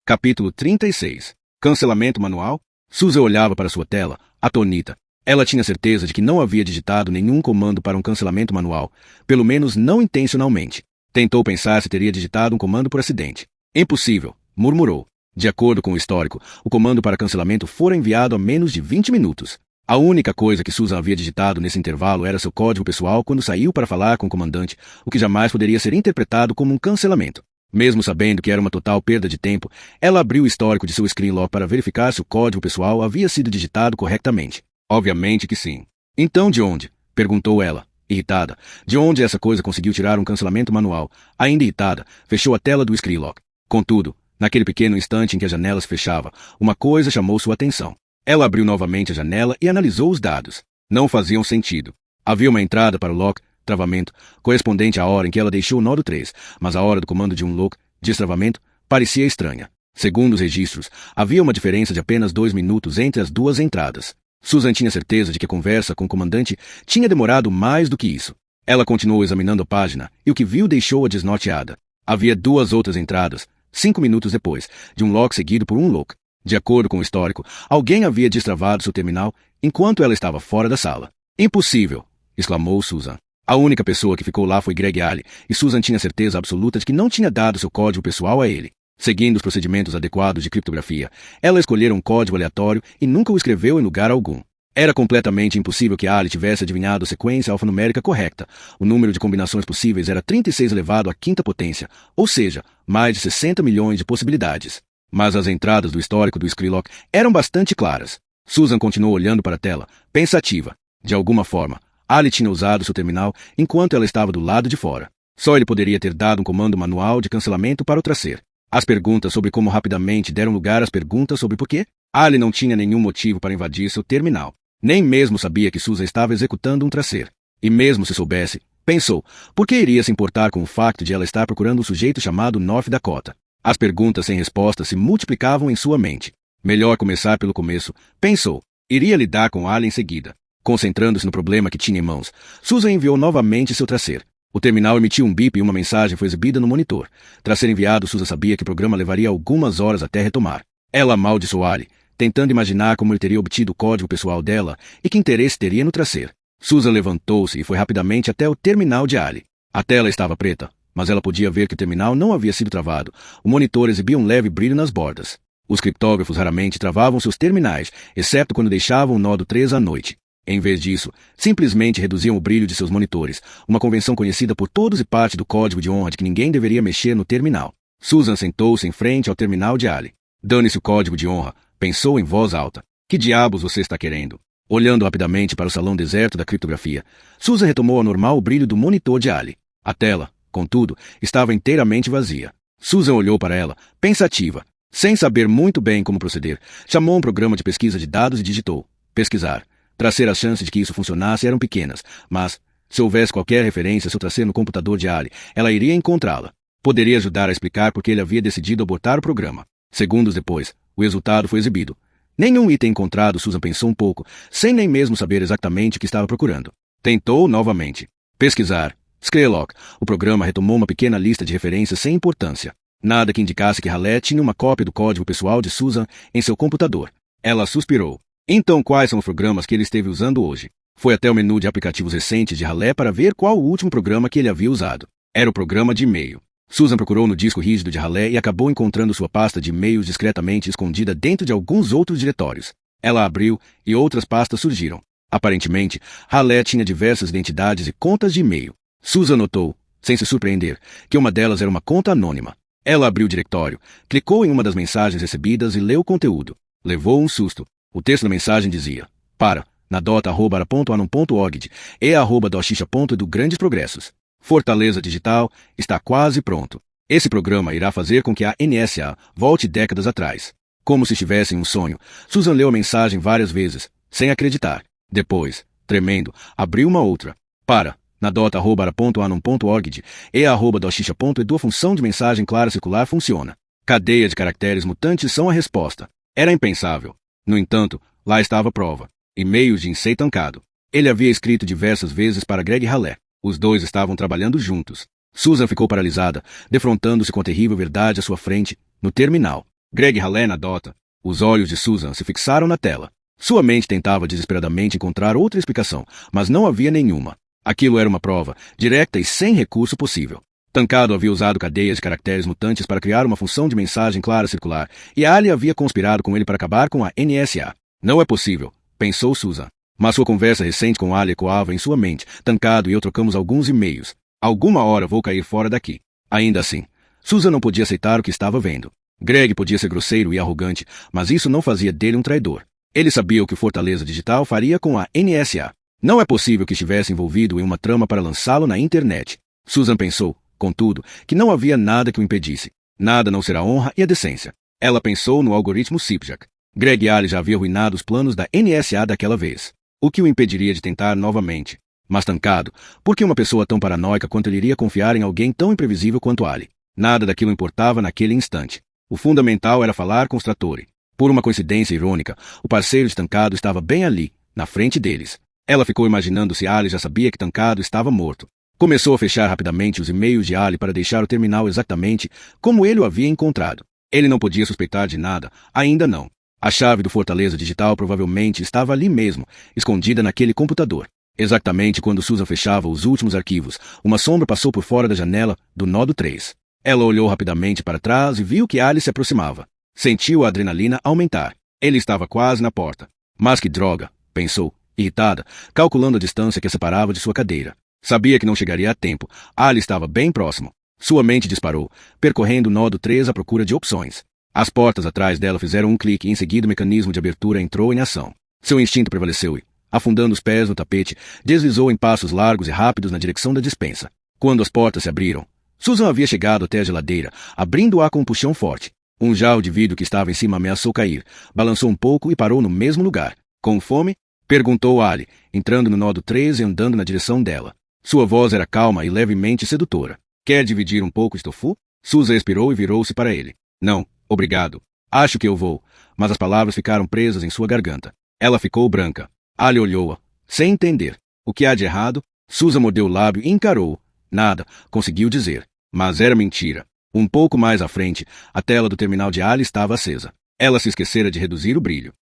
Capítulo 36. Cancelamento manual? Susan olhava para sua tela, atonita. Ela tinha certeza de que não havia digitado nenhum comando para um cancelamento manual, pelo menos não intencionalmente. Tentou pensar se teria digitado um comando por acidente. Impossível, murmurou. De acordo com o histórico, o comando para cancelamento fora enviado há menos de 20 minutos. A única coisa que Susan havia digitado nesse intervalo era seu código pessoal quando saiu para falar com o comandante, o que jamais poderia ser interpretado como um cancelamento. Mesmo sabendo que era uma total perda de tempo, ela abriu o histórico de seu screenlog para verificar se o código pessoal havia sido digitado corretamente. Obviamente que sim. Então de onde? Perguntou ela, irritada. De onde essa coisa conseguiu tirar um cancelamento manual? Ainda irritada, fechou a tela do screenlog. Contudo, naquele pequeno instante em que a janela se fechava, uma coisa chamou sua atenção. Ela abriu novamente a janela e analisou os dados. Não faziam sentido. Havia uma entrada para o lock, travamento, correspondente à hora em que ela deixou o nódo 3, mas a hora do comando de um lock, destravamento, parecia estranha. Segundo os registros, havia uma diferença de apenas 2 minutos entre as duas entradas. Susan tinha certeza de que a conversa com o comandante tinha demorado mais do que isso. Ela continuou examinando a página e o que viu deixou-a desnorteada. Havia 2 outras entradas, 5 minutos depois, de um lock seguido por um lock. De acordo com o histórico, alguém havia destravado seu terminal enquanto ela estava fora da sala. Impossível! Exclamou Susan. A única pessoa que ficou lá foi Greg Alley, e Susan tinha certeza absoluta de que não tinha dado seu código pessoal a ele. Seguindo os procedimentos adequados de criptografia, ela escolhera um código aleatório e nunca o escreveu em lugar algum. Era completamente impossível que Alley tivesse adivinhado a sequência alfanumérica correta. O número de combinações possíveis era 36 elevado à quinta potência, ou seja, mais de 60 milhões de possibilidades. Mas as entradas do histórico do screenlog eram bastante claras. Susan continuou olhando para a tela, pensativa. De alguma forma, Alley tinha usado seu terminal enquanto ela estava do lado de fora. Só ele poderia ter dado um comando manual de cancelamento para o tracer. As perguntas sobre como rapidamente deram lugar às perguntas sobre por quê. Alley não tinha nenhum motivo para invadir seu terminal. Nem mesmo sabia que Susan estava executando um tracer. E mesmo se soubesse, pensou, por que iria se importar com o facto de ela estar procurando um sujeito chamado North Dakota? As perguntas sem resposta se multiplicavam em sua mente. Melhor começar pelo começo, pensou. Iria lidar com Ali em seguida. Concentrando-se no problema que tinha em mãos, Susan enviou novamente seu tracer. O terminal emitiu um bip e uma mensagem foi exibida no monitor. Tras ser enviado, Susan sabia que o programa levaria algumas horas até retomar. Ela amaldiçoou Ali, tentando imaginar como ele teria obtido o código pessoal dela e que interesse teria no tracer. Susan levantou-se e foi rapidamente até o terminal de Ali. A tela estava preta, mas ela podia ver que o terminal não havia sido travado. O monitor exibia um leve brilho nas bordas. Os criptógrafos raramente travavam seus terminais, exceto quando deixavam o nó do 3 à noite. Em vez disso, simplesmente reduziam o brilho de seus monitores, uma convenção conhecida por todos e parte do código de honra de que ninguém deveria mexer no terminal. Susan sentou-se em frente ao terminal de Ali. Dane-se o código de honra, pensou em voz alta. Que diabos você está querendo? Olhando rapidamente para o salão deserto da criptografia, Susan retomou ao normal o brilho do monitor de Ali. A tela, contudo, estava inteiramente vazia. Susan olhou para ela, pensativa. Sem saber muito bem como proceder, chamou um programa de pesquisa de dados e digitou: pesquisar. Tracer as chances de que isso funcionasse eram pequenas, mas, se houvesse qualquer referência a seu tracer no computador de Ali, ela iria encontrá-la. Poderia ajudar a explicar por que ele havia decidido abortar o programa. Segundos depois, o resultado foi exibido. Nenhum item encontrado, Susan pensou um pouco, sem nem mesmo saber exatamente o que estava procurando. Tentou novamente. Pesquisar. Skrelok. O programa retomou uma pequena lista de referências sem importância. Nada que indicasse que Raleigh tinha uma cópia do código pessoal de Susan em seu computador. Ela suspirou. Então quais são os programas que ele esteve usando hoje? Foi até o menu de aplicativos recentes de Raleigh para ver qual o último programa que ele havia usado. Era o programa de e-mail. Susan procurou no disco rígido de Raleigh e acabou encontrando sua pasta de e-mails discretamente escondida dentro de alguns outros diretórios. Ela abriu e outras pastas surgiram. Aparentemente, Raleigh tinha diversas identidades e contas de e-mail. Susan notou, sem se surpreender, que uma delas era uma conta anônima. Ela abriu o diretório, clicou em uma das mensagens recebidas e leu o conteúdo. Levou um susto. O texto da mensagem dizia: para, na dota@ara.anum.org e @doxixa.edu grandes progressos. Fortaleza Digital está quase pronto. Esse programa irá fazer com que a NSA volte décadas atrás. Como se estivesse em um sonho, Susan leu a mensagem várias vezes, sem acreditar. Depois, tremendo, abriu uma outra. Para, na dota@ara.anum.org e @doxixa.edu a função de mensagem clara circular funciona. Cadeia de caracteres mutantes são a resposta. Era impensável. No entanto, lá estava a prova. E-mails de Insei Tancado. Ele havia escrito diversas vezes para Greg Raleigh. Os dois estavam trabalhando juntos. Susan ficou paralisada, defrontando-se com a terrível verdade à sua frente, no terminal. Greg Raleigh na Dota. Os olhos de Susan se fixaram na tela. Sua mente tentava desesperadamente encontrar outra explicação, mas não havia nenhuma. Aquilo era uma prova, direta e sem recurso possível. Tancado havia usado cadeias de caracteres mutantes para criar uma função de mensagem clara circular, e Ali havia conspirado com ele para acabar com a NSA. Não é possível, pensou Susan. Mas sua conversa recente com Ali ecoava em sua mente. Tancado e eu trocamos alguns e-mails. Alguma hora vou cair fora daqui. Ainda assim, Susan não podia aceitar o que estava vendo. Greg podia ser grosseiro e arrogante, mas isso não fazia dele um traidor. Ele sabia o que o Fortaleza Digital faria com a NSA. Não é possível que estivesse envolvido em uma trama para lançá-lo na internet. Susan pensou, contudo, que não havia nada que o impedisse. Nada a não ser a honra e a decência. Ela pensou no algoritmo Sipjak. Greg e Ali já havia arruinado os planos da NSA daquela vez. O que o impediria de tentar novamente? Mas Tancado, por que uma pessoa tão paranoica quanto ele iria confiar em alguém tão imprevisível quanto Ali? Nada daquilo importava naquele instante. O fundamental era falar com os Trattori. Por uma coincidência irônica, o parceiro de Tancado estava bem ali, na frente deles. Ela ficou imaginando se Ali já sabia que Tancado estava morto. Começou a fechar rapidamente os e-mails de Ali para deixar o terminal exatamente como ele o havia encontrado. Ele não podia suspeitar de nada, ainda não. A chave do Fortaleza Digital provavelmente estava ali mesmo, escondida naquele computador. Exatamente quando Susan fechava os últimos arquivos, uma sombra passou por fora da janela do Nodo 3. Ela olhou rapidamente para trás e viu que Ali se aproximava. Sentiu a adrenalina aumentar. Ele estava quase na porta. Mas que droga, pensou, irritada, calculando a distância que a separava de sua cadeira. Sabia que não chegaria a tempo. Ali estava bem próximo. Sua mente disparou, percorrendo o Nodo 3 à procura de opções. As portas atrás dela fizeram um clique e em seguida o mecanismo de abertura entrou em ação. Seu instinto prevaleceu e, afundando os pés no tapete, deslizou em passos largos e rápidos na direção da despensa. Quando as portas se abriram, Susan havia chegado até a geladeira, abrindo-a com um puxão forte. Um jarro de vidro que estava em cima ameaçou cair, balançou um pouco e parou no mesmo lugar. Com fome? Perguntou Ali, entrando no nódo 3 e andando na direção dela. Sua voz era calma e levemente sedutora. Quer dividir um pouco de tofu? Susan expirou e virou-se para ele. Não, obrigado. Acho que eu vou. Mas as palavras ficaram presas em sua garganta. Ela ficou branca. Ali olhou-a, sem entender. O que há de errado? Susan mordeu o lábio e encarou-o. Nada, conseguiu dizer. Mas era mentira. Um pouco mais à frente, a tela do terminal de Ali estava acesa. Ela se esquecera de reduzir o brilho.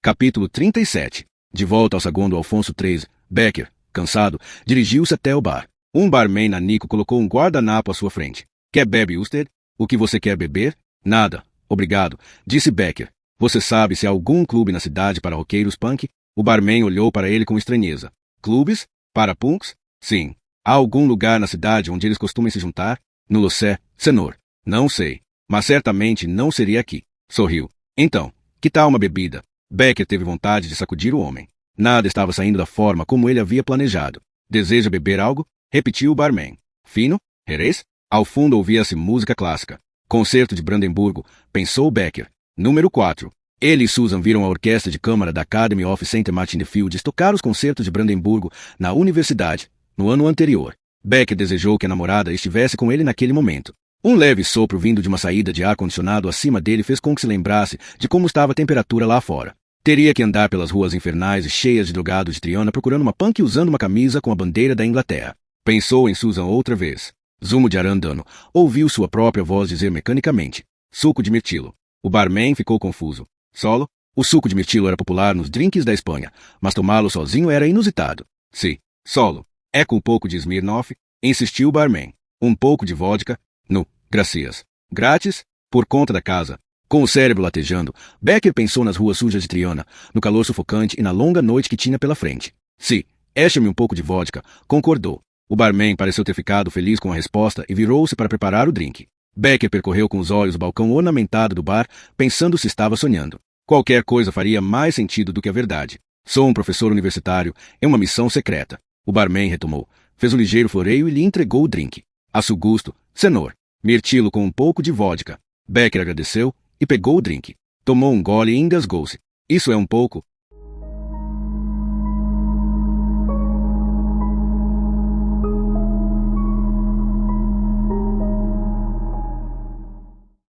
Capítulo 37. De volta ao saguão do Alfonso XIII, Becker, cansado, dirigiu-se até o bar. Um barman nanico colocou um guardanapo à sua frente. Quer bebe, Usted? O que você quer beber? Nada. Obrigado, disse Becker. Você sabe se há algum clube na cidade para roqueiros punk? O barman olhou para ele com estranheza. Clubes? Para punks? Sim. Há algum lugar na cidade onde eles costumem se juntar? No Lucé, Senhor. Não sei. Mas certamente não seria aqui. Sorriu. Então, que tal uma bebida? Becker teve vontade de sacudir o homem. Nada estava saindo da forma como ele havia planejado. Deseja beber algo? Repetiu o barman. Fino? Jerez? Ao fundo ouvia-se música clássica. Concerto de Brandemburgo, pensou Becker. Número 4. Ele e Susan viram a orquestra de câmara da Academy of St. Martin in the Fields tocar os concertos de Brandemburgo na universidade, no ano anterior. Becker desejou que a namorada estivesse com ele naquele momento. Um leve sopro vindo de uma saída de ar-condicionado acima dele fez com que se lembrasse de como estava a temperatura lá fora. Teria que andar pelas ruas infernais e cheias de drogados de Triana procurando uma punk usando uma camisa com a bandeira da Inglaterra. Pensou em Susan outra vez. Zumo de arandano. Ouviu sua própria voz dizer mecanicamente. Suco de mirtilo. O barman ficou confuso. Solo? O suco de mirtilo era popular nos drinks da Espanha, mas tomá-lo sozinho era inusitado. Sim, solo. É com um pouco de Smirnoff? Insistiu o barman. Um pouco de vodka? No, gracias. Grátis? Por conta da casa. Com o cérebro latejando, Becker pensou nas ruas sujas de Triana, no calor sufocante e na longa noite que tinha pela frente. Sim, enche-me um pouco de vodka, concordou. O barman pareceu ter ficado feliz com a resposta e virou-se para preparar o drink. Becker percorreu com os olhos o balcão ornamentado do bar, pensando se estava sonhando. Qualquer coisa faria mais sentido do que a verdade. Sou um professor universitário, é uma missão secreta. O barman retomou, fez um ligeiro floreio e lhe entregou o drink. A seu gosto, Senhor. Mirtilo com um pouco de vodka. Becker agradeceu e pegou o drink. Tomou um gole e engasgou-se. Isso é um pouco?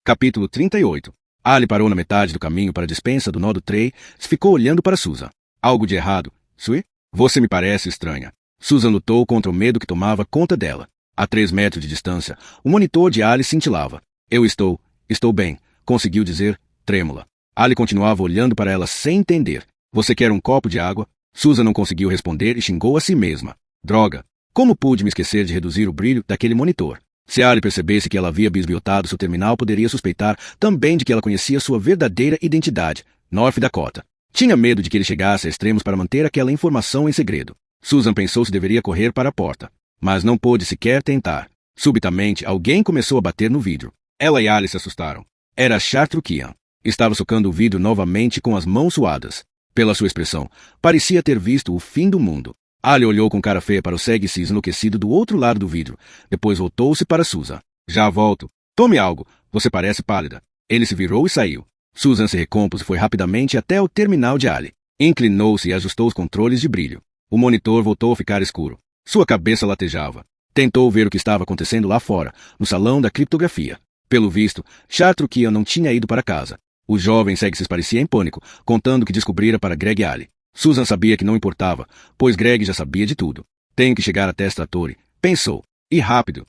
Capítulo 38. Ali parou na metade do caminho para a despensa do nódo 3 e ficou olhando para Susan. Algo de errado, Sue? Você me parece estranha. Susan lutou contra o medo que tomava conta dela. A 3 metros de distância, o monitor de Ali cintilava. Eu estou bem, conseguiu dizer, trêmula. Ali continuava olhando para ela sem entender. Você quer um copo de água? Susan não conseguiu responder e xingou a si mesma. Droga! Como pude me esquecer de reduzir o brilho daquele monitor? Se Ali percebesse que ela havia bisbilhotado seu terminal, poderia suspeitar também de que ela conhecia sua verdadeira identidade, North Dakota. Tinha medo de que ele chegasse a extremos para manter aquela informação em segredo. Susan pensou se deveria correr para a porta, mas não pôde sequer tentar. Subitamente, alguém começou a bater no vidro. Ela e Ali se assustaram. Era Chartrukian. Estava socando o vidro novamente com as mãos suadas. Pela sua expressão, parecia ter visto o fim do mundo. Ali olhou com cara feia para o segue-se enlouquecido do outro lado do vidro. Depois voltou-se para Susan. Já volto. Tome algo. Você parece pálida. Ele se virou e saiu. Susan se recompôs e foi rapidamente até o terminal de Ali. Inclinou-se e ajustou os controles de brilho. O monitor voltou a ficar escuro. Sua cabeça latejava. Tentou ver o que estava acontecendo lá fora, no salão da criptografia. Pelo visto, Chartrukian não tinha ido para casa. O jovem segue-se parecia em pânico, contando o que descobrira para Greg Ali. Susan sabia que não importava, pois Greg já sabia de tudo. Tenho que chegar até esta torre, pensou. E rápido.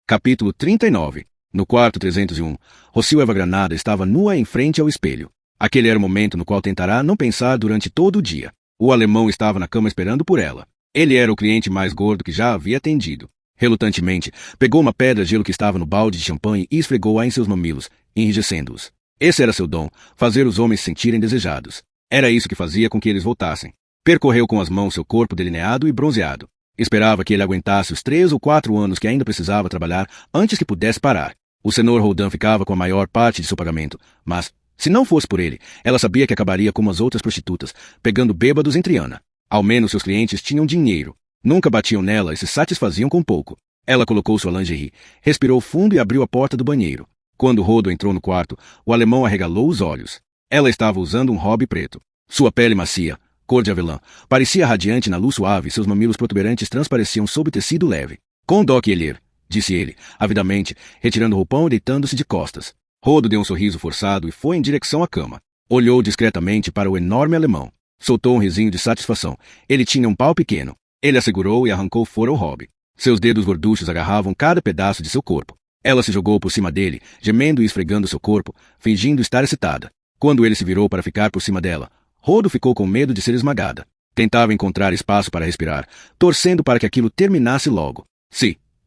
Capítulo 39. No quarto 301, Rocio Eva Granada estava nua em frente ao espelho. Aquele era o momento no qual tentará não pensar durante todo o dia. O alemão estava na cama esperando por ela. Ele era o cliente mais gordo que já havia atendido. Relutantemente, pegou uma pedra de gelo que estava no balde de champanhe e esfregou-a em seus mamilos, enrijecendo-os. Esse era seu dom, fazer os homens se sentirem desejados. Era isso que fazia com que eles voltassem. Percorreu com as mãos seu corpo delineado e bronzeado. Esperava que ele aguentasse os 3 ou 4 anos que ainda precisava trabalhar antes que pudesse parar. O senhor Roldan ficava com a maior parte de seu pagamento, mas, se não fosse por ele, ela sabia que acabaria como as outras prostitutas, pegando bêbados em Triana. Ao menos seus clientes tinham dinheiro. Nunca batiam nela e se satisfaziam com pouco. Ela colocou sua lingerie, respirou fundo e abriu a porta do banheiro. Quando Rodo entrou no quarto, o alemão arregalou os olhos. Ela estava usando um hobby preto. Sua pele macia, cor de avelã, parecia radiante na luz suave e seus mamilos protuberantes transpareciam sob o tecido leve. Com Doc Elher, disse ele, avidamente, retirando o roupão e deitando-se de costas. Rodo deu um sorriso forçado e foi em direção à cama. Olhou discretamente para o enorme alemão. Soltou um risinho de satisfação. Ele tinha um pau pequeno. Ele a segurou e arrancou fora o hobby. Seus dedos gorduchos agarravam cada pedaço de seu corpo. Ela se jogou por cima dele, gemendo e esfregando seu corpo, fingindo estar excitada. Quando ele se virou para ficar por cima dela, Rodo ficou com medo de ser esmagada. Tentava encontrar espaço para respirar, torcendo para que aquilo terminasse logo.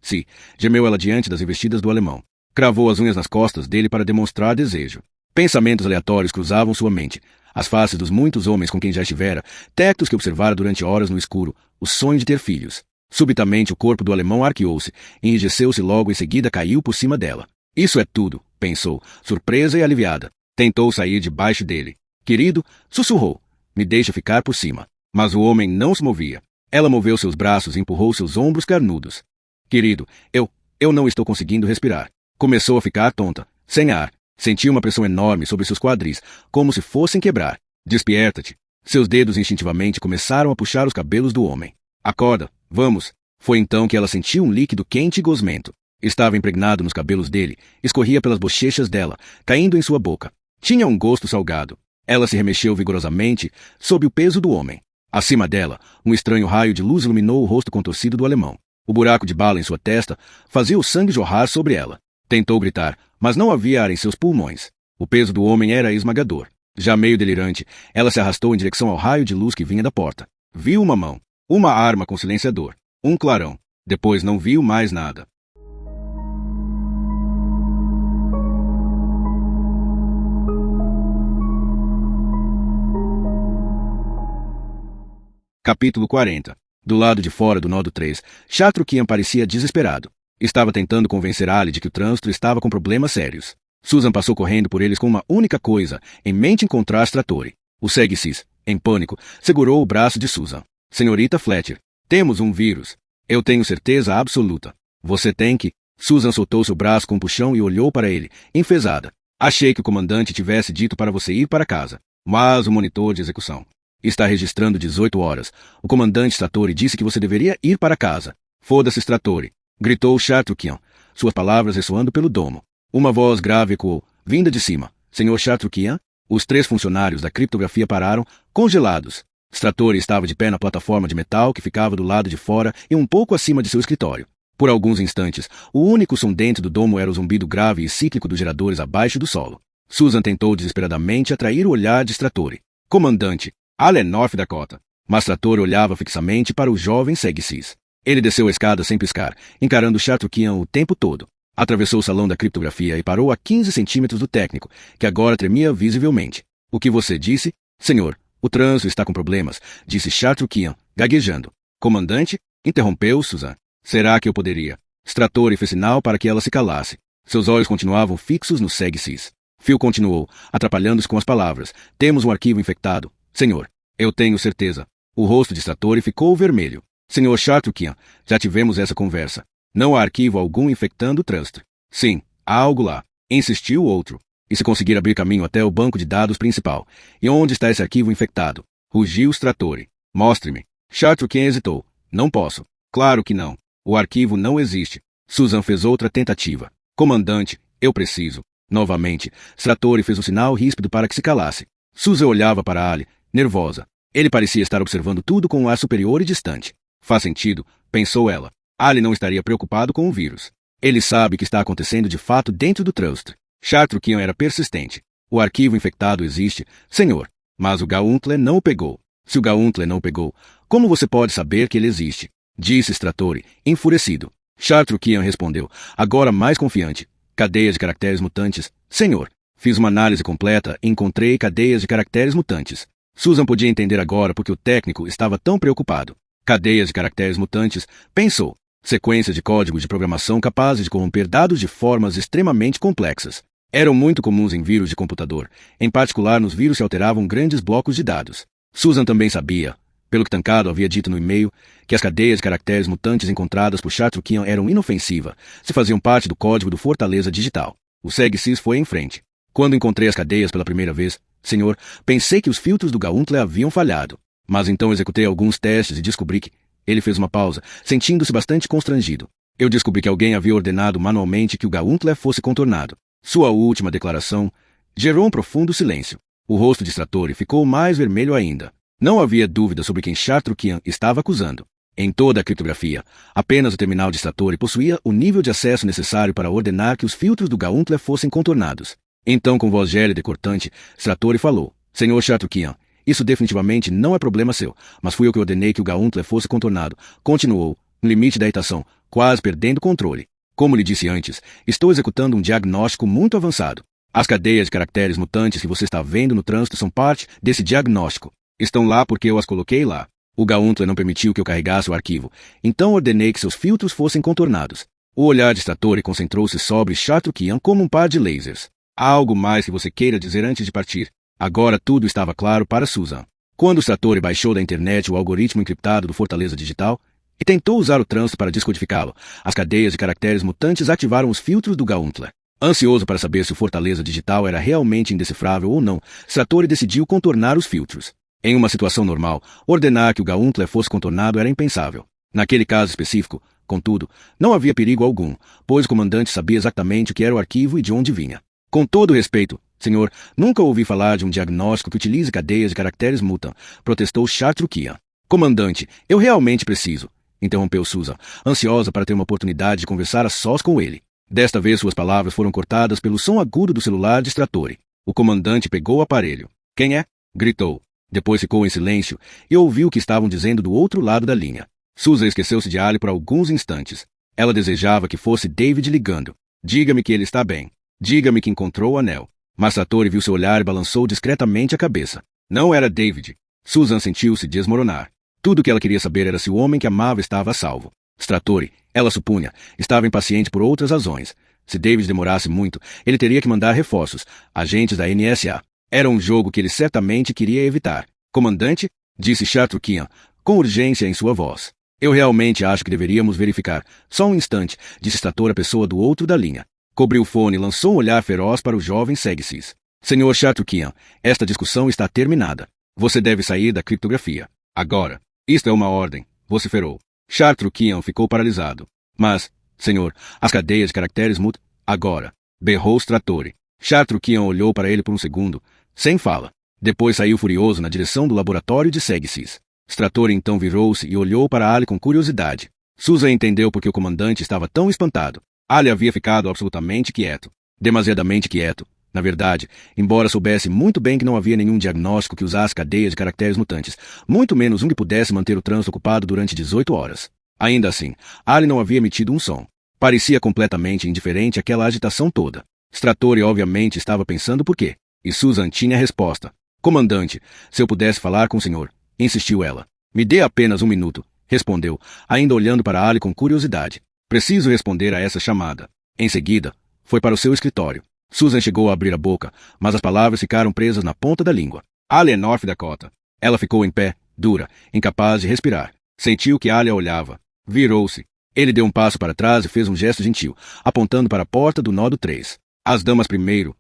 Sim, gemeu ela diante das investidas do alemão. Cravou as unhas nas costas dele para demonstrar desejo. Pensamentos aleatórios cruzavam sua mente. As faces dos muitos homens com quem já estivera, tectos que observara durante horas no escuro, o sonho de ter filhos. Subitamente o corpo do alemão arqueou-se, enrijeceu-se logo em seguida caiu por cima dela. Isso é tudo, pensou, surpresa e aliviada. Tentou sair debaixo dele. Querido, sussurrou, me deixa ficar por cima. Mas o homem não se movia. Ela moveu seus braços e empurrou seus ombros carnudos. Querido, eu não estou conseguindo respirar. Começou a ficar tonta, sem ar. Sentiu uma pressão enorme sobre seus quadris, como se fossem quebrar. Despierta-te. Seus dedos instintivamente começaram a puxar os cabelos do homem. Acorda, vamos. Foi então que ela sentiu um líquido quente e gosmento. Estava impregnado nos cabelos dele, escorria pelas bochechas dela, caindo em sua boca. Tinha um gosto salgado. Ela se remexeu vigorosamente, sob o peso do homem. Acima dela, um estranho raio de luz iluminou o rosto contorcido do alemão. O buraco de bala em sua testa fazia o sangue jorrar sobre ela. Tentou gritar, mas não havia ar em seus pulmões. O peso do homem era esmagador. Já meio delirante, ela se arrastou em direção ao raio de luz que vinha da porta. Viu uma mão, uma arma com silenciador, um clarão. Depois não viu mais nada. Capítulo 40. Do lado de fora do Nodo 3, Chatrukian parecia desesperado. Estava tentando convencer Ali de que o trânsito estava com problemas sérios. Susan passou correndo por eles com uma única coisa, em mente encontrar Strattori. O Segsis, em pânico, segurou o braço de Susan. Senhorita Fletcher, temos um vírus. Eu tenho certeza absoluta. Você tem que... Susan soltou seu braço com um puxão e olhou para ele, enfesada. Achei que o comandante tivesse dito para você ir para casa. Mas o monitor de execução está registrando 18 horas. O comandante Strattori disse que você deveria ir para casa. Foda-se, Strattori, gritou Chatrukian, suas palavras ressoando pelo domo. Uma voz grave ecoou, vinda de cima. Senhor Chatrukian? Os 3 funcionários da criptografia pararam, congelados. Strattori estava de pé na plataforma de metal que ficava do lado de fora e um pouco acima de seu escritório. Por alguns instantes, o único som dentro do domo era o zumbido grave e cíclico dos geradores abaixo do solo. Susan tentou desesperadamente atrair o olhar de Strattori. Comandante, Ali é North Dakota. Mas Strattori olhava fixamente para o jovem Segsis. Ele desceu a escada sem piscar, encarando Chatrukian o tempo todo. Atravessou o salão da criptografia e parou a 15 centímetros do técnico, que agora tremia visivelmente. O que você disse? Senhor, o trânsito está com problemas, disse Chatrukian, gaguejando. Comandante? Interrompeu Susan. Será que eu poderia? Strattori fez sinal para que ela se calasse. Seus olhos continuavam fixos no Segsis. Phil continuou, atrapalhando-se com as palavras. Temos um arquivo infectado. Senhor, eu tenho certeza. O rosto de Strattori ficou vermelho. Senhor Chatrukian, já tivemos essa conversa. Não há arquivo algum infectando o trânsito. Sim, há algo lá. Insistiu o outro. E se conseguir abrir caminho até o banco de dados principal? E onde está esse arquivo infectado? Rugiu Strattori. Mostre-me. Chatrukian hesitou. Não posso. Claro que não. O arquivo não existe. Susan fez outra tentativa. Comandante, eu preciso. Novamente, Strattori fez um sinal ríspido para que se calasse. Susan olhava para Ali, nervosa. Ele parecia estar observando tudo com um ar superior e distante. Faz sentido, pensou ela. Ali não estaria preocupado com o vírus. Ele sabe o que está acontecendo de fato dentro do trânsito. Chatrukian era persistente. O arquivo infectado existe, senhor. Mas o Gauntlet não o pegou. Se o Gauntlet não o pegou, como você pode saber que ele existe? Disse Strattori, enfurecido. Chatrukian respondeu, agora mais confiante. Cadeias de caracteres mutantes. Senhor, fiz uma análise completa e encontrei cadeias de caracteres mutantes. Susan podia entender agora porque o técnico estava tão preocupado. Cadeias de caracteres mutantes, pensou. Sequências de códigos de programação capazes de corromper dados de formas extremamente complexas. Eram muito comuns em vírus de computador, em particular nos vírus que alteravam grandes blocos de dados. Susan também sabia, pelo que Tancado havia dito no e-mail, que as cadeias de caracteres mutantes encontradas por Shatrukian eram inofensivas, se faziam parte do código do Fortaleza Digital. O SegSys foi em frente. Quando encontrei as cadeias pela primeira vez, senhor, pensei que os filtros do Gauntlet haviam falhado. Mas então executei alguns testes e descobri que... Ele fez uma pausa, sentindo-se bastante constrangido. Eu descobri que alguém havia ordenado manualmente que o Gauntlet fosse contornado. Sua última declaração gerou um profundo silêncio. O rosto de Stratori ficou mais vermelho ainda. Não havia dúvida sobre quem Shatrukian estava acusando. Em toda a criptografia, apenas o terminal de Stratori possuía o nível de acesso necessário para ordenar que os filtros do Gauntlet fossem contornados. Então, com voz gélida e cortante, Stratori falou: Senhor Shatrukian, isso definitivamente não é problema seu, mas fui eu que ordenei que o Gauntlet fosse contornado. Continuou, no limite da irritação, quase perdendo o controle. Como lhe disse antes, estou executando um diagnóstico muito avançado. As cadeias de caracteres mutantes que você está vendo no trânsito são parte desse diagnóstico. Estão lá porque eu as coloquei lá. O Gauntlet não permitiu que eu carregasse o arquivo, então ordenei que seus filtros fossem contornados. O olhar de Stratori concentrou-se sobre Shatrukian como um par de lasers. Há algo mais que você queira dizer antes de partir? Agora tudo estava claro para Susan. Quando Stratori baixou da internet o algoritmo encriptado do Fortaleza Digital e tentou usar o trânsito para descodificá-lo, as cadeias de caracteres mutantes ativaram os filtros do Gauntlet. Ansioso para saber se o Fortaleza Digital era realmente indecifrável ou não, Stratori decidiu contornar os filtros. Em uma situação normal, ordenar que o Gauntlet fosse contornado era impensável. Naquele caso específico, contudo, não havia perigo algum, pois o comandante sabia exatamente o que era o arquivo e de onde vinha. Com todo respeito, senhor, nunca ouvi falar de um diagnóstico que utilize cadeias de caracteres mutant, protestou Shatrukian. Comandante, eu realmente preciso, interrompeu Susan, ansiosa para ter uma oportunidade de conversar a sós com ele. Desta vez suas palavras foram cortadas pelo som agudo do celular de Stratori. O comandante pegou o aparelho. Quem é? Gritou. Depois ficou em silêncio e ouviu o que estavam dizendo do outro lado da linha. Susan esqueceu-se de Ali por alguns instantes. Ela desejava que fosse David ligando. Diga-me que ele está bem. Diga-me que encontrou o anel. Mas Stratori viu seu olhar e balançou discretamente a cabeça. Não era David. Susan sentiu-se desmoronar. Tudo o que ela queria saber era se o homem que amava estava a salvo. Stratori, ela supunha, estava impaciente por outras razões. Se David demorasse muito, ele teria que mandar reforços, agentes da NSA. Era um jogo que ele certamente queria evitar. Comandante, disse Shatrukian, com urgência em sua voz. Eu realmente acho que deveríamos verificar. Só um instante, disse Stratori à pessoa do outro da linha. Cobriu o fone e lançou um olhar feroz para o jovem SegSys. Senhor Shatrukian, esta discussão está terminada. Você deve sair da criptografia. Agora. Isto é uma ordem, vociferou. Shatrukian ficou paralisado. Mas, senhor, as cadeias de caracteres mutam. Agora. Berrou Stratori. Shatrukian olhou para ele por um segundo, sem fala. Depois saiu furioso na direção do laboratório de SegSys. Stratori então virou-se e olhou para Ali com curiosidade. Susan entendeu por que o comandante estava tão espantado. Ali havia ficado absolutamente quieto. Demasiadamente quieto. Na verdade, embora soubesse muito bem que não havia nenhum diagnóstico que usasse cadeias de caracteres mutantes, muito menos um que pudesse manter o trânsito ocupado durante 18 horas. Ainda assim, Ali não havia emitido um som. Parecia completamente indiferente àquela agitação toda. Stratori obviamente estava pensando por quê. E Susan tinha a resposta. Comandante, se eu pudesse falar com o senhor, insistiu ela. Me dê apenas um minuto, respondeu, ainda olhando para Ali com curiosidade. Preciso responder a essa chamada. Em seguida, foi para o seu escritório. Susan chegou a abrir a boca, mas as palavras ficaram presas na ponta da língua. Ali é North Dakota. Ela ficou em pé, dura, incapaz de respirar. Sentiu que Ali a olhava. Virou-se. Ele deu um passo para trás e fez um gesto gentil, apontando para a porta do Nodo 3. As damas primeiro,